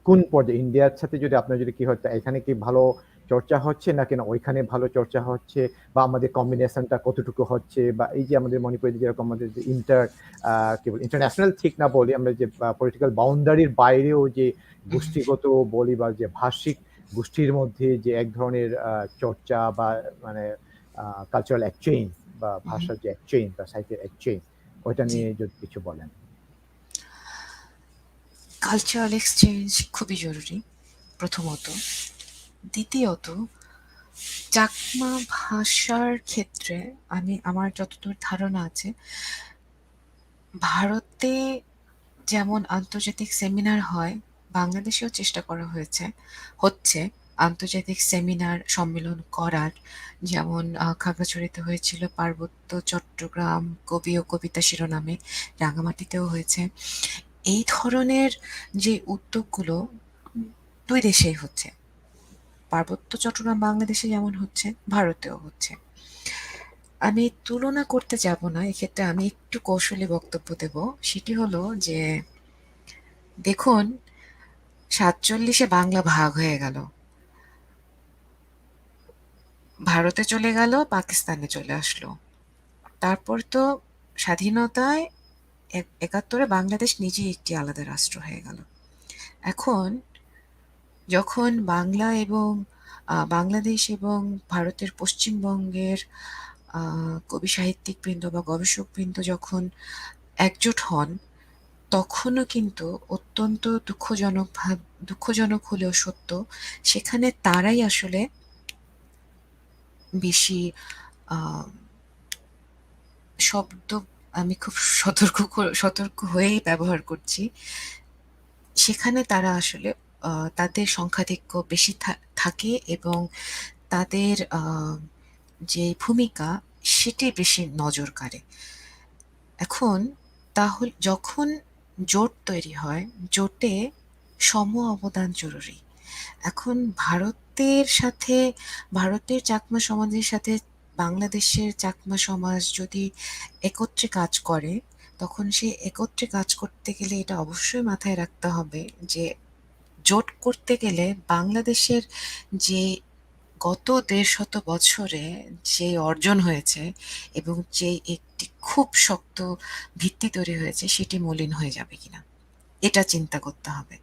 কোন পর্যায়ে ইন্ডিয়ার সাথে যদি আপনার যদি কি হচ্ছে, এখানে কি ভালো চর্চা হচ্ছে নাকি না ওইখানে ভালো চর্চা হচ্ছে, বা আমাদের কম্বিনেশনটা কতটুকু হচ্ছে, বা এই যে আমাদের মণিপুরে যেরকম আমাদের যে কি বলি ইন্টারন্যাশনাল ঠিক না বলি, আমরা যে পলিটিক্যাল বাউন্ডারির বাইরেও যে গোষ্ঠীগত বলি বা যে ভাষিক গোষ্ঠীর মধ্যে যে এক ধরনের চর্চা বা মানে কালচারাল এক্সচেঞ্জ বা ভাষার যে এক্সচেঞ্জ বা সাহিত্যের এক্সচেঞ্জ, ওইটা জি, নিয়ে যদি কিছু বলেন। কালচারাল এক্সচেঞ্জ খুবই জরুরি, প্রথমত। দ্বিতীয়ত, চাকমা ভাষার ক্ষেত্রে আমার যতদূর ধারণা আছে, ভারতে যেমন আন্তর্জাতিক সেমিনার হয়, বাংলাদেশেও চেষ্টা করা হচ্ছে আন্তর্জাতিক সেমিনার সম্মেলন করার, যেমন খাগড়াছড়িতে হয়েছিল পার্বত্য চট্টগ্রাম কবি ও কবিতা শিরোনামে, রাঙামাটিতেও হয়েছে। এই ধরনের যে উদ্যোগগুলো দুই দেশেই হচ্ছে, পার্বত্য চট্টগ্রাম বাংলাদেশে যেমন হচ্ছে, ভারতেও হচ্ছে। আমি তুলনা করতে যাব না, এক্ষেত্রে আমি একটু কৌশলী বক্তব্য দেব। সেটি হলো যে দেখুন, 47-এ বাংলা ভাগ হয়ে গেল, ভারতে চলে গেল, পাকিস্তানে চলে আসলো। তারপর তো স্বাধীনতায় 71-এ বাংলাদেশ নিজেই একটি আলাদা রাষ্ট্র হয়ে গেল। এখন যখন বাংলাদেশ এবং ভারতের পশ্চিমবঙ্গের কবি সাহিত্যিকবৃন্দ বা গবেষকবৃন্দ যখন একজোট হন, তখনও কিন্তু অত্যন্ত দুঃখজনক হলেও সত্য, সেখানে তারাই আসলে বেশি আহ, শব্দ আমি খুব সতর্ক হয়েই ব্যবহার করছি, সেখানে তারা আসলে তাদের সংখ্যাধিক্য বেশি থাকে এবং তাদের যে ভূমিকা সেটি বেশি নজর কাড়ে। এখন তাহলে যখন জোট তৈরি হয়, জোটে সম অবদান জরুরি। এখন ভারতের চাকমা সমাজের সাথে বাংলাদেশের চাকমা সমাজ যদি একত্রে কাজ করে, তখন সে একত্রে কাজ করতে গেলে এটা অবশ্যই মাথায় রাখতে হবে যে জোট করতে গেলে বাংলাদেশের যে গত ১৫০ বছরে যে অর্জন হয়েছে এবং যে একটি খুব শক্ত ভিত্তি তৈরি হয়েছে, সেটি মলিন হয়ে যাবে কিনা এটা চিন্তা করতে হবে।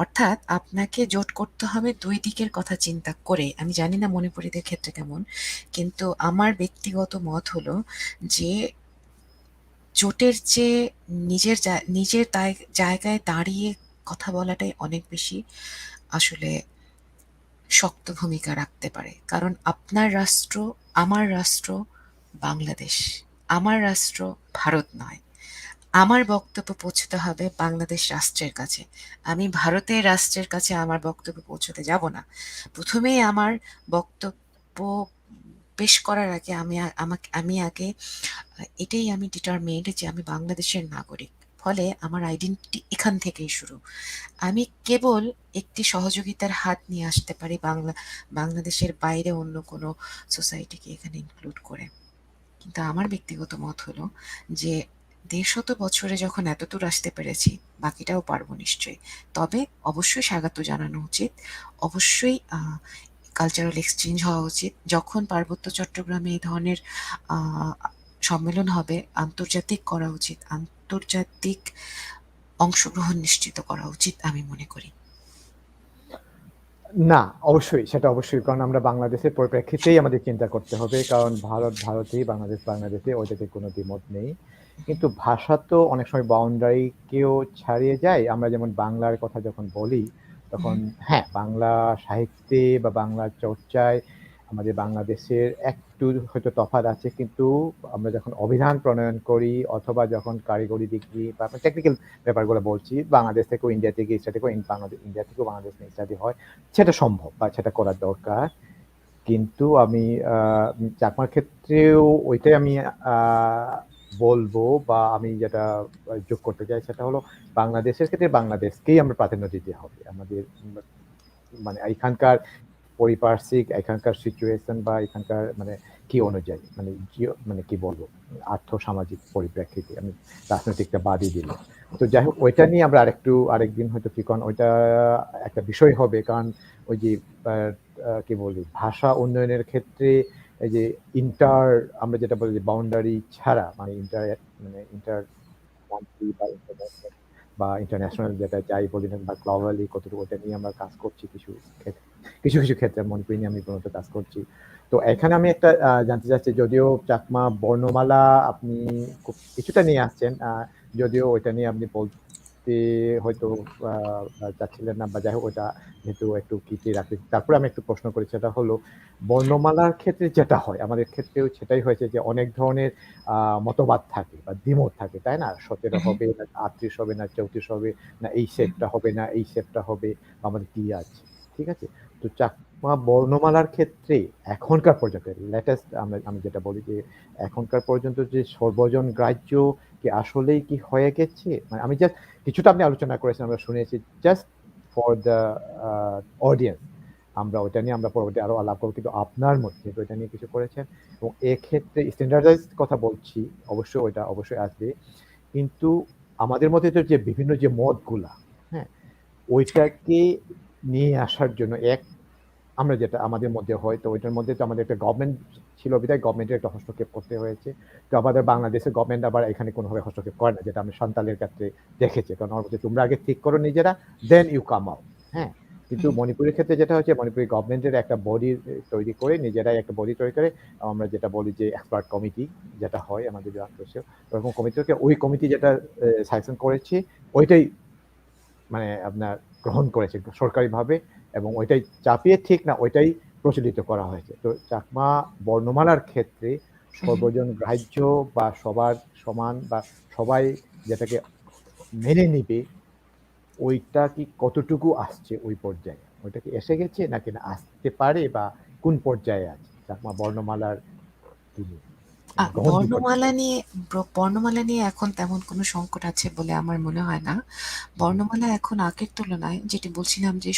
অর্থাৎ আপনাকে জোট করতে হবে দুই দিকের কথা চিন্তা করে। আমি জানি না মণিপুরীদের ক্ষেত্রে কেমন, কিন্তু আমার ব্যক্তিগত মত হলো যে জোটের চেয়ে নিজের জায়গায় দাঁড়িয়ে কথা বলাটাই অনেক বেশি আসলে শক্ত ভূমিকা রাখতে পারে। কারণ আপনার রাষ্ট্র, আমার রাষ্ট্র বাংলাদেশ, আমার রাষ্ট্র ভারত নয়। আমার বক্তব্য পৌঁছতে হবে বাংলাদেশ রাষ্ট্রের কাছে। আমি ভারতের রাষ্ট্রের কাছে আমার বক্তব্য পৌঁছতে যাব না। প্রথমেই আমার বক্তব্য পেশ করার আগে আমি আগে এটাই আমি ডিটারমেন্ড যে আমি বাংলাদেশের নাগরিক। ফলে আমার আইডেন্টিটি এখান থেকেই শুরু। আমি কেবল একটি সহযোগিতার হাত নিয়ে আসতে পারি বাংলাদেশের বাইরে অন্য কোনো সোসাইটিকে এখানে ইনক্লুড করে। কিন্তু আমার ব্যক্তিগত মত হলো যে ১৫০ বছরে যখন এতদূর আসতে পেরেছি, বাকিটাও পারবো নিশ্চয়ই। তবে অবশ্যই স্বাগত জানানো উচিত, অবশ্যই কালচারাল এক্সচেঞ্জ হওয়া উচিত। যখন পার্বত্য চট্টগ্রামে এই ধরনের সম্মেলন হবে, আন্তর্জাতিক করা উচিত, আন্তর্জাতিক অংশগ্রহণ নিশ্চিত করা উচিত আমি মনে করি। না, অবশ্যই সেটা অবশ্যই, কারণ আমরা বাংলাদেশের পরিপ্রেক্ষিতেই আমাদের চিন্তা করতে হবে, কারণ ভারতেই, বাংলাদেশ বাংলাদেশে, ওইটাতে কোনো দ্বিমত নেই। কিন্তু ভাষা তো অনেক সময় বাউন্ডারিকেও ছাড়িয়ে যায়। আমরা যেমন বাংলার কথা যখন বলি, তখন হ্যাঁ, বাংলা সাহিত্যে বা বাংলা চর্চায় আমাদের বাংলাদেশের একটু হয়তো তফাৎ আছে, কিন্তু আমরা যখন অভিধান প্রণয়ন করি অথবা যখন কারিগরি ডিগ্রি বা টেকনিক্যাল ব্যাপারগুলো বলছি, বাংলাদেশ থেকেও ইন্ডিয়া থেকে স্টাডি করে, ইন্ডিয়া থেকেও বাংলাদেশ নিয়ে স্টাডি হয়, সেটা সম্ভব বা সেটা করার দরকার। কিন্তু আমি চাকমার ক্ষেত্রেও ওইটাই আমি বলবো, বা আমি যেটা যোগ করতে চাই সেটা হলো বাংলাদেশের ক্ষেত্রে বাংলাদেশকেই আমরা প্রাধান্য দিতে হবে। আমাদের মানে এখানকার পারিপার্শ্বিক, এখানকার সিচুয়েশন বা এখানকার মানে কি অনুযায়ী, মানে কি বলবো, আর্থ সামাজিক পরিপ্রেক্ষিতে, আমি রাজনৈতিকটা বাদই দিলাম। তো যাই হোক, ওইটা নিয়ে আমরা আরেকদিন হয়তো কি, কারণ ওইটা একটা বিষয় হবে, কারণ ওই যে কি বলি, ভাষা উন্নয়নের ক্ষেত্রে এই যে আমরা যেটা বলি যে বাউন্ডারি ছাড়া, মানে ইন্টার কান্ট্রি বা ইন্টারন্যাশনাল যেটা যাই বলি না, বা গ্লোবালি কতটুকু, ওটা নিয়ে আমরা কাজ করছি কিছু ক্ষেত্রে, মণিপুরি নিয়ে আমি প্রথমত কাজ করছি। তো এখানে আমি একটা জানতে চাচ্ছি, যদিও চাকমা বর্ণমালা আপনি খুব কিছুটা নিয়ে আসছেন, যদিও ওইটা নিয়ে আপনি রাখতে হয়তো চাচ্ছিলেন না, বা যাই হোক ওটা যেহেতু একটু কেটে রাখতে। তারপরে আমি একটু প্রশ্ন করি, সেটা হলো বর্ণমালার ক্ষেত্রে যেটা হয়, আমাদের ক্ষেত্রেও সেটাই হয়েছে যে অনেক ধরনের মতবাদ থাকে বা দ্বিমত থাকে, তাই না? 17 হবে না 38 হবে না 34 হবে, না এই শেপটা হবে না এই শেপটা হবে, আমাদের কি আছে, ঠিক আছে? তো চাকমা বর্ণমালার ক্ষেত্রে এখনকার পর্যন্ত লেটেস্ট আমি যেটা বলি যে এখনকার পর্যন্ত যে সর্বজন গ্রাহ্য কি আসলেই কি হয়ে গেছে, মানে আমি জাস্ট কিছুটা আপনি আলোচনা করেছেন, আমরা শুনেছি, জাস্ট ফর দ্য অডিয়েন্স, আমরা ওইটা নিয়ে আমরা পরবর্তী আরো আলাপ করবো, কিন্তু আপনার মধ্যে ওইটা নিয়ে কিছু করেছেন এবং এক্ষেত্রে স্ট্যান্ডার্ডাইজ কথা বলছি, অবশ্যই ওইটা অবশ্যই আসবে, কিন্তু আমাদের মধ্যে তো যে বিভিন্ন যে মতগুলা, হ্যাঁ, ওইটাকে নিয়ে আসার জন্য আমরা যেটা আমাদের মধ্যে হয়, তো ওইটার মধ্যে তো আমাদের একটা গভর্নমেন্ট ছিল, বিধায় গভর্নমেন্টের একটা হস্তক্ষেপ করতে হয়েছে। তো আমাদের বাংলাদেশের গভর্নমেন্ট আবার এখানে কোনোভাবে হস্তক্ষেপ করে না, যেটা আমি সান্তালের ক্ষেত্রে দেখেছি, কারণ ওর মধ্যে তোমরা আগে ঠিক করো নিজেরা, দেন ইউ কাম আউট, হ্যাঁ। কিন্তু মণিপুরের ক্ষেত্রে যেটা হচ্ছে, মণিপুরি গভর্নমেন্টের একটা বডি তৈরি করে, নিজেরাই একটা বডি তৈরি করে, আমরা যেটা বলি যে এক্সপার্ট কমিটি যেটা হয় আমাদের দেশে, ওরকম কমিটি থেকে ওই কমিটি যেটা সাজেশন করেছে ওইটাই মানে আপনার গ্রহণ করেছে সরকারিভাবে, এবং ওইটাই চাপিয়ে ঠিক না ওইটাই প্রচলিত করা হয়েছে। তো চাকমা বর্ণমালার ক্ষেত্রে সর্বজন গ্রাহ্য বা সবার সমান বা সবাই যেটাকে মেনে নিবে, ওইটা কি কতটুকু আসছে ওই পর্যায়ে, ওইটা কি এসে গেছে নাকি না আসতে পারে, বা কোন পর্যায়ে আছে চাকমা বর্ণমালার কি নিয়ে গ্রহণযোগ্যতা? বর্ণমালা নিয়ে এখন তেমন কোনো সংকট আছে বলে আমার মনে হয় না। বর্ণমালা এখন আগের তুলনায়, যেটি বলছিলাম যে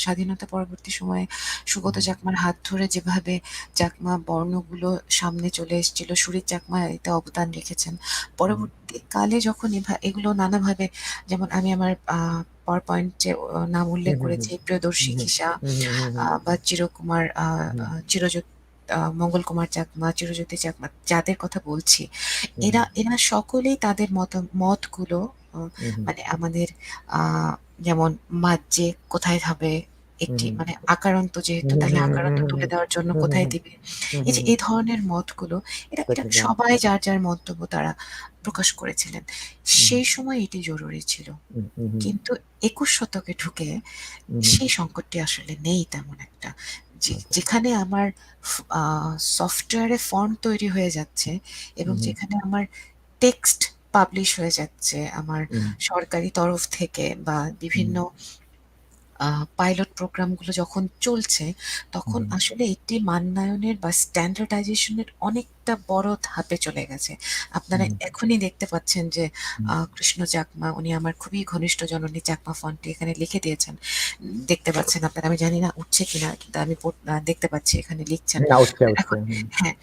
স্বাধীনতা পরবর্তী সময়ে সুগত চাকমার হাত ধরে যেভাবে চাকমা বর্ণগুলো সামনে চলে এসেছিল, সুরিত চাকমা এতে অবদান রেখেছেন। পরবর্তীকালে যখন এগুলো নানাভাবে, যেমন আমি আমার পাওয়ার পয়েন্টে নাম উল্লেখ করেছি, প্রিয়দর্শী খিসা বা চিরকুমার চিরজ্যোতি মঙ্গল কুমার চাকমা, চিরজ্যোতি চাকমা, যাদের কথা বলছি, এরা এরা সকলেই তাদের মতগুলো মানে আমাদের যেমন মাঝে কোথায় হবে, একটি মানে আকারান্ত, যেহেতু তাহলে আকারান্ত তুলে দেওয়ার জন্য কোথায় দিবে, এই যে এই ধরনের মতগুলো, এরা এরা সবাই যার যার মন্তব্য তারা প্রকাশ করেছিলেন। সেই সময় এটি জরুরি ছিল, কিন্তু 21 শতকে ঢুকে সেই সংকটটি আসলে নেই তেমন একটা। যেখানে আমার সফটওয়্যারে ফন্ট তৈরি হয়ে যাচ্ছে এবং যেখানে আমার টেক্সট পাবলিশ হয়ে যাচ্ছে আমার সরকারি তরফ থেকে, বা বিভিন্ন পাইলট প্রোগ্রামগুলো যখন চলছে, তখন আসলে এটি মান্যায়নের বা স্ট্যান্ডার্ডাইজেশনের অনেকটা বড় ধাপে চলে গেছে। আপনারা এখনই দেখতে পাচ্ছেন যে কৃষ্ণ চাকমা, উনি আমার খুবই ঘনিষ্ঠ জননী, চাকমা ফন্টটি এখানে লিখে দিয়েছেন, দেখতে পাচ্ছেন আপনারা, আমি জানি না উঠছে কিনা, কিন্তু আমি দেখতে পাচ্ছি এখানে লিখছেন এখন। হ্যাঁ,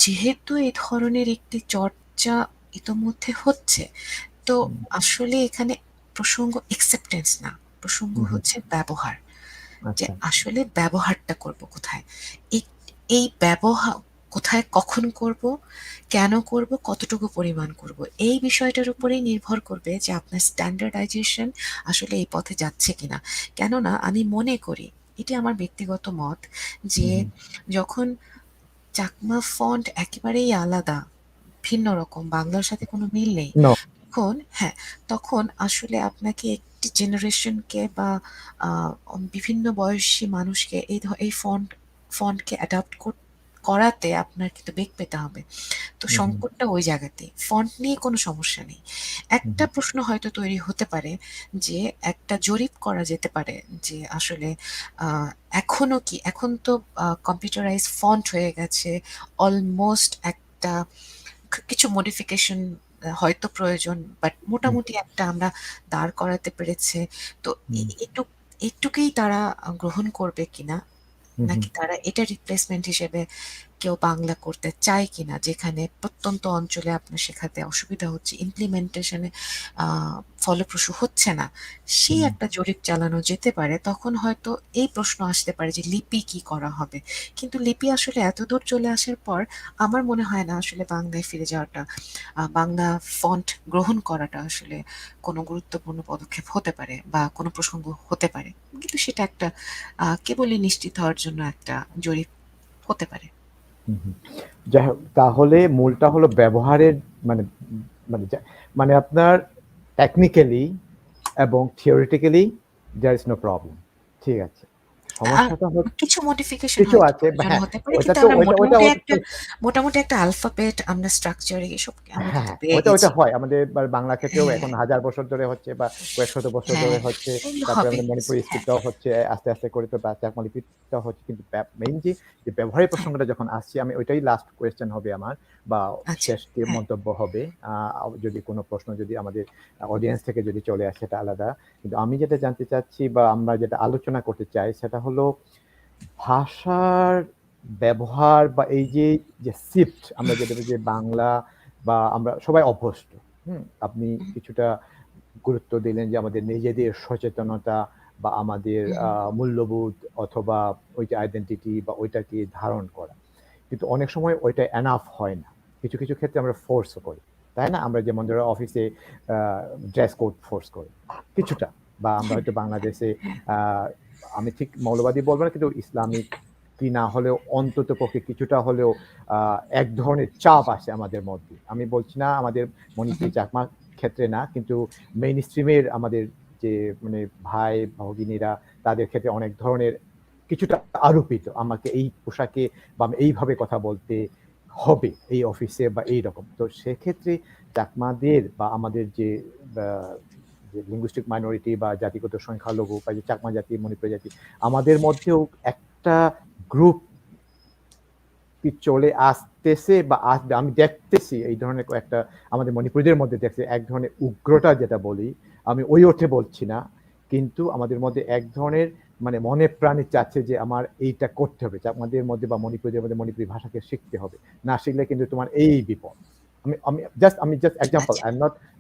যেহেতু এই ধরনের একটি চর্চা ইতোমধ্যে হচ্ছে, তো আসলে এখানে প্রসঙ্গ অ্যাকসেপ্টেন্স না, প্রসঙ্গ হচ্ছে ব্যবহার, যে আসলে ব্যবহারটা করব কোথায়, এই এই ব্যবহার কোথায়, কখন করব, কেন করব, কতটুকু পরিমাণ করব, এই বিষয়টার উপরেই নির্ভর করবে যে আপনার স্ট্যান্ডার্ডাইজেশন আসলে এই পথে যাচ্ছে কিনা। কেননা আমি মনে করি, এটি আমার ব্যক্তিগত মত, যে যখন চাকমা ফন্ট একেবারেই আলাদা, ভিন্ন রকম, বাংলার সাথে কোনো মিল নেই, তখন আসলে আপনাকে একটি জেনারেশনকে বা বিভিন্ন বয়সী মানুষকে এই ফন্টকে অ্যাডাপ্ট করাতে আপনার কিন্তু বেগ পেতে হবে। তো সংকটটা ওই জায়গাতেই, ফন্ট নিয়ে কোনো সমস্যা নেই। একটা প্রশ্ন হয়তো তৈরি হতে পারে, যে একটা জরিপ করা যেতে পারে যে আসলে এখনো কি, এখন তো কম্পিউটারাইজ ফন্ট হয়ে গেছে অলমোস্ট, একটা কিছু মডিফিকেশন হয়তো প্রয়োজন, বাট মোটামুটি একটা আমরা দাঁড় করাতে পেরেছে। তো এটুকুই তারা গ্রহণ করবে কিনা, নাকি তারা এটা রিপ্লেসমেন্ট হিসেবে কেউ বাংলা করতে চায় কিনা, যেখানে প্রত্যন্ত অঞ্চলে আপনার শেখাতে অসুবিধা হচ্ছে, ইমপ্লিমেন্টেশনে ফলপ্রসূ হচ্ছে না, সেই একটা জরিপ চালানো যেতে পারে। তখন হয়তো এই প্রশ্ন আসতে পারে যে লিপি কি করা হবে, কিন্তু লিপি আসলে এতদূর চলে আসার পর আমার মনে হয় না আসলে বাংলায় ফিরে যাওয়াটা, বাংলা ফন্ট গ্রহণ করাটা আসলে কোনো গুরুত্বপূর্ণ পদক্ষেপ হতে পারে বা কোনো প্রসঙ্গ হতে পারে, কিন্তু সেটা একটা কেবলই নিশ্চিত হওয়ার জন্য একটা জরিপ হতে পারে। যাই হোক, তাহলে মূলটা হলো ব্যবহারের, মানে মানে আপনার টেকনিক্যালি এবং theoretically there is no problem, ঠিক আছে। সমস্যাটা হচ্ছে কিছু মডিফিকেশন কিছু হয়তো আছে, প্রয়োজন হ্যাঁ, হতে পারে, ওইটা কিন্তু তো আমরা ওইটা মোটামুটি একটা অ্যালফাবেট, আমরা স্ট্রাকচার এসব আমরা হ্যাঁ, কিন্তু হ্যাঁ, পেয়ে ওইটা গেছি। হয় আমাদের বাংলা ক্ষেত্রেও হ্যাঁ, এখন 1000 বছর ধরে হচ্ছে বা কয়েক শত বছর হ্যাঁ, ধরে হচ্ছে। এগুলো তারপরে হবে। আমাদের মণিপুরি হ্যাঁ, স্ক্রিপ্টটাও হচ্ছে আস্তে, আস্তে করে তো চাকমা লিপিটাও হচ্ছে। কিন্তু মেইন যে ব্যবহারের হ্যাঁ, প্রসঙ্গটা যখন আসছে, আমি ওইটাই লাস্ট কোয়েশ্চেন হবে আমার বা আচ্ছা, শেষ হ্যাঁ, মন্তব্য হবে। যদি কোনো প্রশ্ন যদি আমাদের অডিয়েন্স থেকে যদি চলে আসে সেটা আলাদা। কিন্তু আমি যেটা জানতে চাচ্ছি বা আমরা যেটা আলোচনা করতে চাই সেটা হলো ভাষার ব্যবহার বা এই যে শিফট আমরা যেটা যে বাংলা বা আমরা সবাই অভ্যস্ত। আপনি হুম, কিছুটা গুরুত্ব দিলেন যে আমাদের নিজেদের সচেতনতা বা আমাদের হুম, মূল্যবোধ অথবা ওই যে আইডেন্টিটি বা ওইটাকে ধারণ করা। কিন্তু অনেক সময় ওইটা এনাফ হয় না। কিছু, কিছু ক্ষেত্রে আমরা ফোর্সও করি। তাই না? আমরা যেমন ধরো অফিসে ড্রেস কোড ফোর্স করি। কিছুটা। বা আমরা হ্যাঁ, হয়তো বাংলাদেশে আ আমি ঠিক মৌলবাদী বলব না, কিন্তু ইসলামিক কি না হলেও অন্ততপক্ষে কিছুটা হলেও আ এক ধরনের চাপ আসে আমাদের মধ্যে। আমি বলছি না আমাদের মণিপুরি হুম, চাকমা ক্ষেত্রে না, কিন্তু মেইনস্ট্রিমের আমাদের যে মানে ভাই ভগিনীরা তাদের ক্ষেত্রে অনেক ধরনের কিছুটা আরোপিত। আমাকে এই পোশাকে বা আমি এইভাবে কথা বলতে হবে এই অফিসে বা এইরকম। তো সেক্ষেত্রে চাকমাদের বা আমাদের আ যে লিঙ্গুইস্টিক মাইনরিটি বা জাতিগত সংখ্যালঘু বা যে চাকমা জাতি, মণিপুরি জাতি, আমাদের মধ্যেও একটা গ্রুপ কি চলে আসতেছে বা আসবে। আমি দেখতেছি এই ধরনের কয়েকটা আমাদের মণিপুরীদের মধ্যে দেখছি এক ধরনের উগ্রতা যেটা বলি, আমি ওই অর্থে বলছি না। কিন্তু আমাদের মধ্যে এক ধরনের মানে মনে প্রাণে চাচ্ছে যে আমার এইটা করতে হবে। যে আমাদের মধ্যে বা মণিপুরীদের মধ্যে মণিপুরি ভাষাকে শিখতে হবে। না শিখলে কিন্তু তোমার এই বিপদ। আমি জাস্ট এক্সাম্পল। আচ্ছা, I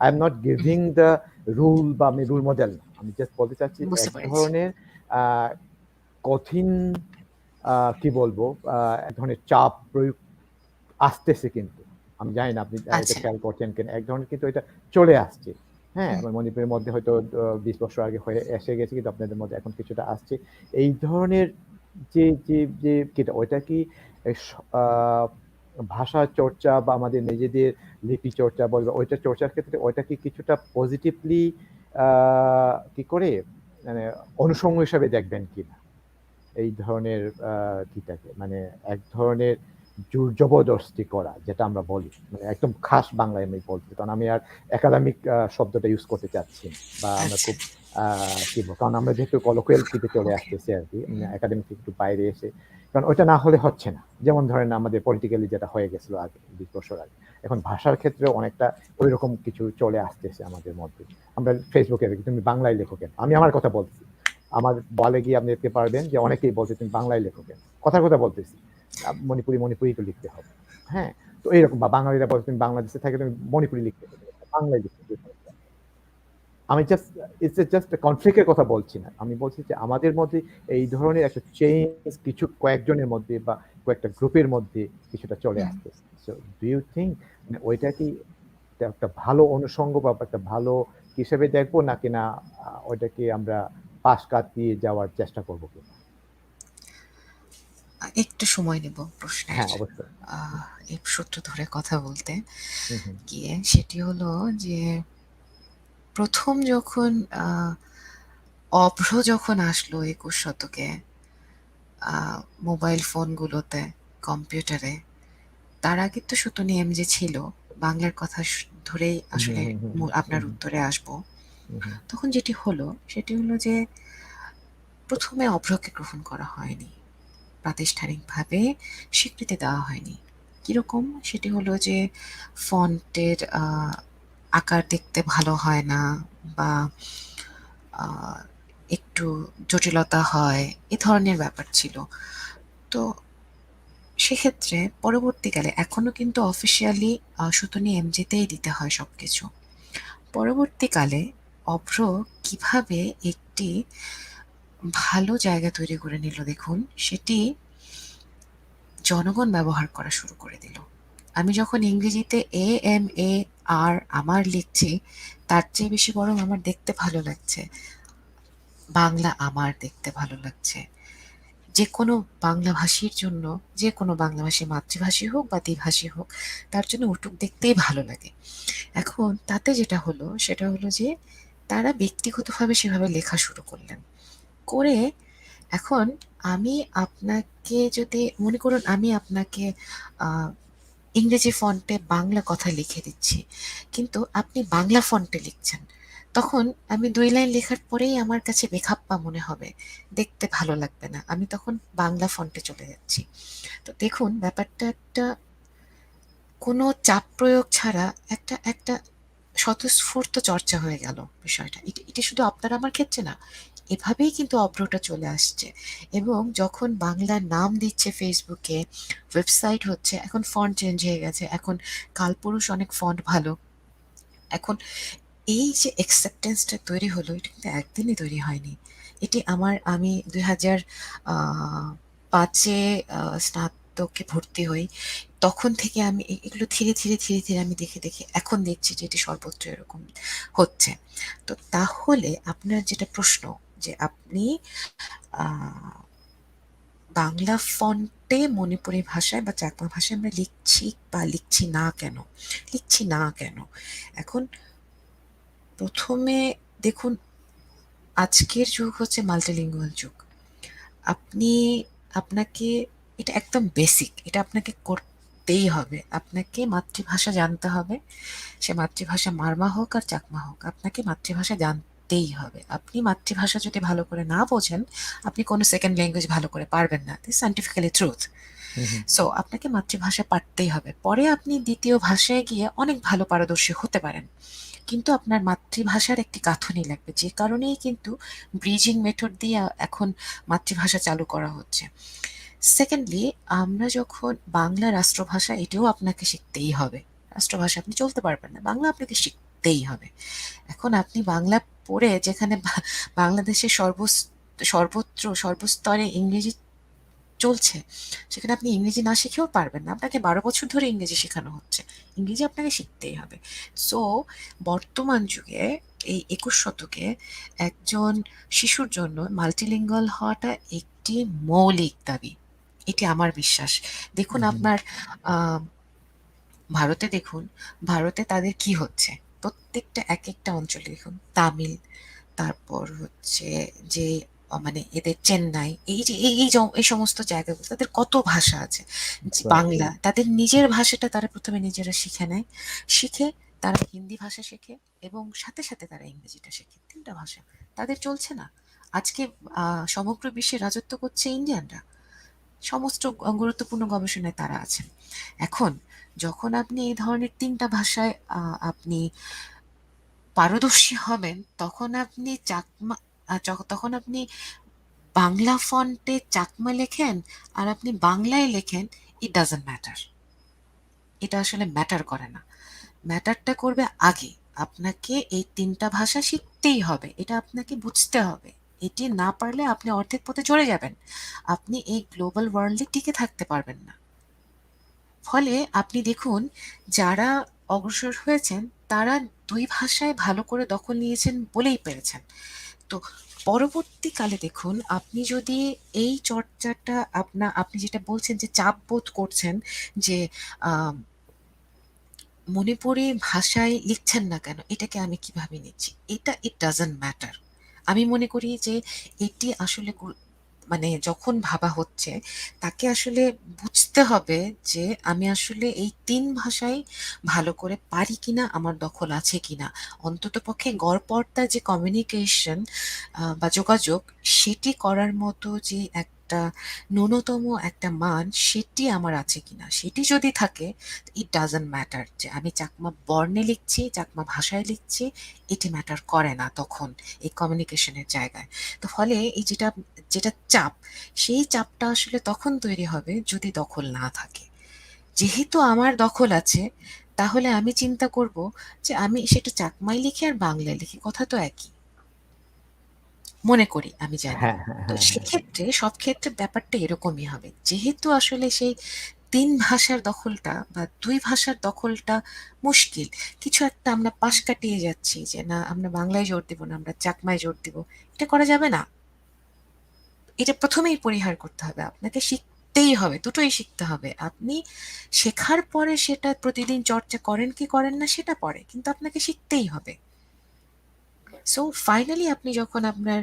am not hmm, giving the rule বা আমি রুল মডেল না। আমি জাস্ট বলতে চাচ্ছি বুঝতে এক পেরেছি। ধরনের আ কঠিন কি বলবো এক ধরনের চাপ প্রয়োগ আসতেছে কিন্তু। আমি জানি না আপনি এটা আচ্ছা, খেয়াল করছেন কিনা। এক ধরনের কিন্তু এটা চলে আসছে। হ্যাঁ? হুম, আমার মণিপুরের মধ্যে হয়তো ২০ বছর আগে হয়ে এসে গেছে, কিন্তু আপনাদের মধ্যে এখন কিছুটা আসছে। এই ধরনের যে কিটা ওইটা কি এ স আ ভাষা চর্চা বা আমাদের নিজেদের লিপি চর্চা বলবো, ওইটা চর্চার ক্ষেত্রে ওইটা কি কিছুটা পজিটিভলি আ কি করে মানে অনুষঙ্গ হিসাবে দেখবেন কিনা? এই ধরনের কিটাকে মানে এক ধরনের জোর জবরদস্তি করা যেটা আমরা বলি। মানে একদম খাস বাংলায় আমি বলছি। কারণ আমি আর একাডেমিক শব্দটা ইউজ করতে চাচ্ছি না। বা আমরা আচ্ছা, খুব আ কি বলবো? কারণ আমরা যেহেতু colloquiality তে চলে ওকে, আসতেছি আরকি। হুম, একাডেমিক থেকে একটু বাইরে এসে। কারণ ওইটা না হলে হচ্ছে না। যেমন ধরেন আমাদের পলিটিক্যালি যেটা হয়ে গেছিল আগে ২০ বছর আগে। এখন ভাষার ক্ষেত্রেও অনেকটা ঐরকম কিছু চলে আসতেছে আমাদের মধ্যে। আমরা Facebook এ দেখি, "তুমি বাংলায় লেখো কেন?" আমি আমার কথা বলছি। আমার বলে গিয়ে আপনি দেখতে পারবেন যে অনেকেই বলছে, "তুমি বাংলায় লেখো কেন?" কথার কথা বলতেছি। মণিপুরি তো লিখতে হবে। হ্যাঁ? তো এইরকম বা বাঙালিরা বলে, "তুমি বাংলাদেশে থাকলে তুমি মণিপুরি লিখতে হবে। বাংলায় লিখতে হবে।" আমি জাস্ট কনফ্লিক্ট এর কথা বলছি না। আমি বলছি যে আমাদের মধ্যে এই ধরনের একটা চেঞ্জ কিছু কয়েকজনের মধ্যে বা কয়েকটা গ্রুপের মধ্যে কিছুটা চলে হুম। আসতেছে। সো ডু ইউ থিংক মানে ওইটা কি একটা ভালো অনুষঙ্গ বা একটা ভালো হিসেবে দেখবো নাকি না ওইটাকে আমরা পাশ কাটিয়ে যাওয়ার চেষ্টা করব কিনা? একটু সময় নেব প্রশ্নের হ্যাঁ, অবশ্যই। হুম, এই সূত্র ধরে কথা বলতে হুম, হুম, গিয়ে। সেটি হলো যে ১ম যখন আ অভ্র যখন আসলো ২১ শতকে আ মোবাইল ফোনগুলোতে, কম্পিউটারে, তার আগে তো শুধু যে ছিল, বাংলার কথা ধরেই হুম, আসলে হুম, হুম, আপনার হুম, উত্তরে আসবো। হুম, হুম, তখন যেটি হলো, সেটি হলো যে ১ম এ অভ্রকে গ্রহণ করা হয়নি। প্রাতিষ্ঠানিকভাবে স্বীকৃতি দেওয়া হয়নি। কিরকম? সেটি হলো যে ফন্টের আকার দেখতে ভালো হয় না, বা আ একটু জটিলতা হয়, এ ধরনের ব্যাপার ছিল। তো সেক্ষেত্রে পরবর্তীকালে এখনো কিন্তু অফিসিয়ালি সুতনি এমজেতেই দিতে হয় সবকিছু। পরবর্তীকালে অভ্র কিভাবে একটি ভালো জায়গা তৈরি করে নিল দেখুন, সেটি জনগণ ব্যবহার করা শুরু করে দিল। আমি যখন ইংরেজিতে AMAR আমার লিখছি, তার চেয়ে বেশি বরং আমার দেখতে ভালো লাগছে। বাংলা আমার দেখতে ভালো লাগছে। যে কোনো বাংলাভাষীর জন্য, যে কোনো বাংলাভাষী মাতৃভাষী হোক বা দ্বিভাষী হোক, তার জন্য উটুক দেখতেই ভালো লাগে। এখন তাতে যেটা হলো সেটা হলো যে তারা ব্যক্তিগতভাবে সেভাবে লেখা শুরু করলেন, করে এখন আমি আপনাকে যদি মনে করুন আমি আপনাকে ইংরেজি ফন্টে বাংলা কথা লিখে দিচ্ছি, কিন্তু আপনি বাংলা ফন্টে লিখছেন, তখন আমি ২ লাইন লেখার পরেই আমার কাছে বেখাপ্পা মনে হবে, দেখতে ভালো লাগবে না, আমি তখন বাংলা ফন্টে চলে যাচ্ছি। তো দেখুন ব্যাপারটা একটা কোনো চাপ প্রয়োগ ছাড়া একটা একটা স্বতঃস্ফূর্ত চর্চা হয়ে গেল বিষয়টা। এটা শুধু আপনার আমার ক্ষেত্রে না, এভাবেই কিন্তু অভ্রটা চলে আসছে। এবং যখন বাংলার নাম দিচ্ছে ফেসবুকে, ওয়েবসাইট হচ্ছে, এখন ফন্ট চেঞ্জ হয়ে গেছে, এখন কালপুরুষ অনেক ফন্ট ভালো। এখন এই যে অ্যাকসেপ্টেন্সটা তৈরি হলো, এটা কিন্তু একদিনই তৈরি হয়নি। আমি ২০০৫-এ স্নাতকে ভর্তি হই। তখন থেকে আমি এগুলো ধীরে ধীরে ধীরে ধীরে আমি দেখে দেখে এখন দেখছি যে এটি সর্বত্র এরকম হচ্ছে। তো তাহলে আপনার যেটা প্রশ্ন, যে আপনি আহ, বাংলা ফন্টে মণিপুরি ভাষায় বা চাকমা ভাষায় আমরা লিখছি বা লিখছি না কেন? এখন প্রথমে দেখুন, আজকের যুগ হচ্ছে মাল্টিলিঙ্গুয়াল যুগ। আপনি আপনাকে এটা একদম বেসিক, এটা আপনাকে করতেই হবে। আপনাকে মাতৃভাষা জানতে হবে, সে মাতৃভাষা মারমা হোক আর চাকমা হোক, আপনাকে মাতৃভাষা জানতেই হবে। আপনি মাতৃভাষা যদি ভালো করে না বোঝেন, আপনি কোনো সেকেন্ড ল্যাঙ্গুয়েজ ভালো করে পারবেন না, this scientifically truth. Hmm, hmm. So আপনাকে মাতৃভাষা পারতেই হবে, পরে আপনি দ্বিতীয় ভাষায় গিয়ে অনেক ভালো পারদর্শী হতে পারেন, কিন্তু আপনার মাতৃভাষার একটি গাঁথুনি লাগবে। যে কারণেই কিন্তু ব্রিজিং মেথড দিয়ে এখন মাতৃভাষা চালু করা হচ্ছে। সেকেন্ডলি, আমরা যখন বাংলা রাষ্ট্রভাষা, এটাও আপনাকে শিখতেই হবে। রাষ্ট্রভাষা আপনি চলতে পারবেন না, বাংলা আপনাকে শিখতেই হবে। এখন আপনি বাংলা পড়ে যেখানে বাংলাদেশের সর্বত্র সর্বস্তরে ইংরেজি চলছে, সেখানে আপনি ইংরেজি না শিখেও পারবেন না। আপনাকে ১২ বছর ধরে ইংরেজি শেখানো হচ্ছে, ইংরেজি আপনাকে শিখতেই হবে। সো বর্তমান যুগে, এই ২১ শতকে একজন শিশুর জন্য মাল্টিলিঙ্গুয়াল হওয়াটা একটি মৌলিক দাবি, এটি আমার বিশ্বাস। দেখুন হুম, আপনার আহ ভারতে দেখুন, ভারতে তাদের কি হচ্ছে, প্রত্যেকটা এক একটা অঞ্চলে দেখুন তামিল, তারপর হচ্ছে যে মানে এদের চেন্নাই, এই যে এই সমস্ত জায়গাগুলো, তাদের কত ভাষা আছে। যে right. বাংলা, তাদের নিজের ভাষাটা তারা প্রথমে নিজেরা শিখে নেয়, শিখে তারা হিন্দি ভাষা শেখে, এবং সাথে সাথে তারা ইংরেজিটা শেখে। ৩টা ভাষা তাদের চলছে না। আজকে সমগ্র বিশ্বে রাজত্ব করছে ইন্ডিয়ানরা, সমস্ত গুরুত্বপূর্ণ গবেষণায় তারা আছেন। এখন যখন আপনি এই ধরনের ৩টা ভাষায় আপনি পারদর্শী হবেন, তখন আপনি তখন আপনি বাংলা ফন্টে চাকমা লেখেন আর আপনি বাংলায় লেখেন, ইট ডাজন্ট ম্যাটার। এটা আসলে ম্যাটার করে না। ম্যাটারটা করবে আগে আপনাকে এই ৩টা ভাষা শিখতেই হবে, এটা আপনাকে বুঝতে হবে। এটি না পারলে আপনি অর্ধেক পথে চলে যাবেন, আপনি এই গ্লোবাল ওয়ার্ল্ডে টিকে থাকতে পারবেন না। ফলে আপনি দেখুন, যারা অগ্রসর হয়েছেন তারা ২ ভাষায় ভালো করে দখল নিয়েছেন বলেই পেরেছেন। তো পরবর্তীকালে দেখুন, আপনি যদি এই চর্চাটা আপনি যেটা বলছেন যে চাপ বোধ করছেন, যে আহ, মণিপুরি ভাষায় লিখছেন না কেন, এটাকে আমি কিভাবে নিচ্ছি, এটা ইট ডাজন্ট ম্যাটার। আমি মনে করি যে এটি আসলে মানে যখন ভাবা হচ্ছে, তাকে আসলে বুঝতে হবে যে আমি আসলে এই ৩ ভাষাই ভালো করে পারি কিনা, আমার দখল আছে কিনা। অন্ততপক্ষে গড়পড়তা যে কমিউনিকেশন বা যোগাযোগ, সেটি করার মতো যে একটা ন্যূনতম একটা মান, সেটি আমার আছে কিনা। সেটি যদি থাকে, ইট ডাজন্ট ম্যাটার যে আমি চাকমা বর্ণে লিখছি, চাকমা ভাষায় লিখছি, এটি ম্যাটার করে না তখন এই কমিউনিকেশনের জায়গায়। তো ফলে এই যেটা যেটা চাপ, সেই চাপটা আসলে তখন তৈরি হবে যদি দখল না থাকে। যেহেতু আমার দখল আছে, তাহলে আমি চিন্তা করব যে আমি সেটা চাকমাই লিখি আর বাংলায় লিখি, কথা তো একই, মনে করি, আমি জানি। হ্যাঁ, হ্যাঁ, তো হ্যাঁ, হ্যাঁ। সেক্ষেত্রে সব ক্ষেত্রে ব্যাপারটা এরকমই হবে, যেহেতু আসলে সেই ৩ ভাষার দখলটা বা ২ ভাষার দখলটা মুশকিল। কিছু একটা আমরা পাশ কাটিয়ে যাচ্ছি, যে না আমরা বাংলায় জোর দিব না, আমরা চাকমায় জোর দিব, এটা করা যাবে না। এটা প্রথমেই পরিহার করতে হবে। আপনাকে শিখতেই হবে, দুটোই শিখতে হবে। আপনি শেখার পরে সেটা প্রতিদিন চর্চা করেন কি করেন না সেটা পরে, কিন্তু আপনাকে শিখতেই হবে। সো ফাইনালি আপনি যখন আপনার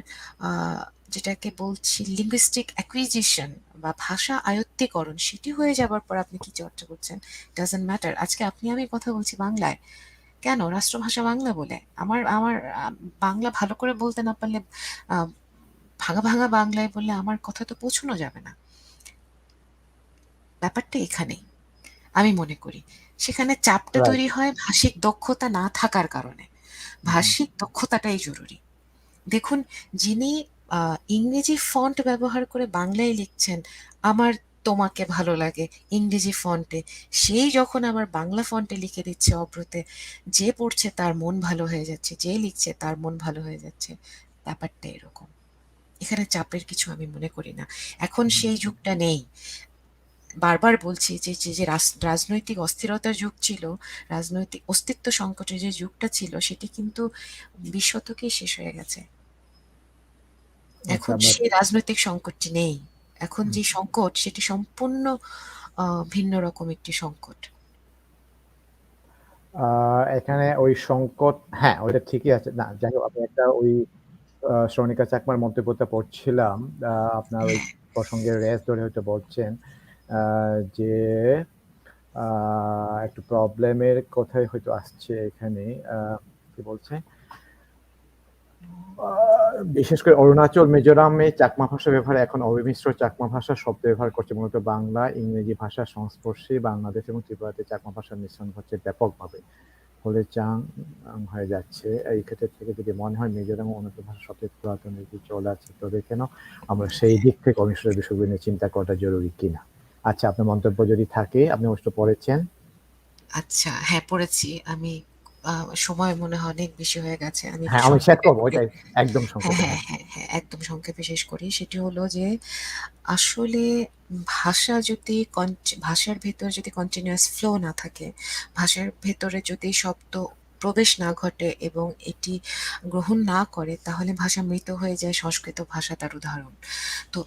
যেটাকে বলছি লিঙ্গুইস্টিক অ্যাকুইজিশন বা ভাষা আয়ত্তীকরণ সেটি হয়ে যাবার পর আপনি কি চর্চা করছেন ডাজন্ট ম্যাটার। আজকে আপনি আমি কথা বলছি বাংলায়, কেন? রাষ্ট্রভাষা বাংলা বলে। আমার আমার বাংলা ভালো করে বলতে না পারলে, ভাঙা ভাঙা বাংলায় বললে আমার কথা তো পৌঁছানো যাবে না। ব্যাপারটা এখানেই আমি মনে করি। সেখানে চাপটা রাইট। তৈরি হয় ভাষিক দক্ষতা না থাকার কারণে। ভাষিক দক্ষতাটাই জরুরি। দেখুন, যিনি ইংরেজি ফন্ট ব্যবহার করে বাংলায় লিখছেন, আমার তোমাকে ভালো লাগে ইংরেজি ফন্টে, সেই যখন আবার বাংলা ফন্টে লিখে দিচ্ছে অব্রতে, যে পড়ছে তার মন ভালো হয়ে যাচ্ছে, যে লিখছে তার মন ভালো হয়ে যাচ্ছে। ব্যাপারটা এরকম। এখানে চাপের কিছু আমি মনে করি না। এখন সেই যুগটা নেই। বারবার বলছি যে যে যে রাজনৈতিক অস্থিরতার যুগ ছিল, রাজনৈতিক অস্তিত্ব সংকটের যে যুগটা ছিল, সেটি কিন্তু 20 শতকেই শেষ হয়ে গেছে। আচ্ছা, এখন আমরা সেই রাজনৈতিক সংকটটি নেই। এখন যে সংকট সেটি সম্পূর্ণ ভিন্ন রকম একটি সংকট। এখানে ওই সংকট, হ্যাঁ ওইটা ঠিকই আছে। না যাই হোক, আমি একটা ওই শ্রমিকা চাকমার মন্তব্যটা পড়ছিলাম, আপনার ওই প্রসঙ্গের রেস ধরে হয়তো বলছেন যে একটু প্রবলেমের কথাই হয়তো আসছে এখানে। কি বলছে, বিশেষ করে অরুণাচল মিজোরামে চাকমা ভাষা ব্যবহারে এখন অবিমিশ্র চাকমা ভাষা শব্দ ব্যবহার করছে, মূলত বাংলা ইংরেজি ভাষার সংস্পর্শে বাংলাদেশ এবং ত্রিপুরাতে চাকমা ভাষার মিশ্রণ হচ্ছে ব্যাপকভাবে, হলে চাং হয়ে যাচ্ছে। এই ক্ষেত্রে থেকে যদি মনে হয় মিজোরাম অন্যান্য ভাষা সবচেয়ে পুরাতন রীতি চলে আছে, তবে কেন আমরা সেই দিক থেকে অনিশ্চিত বিষয়গুলো নিয়ে চিন্তা করাটা জরুরি কিনা। আচ্ছা, আপনার মন্তব্য যদি থাকে, আপনি অবশ্য পড়েছেন। আচ্ছা, হ্যাঁ পড়েছি আমি। সময় মনে হয় অনেক বেশি হয়ে গেছে, আমি একটু হ্যাঁ, আমি শেষ সংক্ষেপে করবো বলি। ওইটাই, একদম হ্যাঁ সংক্ষেপে। হ্যাঁ হ্যাঁ, হ্যাঁ হ্যাঁ, একদম সংক্ষেপে শেষ করি। সেটি হলো যে আসলে ভাষা যদি ভাষার ভেতর যদি কন্টিনিউয়াস ফ্লো না থাকে, ভাষার ভেতরে যদি শব্দ প্রবেশ না ঘটে এবং এটি গ্রহণ না করে, তাহলে ভাষা মৃত হয়ে যায়। সংস্কৃত ভাষা তার উদাহরণ। তো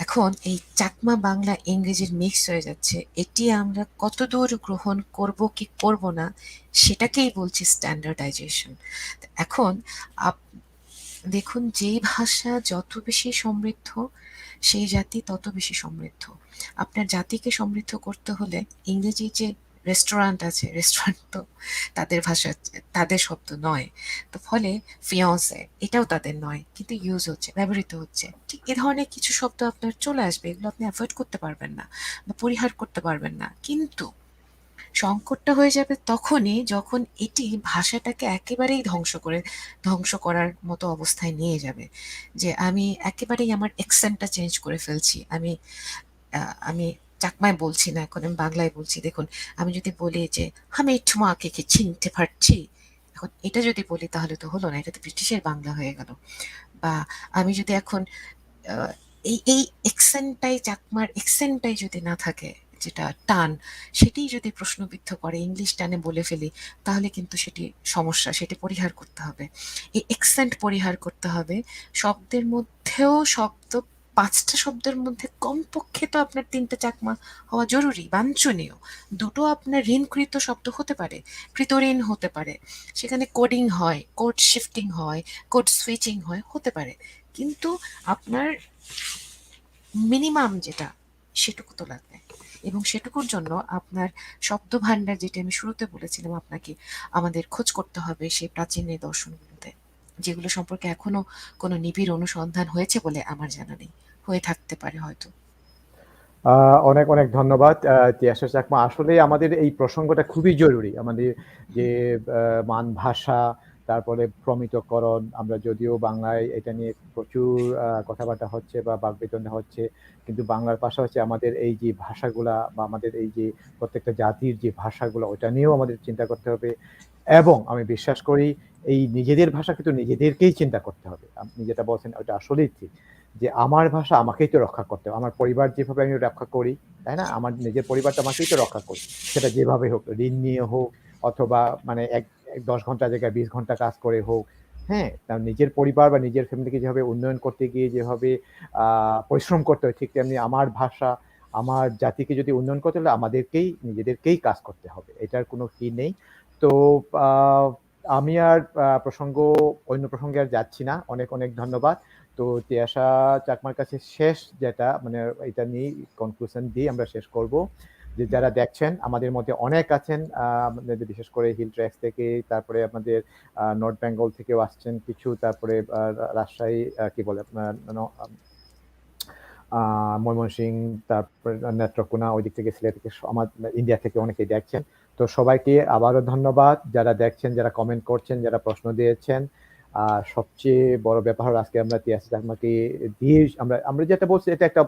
এখন এই চাকমা বাংলা ইংরেজির মিক্স হয়ে যাচ্ছে, এটি আমরা কতদূর গ্রহণ করব কি করব না, সেটাকেই বলছি স্ট্যান্ডার্ডাইজেশন। এখন দেখুন, যেই ভাষা যত বেশি সমৃদ্ধ, সেই জাতি তত বেশি সমৃদ্ধ। আপনার জাতিকে সমৃদ্ধ করতে হলে ইংরেজি যে রেস্টুরেন্ট আছে, রেস্টুরেন্ট তো তাদের ভাষা, তাদের শব্দ নয়। তো ফলে ফিয়ান্সে এটাও তাদের নয়, কিন্তু ইউজ হচ্ছে, ব্যবহৃত হচ্ছে। ঠিক এ ধরনের কিছু শব্দ আপনার চলে আসবে, এগুলো আপনি অ্যাভয়েড করতে পারবেন না বা পরিহার করতে পারবেন না। কিন্তু সংকটটা হয়ে যাবে তখনই যখন এটি ভাষাটাকে একেবারেই ধ্বংস করার মতো অবস্থায় নিয়ে যাবে। যে আমি একেবারেই আমার অ্যাকসেন্টটা চেঞ্জ করে ফেলছি। আমি চাকমায় বলছি না, এখন আমি বাংলায় বলছি। দেখুন, আমি যদি বলি যে আমি তোমাকে কি চিনতে পারছি, এখন এটা যদি বলি তাহলে তো হলো না, এটা তো ব্রিটিশের বাংলা হয়ে গেল। বা আমি যদি এখন আহ, এই এক্সেন্টটাই, চাকমার এক্সেন্টটাই যদি না থাকে, যেটা টান, সেটি যদি প্রশ্নবিদ্ধ করে ইংলিশ টানে বলে ফেলি, তাহলে কিন্তু সেটি সমস্যা, সেটি পরিহার করতে হবে। এই এক্সেন্ট পরিহার করতে হবে। শব্দের মধ্যেও শব্দ, 5টা শব্দের মধ্যে কমপক্ষে তো আপনার 3টে চাকমা হওয়া জরুরি, বাঞ্ছনীয়। দুটো আপনার ঋণকৃত শব্দ হতে পারে, কৃতঋণ হতে পারে, সেখানে কোডিং হয়, কোড শিফটিং হয়, কোড সুইচিং হয়, হতে পারে। কিন্তু আপনার মিনিমাম যেটা, সেটুকু তো লাগবে। এবং সেটুকুর জন্য আপনার শব্দ ভান্ডার, যেটা আমি শুরুতে বলেছিলাম আপনাকে, আমাদের খোঁজ করতে হবে সেই প্রাচীন নিদর্শনগুলোতে, যেগুলো সম্পর্কে এখনো কোনো নিবিড় অনুসন্ধান হয়েছে বলে আমার জানা নেই। হয়ে থাকতে পারে হয়তো। অনেক অনেক ধন্যবাদ তিয়াশা চাকমা। আসলে আমাদের এই প্রসঙ্গটা খুবই জরুরি। আমাদের যে মান ভাষা, তারপরে প্রমিতকরণ, আমরা যদিও বাংলায় এটা নিয়ে প্রচুর কথাবার্তা হচ্ছে বা বাকবিতণ্ডা হচ্ছে, কিন্তু বাংলার পাশাপাশি আমাদের এই যে ভাষাগুলা বা আমাদের এই যে প্রত্যেকটা জাতির যে ভাষাগুলো, ওটা নিয়েও আমাদের চিন্তা করতে হবে। এবং আমি বিশ্বাস করি এই নিজেদের ভাষা কিন্তু নিজেদেরকেই চিন্তা করতে হবে। আপনি যেটা বলছেন ওটা আসলেই ঠিক, যে আমার ভাষা আমাকেই তো রক্ষা করতে হবে। আমার পরিবার যেভাবে আমি রক্ষা করি, তাই না, আমার নিজের পরিবারটা আমাকেই তো রক্ষা করি, সেটা যেভাবে হোক, ঋণ নিয়ে হোক অথবা মানে 10 ঘন্টা জায়গায় 20 ঘন্টা কাজ করে হোক, হ্যাঁ, তার নিজের পরিবার বা নিজের ফ্যামিলিকে যেভাবে উন্নয়ন করতে গিয়ে যেভাবে পরিশ্রম করতে হয়, ঠিক তেমনি আমার ভাষা, আমার জাতিকে যদি উন্নয়ন করতে হলে আমাদেরকেই নিজেদেরকেই কাজ করতে হবে, এটার কোনো কি নেই। তো আমি আর অন্য প্রসঙ্গে আর যাচ্ছি না, অনেক অনেক ধন্যবাদ। তো তিয়াশা চাকমার কাছে শেষ যেটা মানে এটা নিয়ে কনক্লুশন দিয়ে আমরা শেষ করব, যে যারা দেখছেন আমাদের মধ্যে অনেক আছেন, আমাদের বিশেষ করে হিল ট্র্যাক্স থেকে, তারপরে আমাদের নর্থ বেঙ্গল থেকেও আসছেন কিছু, তারপরে রাজশাহী কি বলে ময়মনসিং, তারপরে নেত্রকোনা, ওই দিক থেকে সিলেট থেকে আমার ইন্ডিয়া থেকে অনেকেই দেখছেন। তো সবাইকে আবারও ধন্যবাদ, যারা দেখছেন, যারা কমেন্ট করছেন, যারা প্রশ্ন দিয়েছেন। সবচেয়ে বড় ব্যাপার হলো আজকে আমরা তিয়াশা চাকমাকে দিয়ে আমরা যেটা বলছি এটা একটা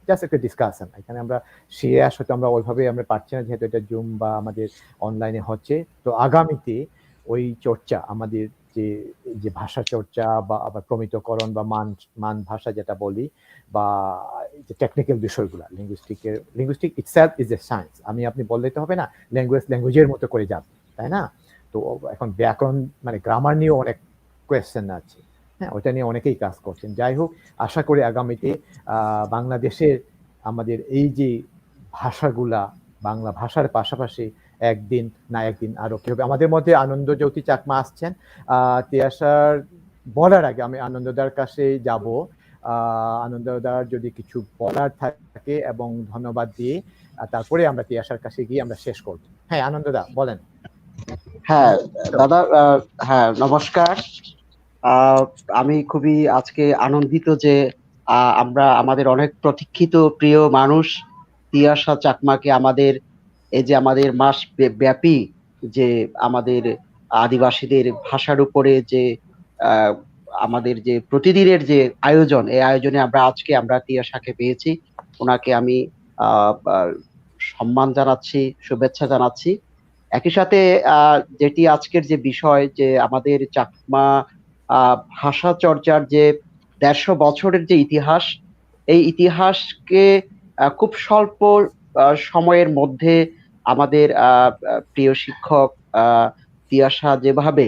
জাস্ট একটা ডিসকাশন, এখানে আমরা শেয়ার হয়তো আমরা ওইভাবে আমরা পাচ্ছি না যেহেতু এটা জুম বা আমাদের অনলাইনে হচ্ছে। তো আগামীতে ওই চর্চা আমাদের যে যে ভাষা চর্চা বা আবার প্রমিতকরণ বা মান ভাষা যেটা বলি, বা যে টেকনিক্যাল বিষয়গুলো, linguistic itself is a science, আমি আপনি বললেই তো হবে না, ল্যাঙ্গুয়েজের মতো করে যাবে, তাই না? তো এখন ব্যাকরণ মানে গ্রামার নিয়েও অনেক কোয়েশ্চেন আছে, হ্যাঁ, ওটা নিয়ে অনেকেই কাজ করছেন। যাই হোক, আশা করি আগামীতে বাংলাদেশের আমাদের এই যে ভাষাগুলা, বাংলা ভাষার পাশাপাশি একদিন আরো কি হবে। আমাদের মধ্যে আনন্দজ্যোতি চাকমা আসছেন, তিয়াশার বলার আগে আমি আনন্দদার কাছে যাব। আনন্দদার যদি কিছু বলার থাকে এবং ধন্যবাদ দিয়ে তারপরে আমরা তিয়াশার কাছে গিয়ে আমরা শেষ করব। হ্যাঁ, আনন্দদা বলেন। হ্যাঁ দাদা, হ্যাঁ নমস্কার। আমি খুবই আজকে আনন্দিত যে আমরা আমাদের অনেক প্রতীক্ষিত প্রিয় মানুষ তিয়াশা চাকমাকে আমাদের এই যে আমাদের মাস ব্যাপী যে আমাদের আদিবাসীদের ভাষার উপরে যে আমাদের যে প্রতিদিনের যে আয়োজন, এই আয়োজনে আমরা তিয়াশাকে পেয়েছি। ওনাকে আমি সম্মান জানাচ্ছি, শুভেচ্ছা জানাচ্ছি। একই সাথে যেটি আজকের যে বিষয়, যে আমাদের চাকমা ভাষা চর্চার যে ১৫০ বছরের যে ইতিহাস, এই ইতিহাসকে খুব স্বল্প সময়ের মধ্যে আমাদের প্রিয় শিক্ষক তিয়াশা যেভাবে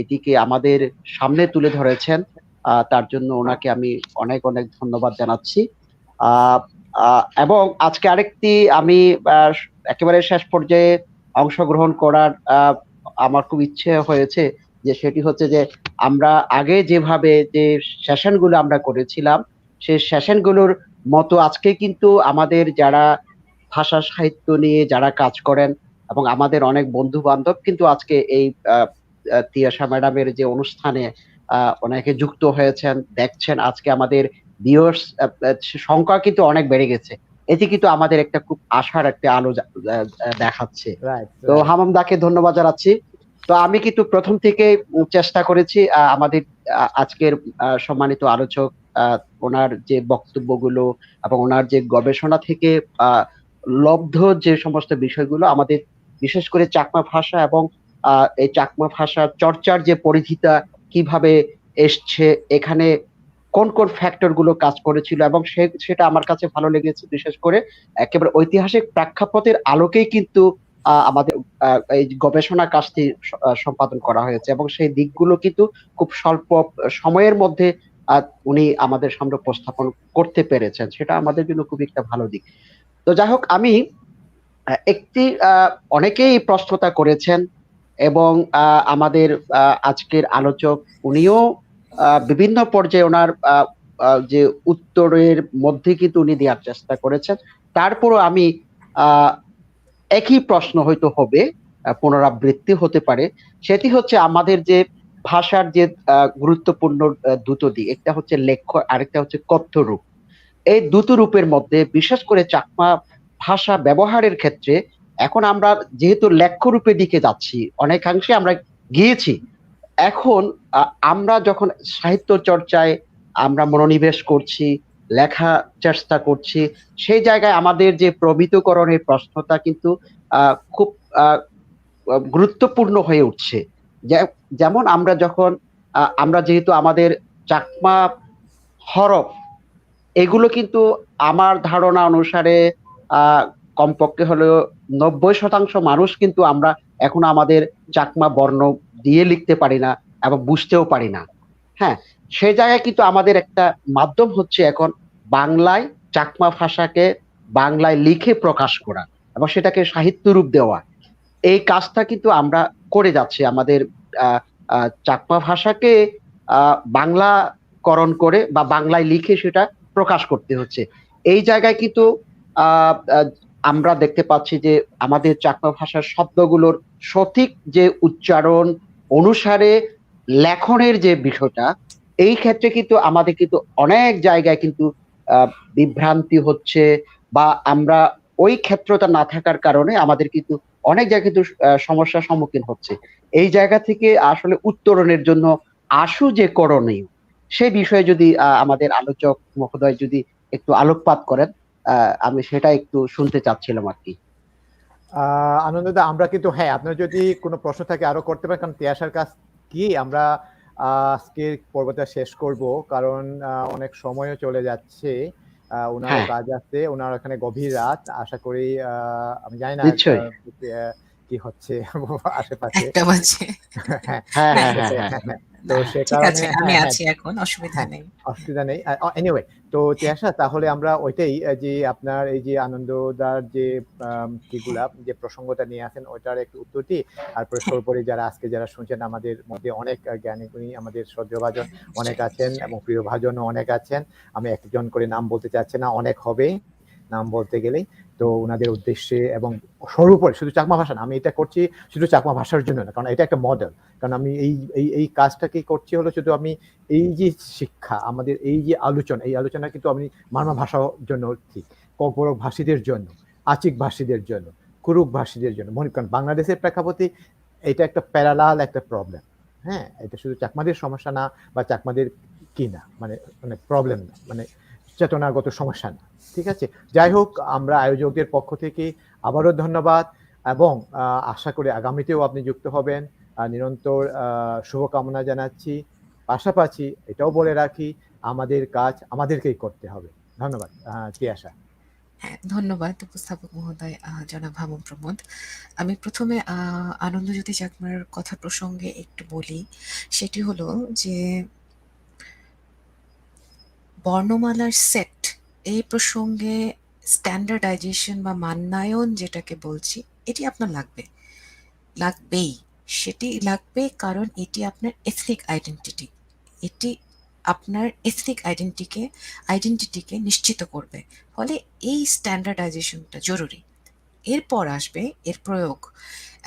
এটিকে আমাদের সামনে তুলে ধরেছেন, তার জন্য ওনাকে আমি অনেক অনেক ধন্যবাদ জানাচ্ছি। এবং আজকে আরেকটি আমি একেবারে শেষ পর্যায়ে অংশগ্রহণ করার আমার খুব ইচ্ছে হয়েছে, যে সেটি হচ্ছে যে আমরা আগে যেভাবে যে সেশনগুলো আমরা করেছিলাম, সেই সেশনগুলোর মতো আজকে কিন্তু আমাদের যারা ভাষা সাহিত্য নিয়ে যারা কাজ করেন এবং আমাদের অনেক বন্ধু বান্ধব কিন্তু আজকে এই তিয়াশা ম্যাডামের যে অনুষ্ঠানে অনেকে যুক্ত হয়েছেন, দেখছেন। আজকে আমাদের ভিউয়ার্স সংখ্যা কিন্তু অনেক বেড়ে গেছে। এটি কিন্তু আমাদের একটা খুব আশার একটা আলো দেখাচ্ছে। তো হামামদাকে ধন্যবাদ জানাচ্ছি। তো আমি কিন্তু প্রথম থেকে চেষ্টা করেছি আমাদের আজকের সম্মানিত আলোচক ওনার যে বক্তব্যগুলো এবং ওনার যে গবেষণা থেকে লব্ধ যে সমস্ত বিষয়গুলো আমাদের বিশেষ করে চাকমা ভাষা এবং এই চাকমা ভাষা চর্চার যে পরিধিটা কিভাবে এসছে, এখানে কোন কোন ফ্যাক্টর গুলো কাজ করেছিল, এবং সেটা আমার কাছে ভালো লেগেছে। বিশেষ করে একেবারে ঐতিহাসিক প্রেক্ষাপটের আলোকেই কিন্তু আমাদের এই গবেষণা কাজটি সম্পাদন করা হয়েছে, এবং সেই দিকগুলো কিন্তু খুব স্বল্প সময়ের মধ্যে উনি আমাদের সামনে উপস্থাপন করতে পেরেছেন, সেটা আমাদের জন্য খুব একটা ভালো দিক। তো যাই হোক, আমি একটি অনেকেই প্রশ্নতা করেছেন এবং আমাদের আজকের আলোচক উনিও বিভিন্ন পর্যায়ে ওনার যে উত্তরের মধ্যে কিন্তু উনি দেওয়ার চেষ্টা করেছেন। তারপরও আমি একই প্রশ্ন হয়তো হবে, পুনরাবৃত্তি হতে পারে। সেটি হচ্ছে আমাদের যে ভাষার যে গুরুত্বপূর্ণ দুটো দিক, একটা হচ্ছে লেখ্য, আরেকটা হচ্ছে কথ্য রূপ। এই দুটো রূপের মধ্যে বিশেষ করে চাকমা ভাষা ব্যবহারের ক্ষেত্রে এখন আমরা যেহেতু লেখ্য রূপের দিকে যাচ্ছি, অনেকাংশে আমরা গিয়েছি। এখন আমরা যখন সাহিত্য চর্চায় আমরা মনোনিবেশ করছি, লেখা চেষ্টা করছি, সেই জায়গায় আমাদের যে প্রমিতকরণের প্রশ্নটা কিন্তু খুব গুরুত্বপূর্ণ হয়ে উঠছে। যেমন আমরা যেহেতু আমাদের চাকমা হরফ, এগুলো কিন্তু আমার ধারণা অনুসারে কমপক্ষে হলেও 90% মানুষ কিন্তু আমরা এখন আমাদের চাকমা বর্ণ দিয়ে লিখতে পারি না, এবং বুঝতেও পারি না। হ্যাঁ, সেই জায়গায় কিন্তু আমাদের একটা মাধ্যম হচ্ছে এখন বাংলায় চাকমা ভাষাকে বাংলায় লিখে প্রকাশ করা এবং সেটাকে সাহিত্য রূপ দেওয়া। এই কাজটা কিন্তু আমরা করে যাচ্ছি। আমাদের চাকমা ভাষাকে বাংলাকরণ করে বা বাংলায় লিখে সেটা প্রকাশ করতে হচ্ছে। এই জায়গায় কিন্তু আহ, আহ, আমরা দেখতে পাচ্ছি যে আমাদের চাকমা ভাষার শব্দগুলোর সঠিক যে উচ্চারণ অনুসারে লেখনের যে বিষয়টা, এই ক্ষেত্রে কিন্তু আমাদের কিন্তু অনেক জায়গায় কিন্তু আহ, বিভ্রান্তি হচ্ছে, বা আমরা ওই ক্ষেত্রটা না থাকার কারণে আমাদের কিন্তু অনেক জায়গায় কিন্তু সমস্যার সম্মুখীন হচ্ছে। এই জায়গা থেকে আসলে উত্তরণের জন্য আশু যে করণীয়, সেই বিষয়ে যদি আমাদের আলোচক মহোদয় যদি একটু আলোকপাত করেন, আমি সেটা একটু শুনতে চাচ্ছিলাম আর কি। আনন্দদা, আমরা কিন্তু হ্যাঁ, আপনার যদি কোনো প্রশ্ন থাকে আরো করতে পারেন, কারণ তিয়াসার কাছ কি আমরা আজকের পর্বটা শেষ করব, কারণ অনেক সময়ও চলে যাচ্ছে। ওনারও কাজ আছে, ওনার ওখানে গভীর রাত। আশা করি আমি জানি না নিশ্চয়ই। কি হচ্ছে আশেপাশে। একটা বাজে। হ্যাঁ হ্যাঁ হ্যাঁ হ্যাঁ। তো না, সে ঠিক আছে, কারণে আমি হ্যাঁ আছি এখন, অসুবিধা নেই। অসুবিধা নেই। এনিওয়ে, তো তিয়াসা, তাহলে আমরা ওইটাই যে আপনার এই যে আনন্দদার যে কিগুলা যে প্রসঙ্গটা নিয়ে আসেন ওইটার একটু উত্তরটি, তারপরে সর্বোপরি যারা আজকে যারা শুনছেন, আমাদের মধ্যে অনেক জ্ঞানীগুণী আমাদের শ্রদ্ধেয়ভাজন অনেক আছেন এবং প্রিয়ভাজনও অনেক আছেন। আমি একজন করে নাম বলতে চাচ্ছি না, অনেক হবে নাম বলতে গেলেই। তো ওনাদের উদ্দেশ্যে এবং সর্বোপরি শুধু চাকমা ভাষা না, আমি এটা করছি শুধু চাকমা ভাষার জন্য না, কারণ এটা একটা মডেল। কারণ আমি এই কাজটাকে করছি হলো শুধু আমি এই যে শিক্ষা, আমাদের এই যে আলোচনা, এই আলোচনা কিন্তু আমি মারমা ভাষার জন্য ঠিক, ককবরক ভাষীদের জন্য, আচিক ভাষীদের জন্য, কুরুক ভাষীদের জন্য। মনে করেন বাংলাদেশের প্রেক্ষাপটে এটা একটা প্যারালাল একটা প্রবলেম। হ্যাঁ, এটা শুধু চাকমাদের সমস্যা না, বা চাকমাদের কি না, মানে মানে প্রবলেম না, মানে চেতনাগত সমস্যা না। ঠিক আছে, যাই হোক, আমরা আয়োজকদের পক্ষ থেকে আবারও ধন্যবাদ, এবং আশা করি আগামীতেও আপনি যুক্ত হবেন। নিরন্তর শুভকামনা জানাচ্ছি। পাশাপাশি এটাও বলে রাখি, আমাদের কাজ আমাদেরকেই করতে হবে। ধন্যবাদ তিয়াসা। হ্যাঁ, ধন্যবাদ উপস্থাপক মহোদয়, জনাব ভামন প্রমোদ। আমি প্রথমে আনন্দজ্যোতি চাকমার কথা প্রসঙ্গে একটু বলি। সেটি হলো যে বর্ণমালার সেট, এই প্রসঙ্গে স্ট্যান্ডার্ডাইজেশন বা মান্যায়ন যেটাকে বলছি, এটি আপনার লাগবেই। সেটি লাগবে কারণ এটি আপনার এথনিক আইডেন্টিটি, এটি আপনার এথনিক আইডেন্টিটিকে নিশ্চিত করবে। ফলে এই স্ট্যান্ডার্ডাইজেশনটা জরুরি। এরপর আসবে এর প্রয়োগ।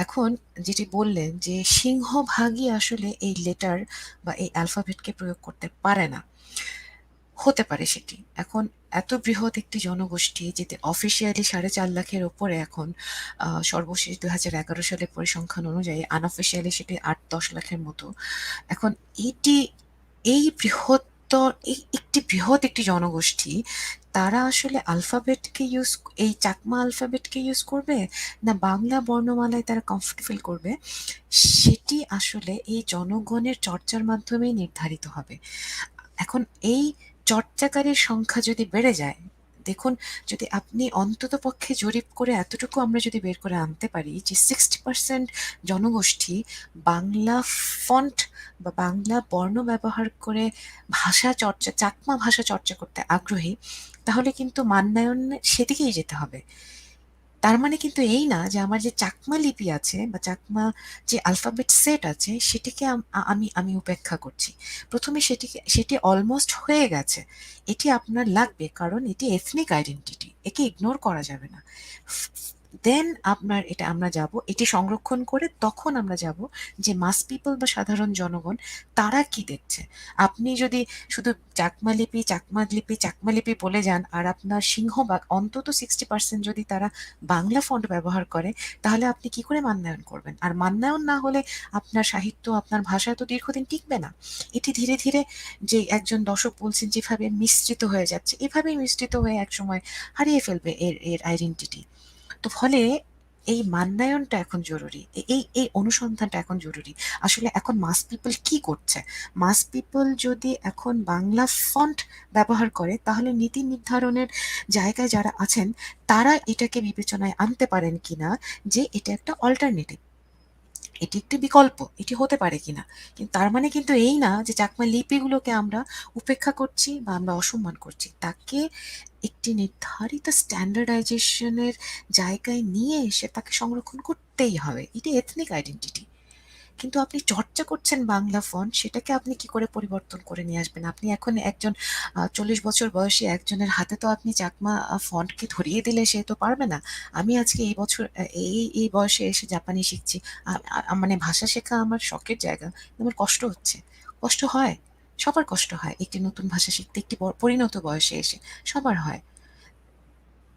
এখন যেটি বললেন যে সিংহভাগই আসলে এই লেটার বা এই অ্যালফাবেটকে প্রয়োগ করতে পারে না, হতে পারে সেটি। এখন এত বৃহৎ একটি জনগোষ্ঠী, যেতে অফিসিয়ালি 4.5 লাখের ওপরে, এখন সর্বশেষ 2011 সালের পরিসংখ্যান অনুযায়ী আনঅফিসিয়ালি সেটি 8-10 লাখের মতো। এখন এটি এই একটি বৃহৎ একটি জনগোষ্ঠী, তারা আসলে এই চাকমা আলফাবেটকে ইউজ করবে না বাংলা বর্ণমালায় তারা কমফোর্টেবল করবে, সেটি আসলে এই জনগণের চর্চার মাধ্যমেই নির্ধারিত হবে। এখন এই চর্চাকারীর সংখ্যা যদি বেড়ে যায়, দেখুন, যদি আপনি অন্ততপক্ষে জরিপ করে এতটুকু আমরা যদি বের করে আনতে পারি যে 60% জনগোষ্ঠী বাংলা ফন্ট বা বাংলা বর্ণ ব্যবহার করে চাকমা ভাষা চর্চা করতে আগ্রহী, তাহলে কিন্তু মান্যায়ন সেদিকেই যেতে হবে। তার মানে কিন্তু এই না যে আমার যে চাকমা লিপি আছে বা চাকমা যে অ্যালফাবেট সেট আছে সেটিকে আমি উপেক্ষা করছি। প্রথমে সেটি অলমোস্ট হয়ে গেছে, এটি আপনার লাগবে কারণ এটি এথনিক আইডেন্টিটি, একে ইগনোর করা যাবে না। দেন আমরা যাব এটি সংরক্ষণ করে, তখন আমরা যাব যে মাস পিপল বা সাধারণ জনগণ তারা কি দেখছে। আপনি যদি শুধু চাকমা লিপি বলে যান, আর আপনার সিংহভাগ অন্তত 60% যদি তারা বাংলা ফন্ট ব্যবহার করে, তাহলে আপনি কি করে মান্যায়ন করবেন? আর মান্যায়ন না হলে আপনার সাহিত্য, আপনার ভাষা তো দীর্ঘদিন টিকবে না। এটি ধীরে ধীরে, যে একজন দর্শক বলছেন যেভাবে মিশ্রিত হয়ে যাচ্ছে, এভাবেই মিশ্রিত হয়ে একসময় হারিয়ে ফেলবে এর আইডেন্টিটি। তো ফলে এই মান্যায়নটা এখন জরুরি, এই অনুসন্ধানটা এখন জরুরি। আসলে এখন মাস পিপল কি করছে? মাস পিপল যদি এখন বাংলা ফন্ট ব্যবহার করে, তাহলে নীতি নির্ধারণের জায়গায় যারা আছেন তারা এটাকে বিবেচনায় আনতে পারেন কিনা যে এটা একটা অল্টারনেটিভ। এটি একটি বিকল্প, এটি হতে পারে কিনা, কিন্তু তার মানে কিন্তু এই না যে চাকমা লিপিগুলোকে আমরা উপেক্ষা করছি বা আমরা অসম্মান করছি। তাকে একটি নির্ধারিত স্ট্যান্ডার্ডাইজেশনের জায়গায় নিয়ে এসে তাকে সংরক্ষণ করতেই হবে, এটি এথনিক আইডেন্টিটি। কিন্তু আপনি চর্চা করছেন বাংলা ফন্ট, সেটাকে আপনি কি করে পরিবর্তন করে নিয়ে আসবেন? আপনি এখন একজন 40 বছর বয়সী একজনের হাতে তো আপনি চাকমা ফন্টকে ধরিয়ে দিলে সে তো পারবে না। আমি আজকে এই বছর এই বয়সে এসে জাপানি শিখছি, মানে ভাষা শেখা আমার শখের জায়গা, আমার কষ্ট হচ্ছে, কষ্ট হয়, সবার কষ্ট হয় একটি নতুন ভাষা শিখতে, একটি পরিণত বয়সে এসে সবার হয়।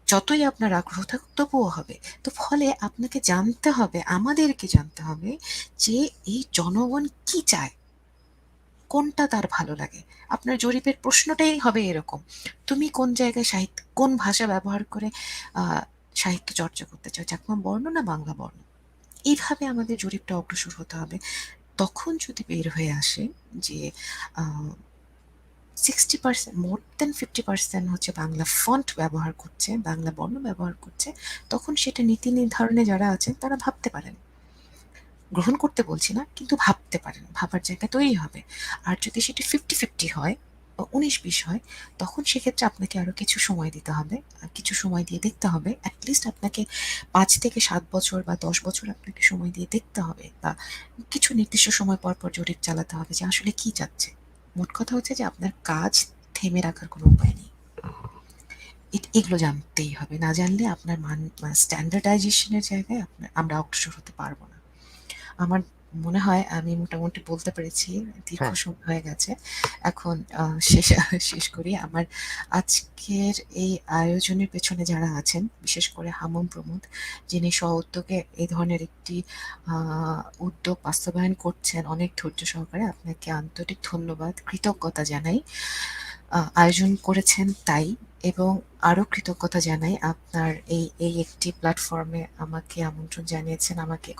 যতই আপনার আগ্রহ থাকুক তবুও হবে। তো ফলে আপনাকে জানতে হবে, আমাদেরকে জানতে হবে যে এই জনগণ কি চায়, কোনটা তার ভালো লাগে। আপনার জরিপের প্রশ্নটাই হবে এরকম, তুমি কোন জায়গায় সাহিত্য, কোন ভাষা ব্যবহার করে সাহিত্য চর্চা করতে চাও, চাকমা বর্ণ না বাংলা বর্ণ? এইভাবে আমাদের জরিপটা অগ্রসর হতে হবে। তখন যদি বের হয়ে আসে যে 60%, মোর দেন 50% হচ্ছে বাংলা ফন্ট ব্যবহার করছে, বাংলা বর্ণ ব্যবহার করছে, তখন সেটা নীতি নির্ধারণে যারা আছেন তারা ভাবতে পারেন। গ্রহণ করতে বলছি না, কিন্তু ভাবতে পারেন, ভাবার জায়গা তৈরি হবে। আর যদি সেটা 50-50 হয়, 19-20 হয়, তখন সেক্ষেত্রে আপনাকে আরো কিছু সময় দিতে হবে, কিছু সময় দিয়ে দেখতে হবে, অ্যাটলিস্ট আপনাকে 5 থেকে 7 বছর বা 10 বছর আপনাকে সময় দিয়ে দেখতে হবে, বা কিছু নির্দিষ্ট সময় পর পর জরিপ চালাতে হবে যে আসলে কি চাচ্ছে। মোট কথা হচ্ছে যে আপনার কাজ থেমে রাখার কোনো উপায় নেই। এগুলো জানতেই হবে, না জানলে আপনার স্ট্যান্ডার্ডাইজেশনের জায়গায় আমরা অগ্রসর হতে পারবো না। আমার মনে হয় আমি মোটামুটি বলতে পেরেছি, দীর্ঘ হ্যাঁ, সময় হয়ে গেছে। এখন শেষ করি। আমার আজকের এই আয়োজনের পেছনে যারা আছেন, বিশেষ করে হামম প্রমোদ, যিনি স্ব-উদ্যোগে এই ধরনের একটি উদ্যোগ বাস্তবায়ন করছেন অনেক ধৈর্য সহকারে, আপনাকে আন্তরিক ধন্যবাদ, কৃতজ্ঞতা জানাই। আয়োজন করেছেন তাই, এবং আরো কৃতজ্ঞতা জানাই আপনার এই একটি প্ল্যাটফর্মে আমাকে আমন্ত্রণ জানিয়েছেন, আমাকে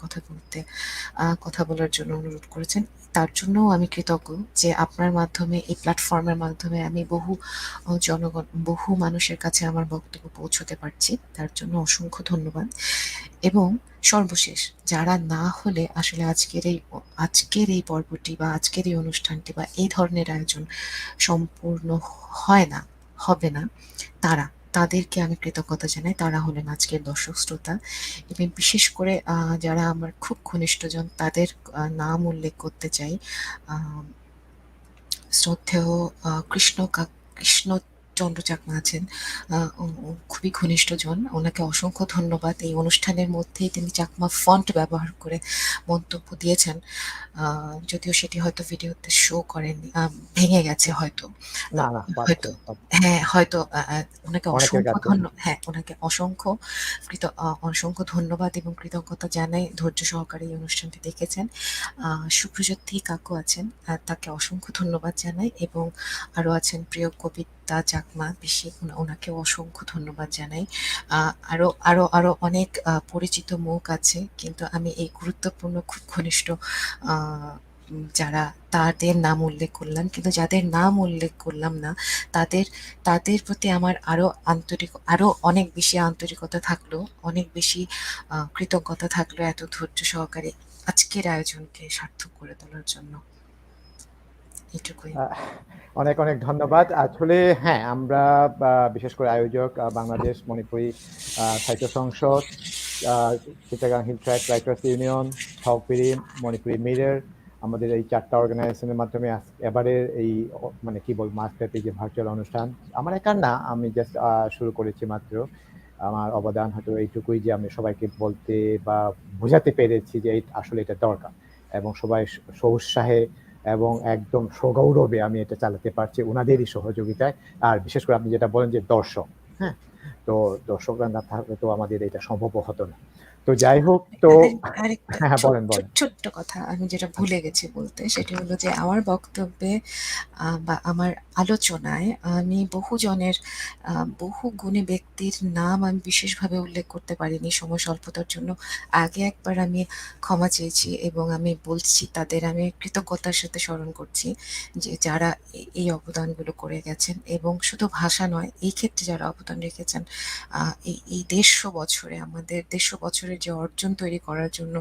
কথা বলার জন্য অনুরোধ করেছেন, তার জন্যও আমি কৃতজ্ঞ যে আপনার মাধ্যমে, এই প্ল্যাটফর্মের মাধ্যমে আমি বহু মানুষের কাছে আমার বক্তব্য পৌঁছতে পারছি, তার জন্য অসংখ্য ধন্যবাদ। এবং সর্বশেষ, যারা না হলে আসলে আজকের এই পর্বটি বা আজকের এই অনুষ্ঠানটি বা এই ধরনের আয়োজন সম্পূর্ণ হয় না, হবে না, তাদেরকে আমি কৃতজ্ঞতা জানাই। তারা হলেন আজকের দর্শক শ্রোতা, এবং বিশেষ করে যারা আমার খুব ঘনিষ্ঠজন, তাদের নাম উল্লেখ করতে চাই। শ্রদ্ধেয় কৃষ্ণচন্দ্র চাকমা আছেন, খুবই ঘনিষ্ঠজন, ওনাকে অসংখ্য ধন্যবাদ। এই অনুষ্ঠানের মধ্যেই তিনি চাকমা ফন্ট ব্যবহার করে মন্তব্য দিয়েছেন, যদিও সেটি হয়তো ভিডিওতে শো করেনি, ভেঙে গেছে হয়তো, না না হয়তো, পাচ্ছে। হ্যাঁ হয়তো। ওনাকে অনেকের অসংখ্য কাছে। হ্যাঁ, ওনাকে অসংখ্য ধন্যবাদ এবং কৃতজ্ঞতা জানাই, ধৈর্য সহকারে এই অনুষ্ঠানটি দেখেছেন। সুপ্রজ্যোতি কাকু আছেন, তাকে অসংখ্য ধন্যবাদ জানাই, এবং আরো আছেন প্রিয় কবিতা চাকমা পিসি, ওনাকেও অসংখ্য ধন্যবাদ জানাই। আরো আরো আরো অনেক পরিচিত মুখ আছে, কিন্তু আমি এই গুরুত্বপূর্ণ খুব ঘনিষ্ঠ যারা, তাদের নাম উল্লেখ করলাম, কিন্তু যাদের নাম উল্লেখ করলাম না, তাদের তাদের প্রতি আমার আরো অনেক বেশি আন্তরিকতা থাকলো, অনেক বেশি কৃতজ্ঞতা থাকলো, এত ধৈর্য সহকারে আজকের আয়োজনকে সার্থক করে তোলার জন্য। এটুকুই। অনেক অনেক ধন্যবাদ। আসলে হ্যাঁ, আমরা বিশেষ করে আয়োজক বাংলাদেশ মণিপুরী সাহিত্য সংসদ, Chittagong hill track writers union, থাউপিরি, মণিপুরি মিরর, আমাদের এই 4টা অর্গানাইজেশনের মাধ্যমে এবারের এই মানে কি বলবো মাসব্যাপী যে ভার্চুয়াল অনুষ্ঠান, আমার একার না, আমি জাস্ট শুরু করেছি মাত্র। আমার অবদান হয়তো এইটুকুই যে আমি সবাইকে বলতে বা বোঝাতে পেরেছি যে আসলে এটা দরকার, এবং সবাই সৌৎসাহে এবং একদম সগৌরবে আমি এটা চালাতে পারছি ওনাদেরই সহযোগিতায়। আর বিশেষ করে আপনি যেটা বলেন যে দর্শক, হ্যাঁ, তো দর্শকরা না থাকলে তো আমাদের এটা সম্ভব হতো না। তো যাই হোক, তো আরেকটা হ্যাঁ বলেন বলেন। ছোট্ট কথা আমি যেটা ভুলে গেছি বলতে, সেটা হলো যে আমার বক্তব্যে বা আমার আলোচনায় আমি বহু গুণী ব্যক্তির নাম আমি বিশেষভাবে উল্লেখ করতে পারিনি সময় স্বল্পতার জন্য। আগে একবার আমি ক্ষমা চেয়েছি, এবং আমি বলছি তাদের আমি কৃতজ্ঞতার সাথে স্মরণ করছি, যে যারা এই অবদানগুলো করে গেছেন, এবং শুধু ভাষা নয়, এই ক্ষেত্রে যারা অবদান রেখেছেন, এই 150 বছরে, আমাদের 150 বছরের বছরের যে অর্জন তৈরি করার জন্য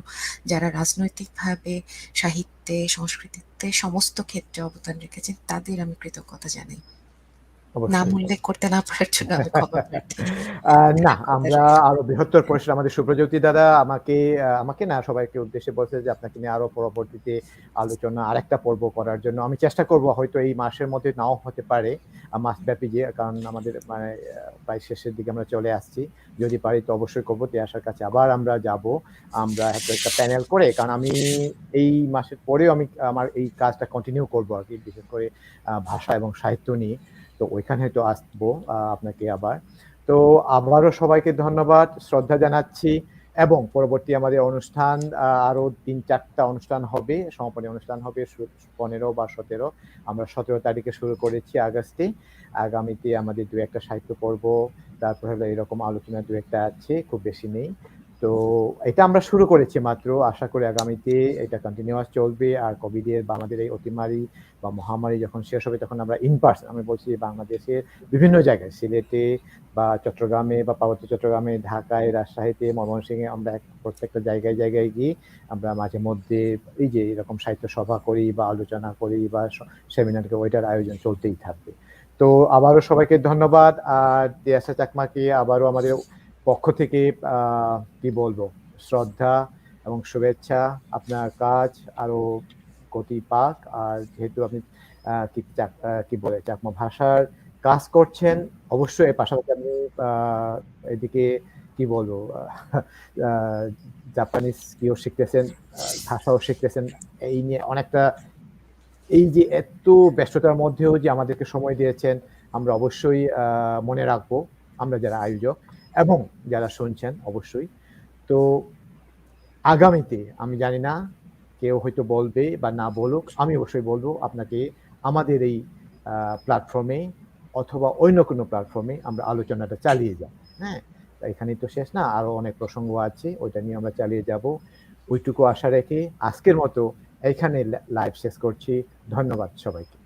যারা রাজনৈতিকভাবে, সাহিত্যে, সংস্কৃতিতে সমস্ত ক্ষেত্রে অবদান রেখেছেন, তাদের আমি কৃতজ্ঞতা জানাই। নাম অবশ্যই। উল্লেখ করতে না পারার জন্য আমি ক্ষমা প্রার্থী। না, কৃতজ্ঞতা আমরা জানাই। আরো বৃহত্তর পরিসরে আমাদের সুপ্রজ্যোতি দাদা আমাকে না সবাইকে উদ্দেশ্যে বলছে যে আপনাকে নিয়ে আরো পরবর্তীতে আলোচনা আরেকটা পর্ব করার জন্য আমি চেষ্টা করব, হয়তো এই মাসের মধ্যে নাও হতে পারে, মাসব্যাপী, যে কারণ আমাদের মানে প্রায় শেষের দিকে আমরা চলে আসছি। যদি পারি তো অবশ্যই করবো। তিয়াশার কাছে আবার আমরা যাব, আমরা একটা প্যানেল করে, কারণ আমি এই মাসের পরেও আমি আমার এই কাজটা কন্টিনিউ করবো আর কি, বিশেষ করে ভাষা এবং সাহিত্য নিয়ে। তো ওইখানে হয়তো আসবো আপনাকে আবার। তো আবারও সবাইকে ধন্যবাদ, শ্রদ্ধা জানাচ্ছি, এবং পরবর্তী আমাদের অনুষ্ঠান আরো 3-4টা অনুষ্ঠান হবে, সমাপনী অনুষ্ঠান হবে 15 বা 17। আমরা 17 তারিখে শুরু করেছি আগস্টে। আগামীতে আমাদের 2-1টা সাহিত্য পর্ব, তারপর হলো এরকম আলোচনা 2-1টা আছে, খুব বেশি নেই। তো এটা আমরা শুরু করেছি মাত্র, আশা করি আগামীতে এটা কন্টিনিউয়াস চলবে। আর কোভিডের বা আমাদের এই অতিমারি বা মহামারী যখন শেষ হবে, তখন আমরা ইন পার্সন, আমি বলছি বাংলাদেশের বিভিন্ন জায়গায়, সিলেটে বা চট্টগ্রামে বা পার্বত্য চট্টগ্রামে, ঢাকায়, রাজশাহীতে, ময়মনসিংহে, আমরা প্রত্যেকটা জায়গায় জায়গায় গিয়ে আমরা মাঝে মধ্যে এই যে এরকম সাহিত্য সভা করি বা আলোচনা করি বা সেমিনার, ওইটার আয়োজন চলতেই থাকবে। তো আবারও সবাইকে ধন্যবাদ। আর তিয়াশা চাকমাকে আবারও আমাদের পক্ষ থেকে কি বলবো, শ্রদ্ধা এবং শুভেচ্ছা। আপনার কাজ আরো গতি পাক। আর যেহেতু আপনি কি বলে চাকমা ভাষার কাজ করছেন, অবশ্যই এর পাশাপাশি আপনি এদিকে কি বলবো জাপানিজ কিও শিখতেছেন, ভাষাও শিখতেছেন। এই নিয়ে অনেকটা, এই যে এত ব্যস্ততার মধ্যেও যে আমাদেরকে সময় দিয়েছেন, আমরা অবশ্যই মনে রাখবো, আমরা যারা আয়োজক এবং যারা শুনছেন অবশ্যই। তো আগামীতে আমি জানি না, কেউ হয়তো বলবে বা না বলুক, আমি অবশ্যই বলবো আপনাকে, আমাদের এই প্ল্যাটফর্মে অথবা অন্য কোনো প্ল্যাটফর্মে আমরা আলোচনাটা চালিয়ে যাব। হ্যাঁ, এখানেই তো শেষ না, আরো অনেক প্রসঙ্গ আছে, ওইটা নিয়ে আমরা চালিয়ে যাব। ওইটুকু আশা রেখে আজকের মতো এইখানে লাইভ শেষ করছি। ধন্যবাদ সবাইকে।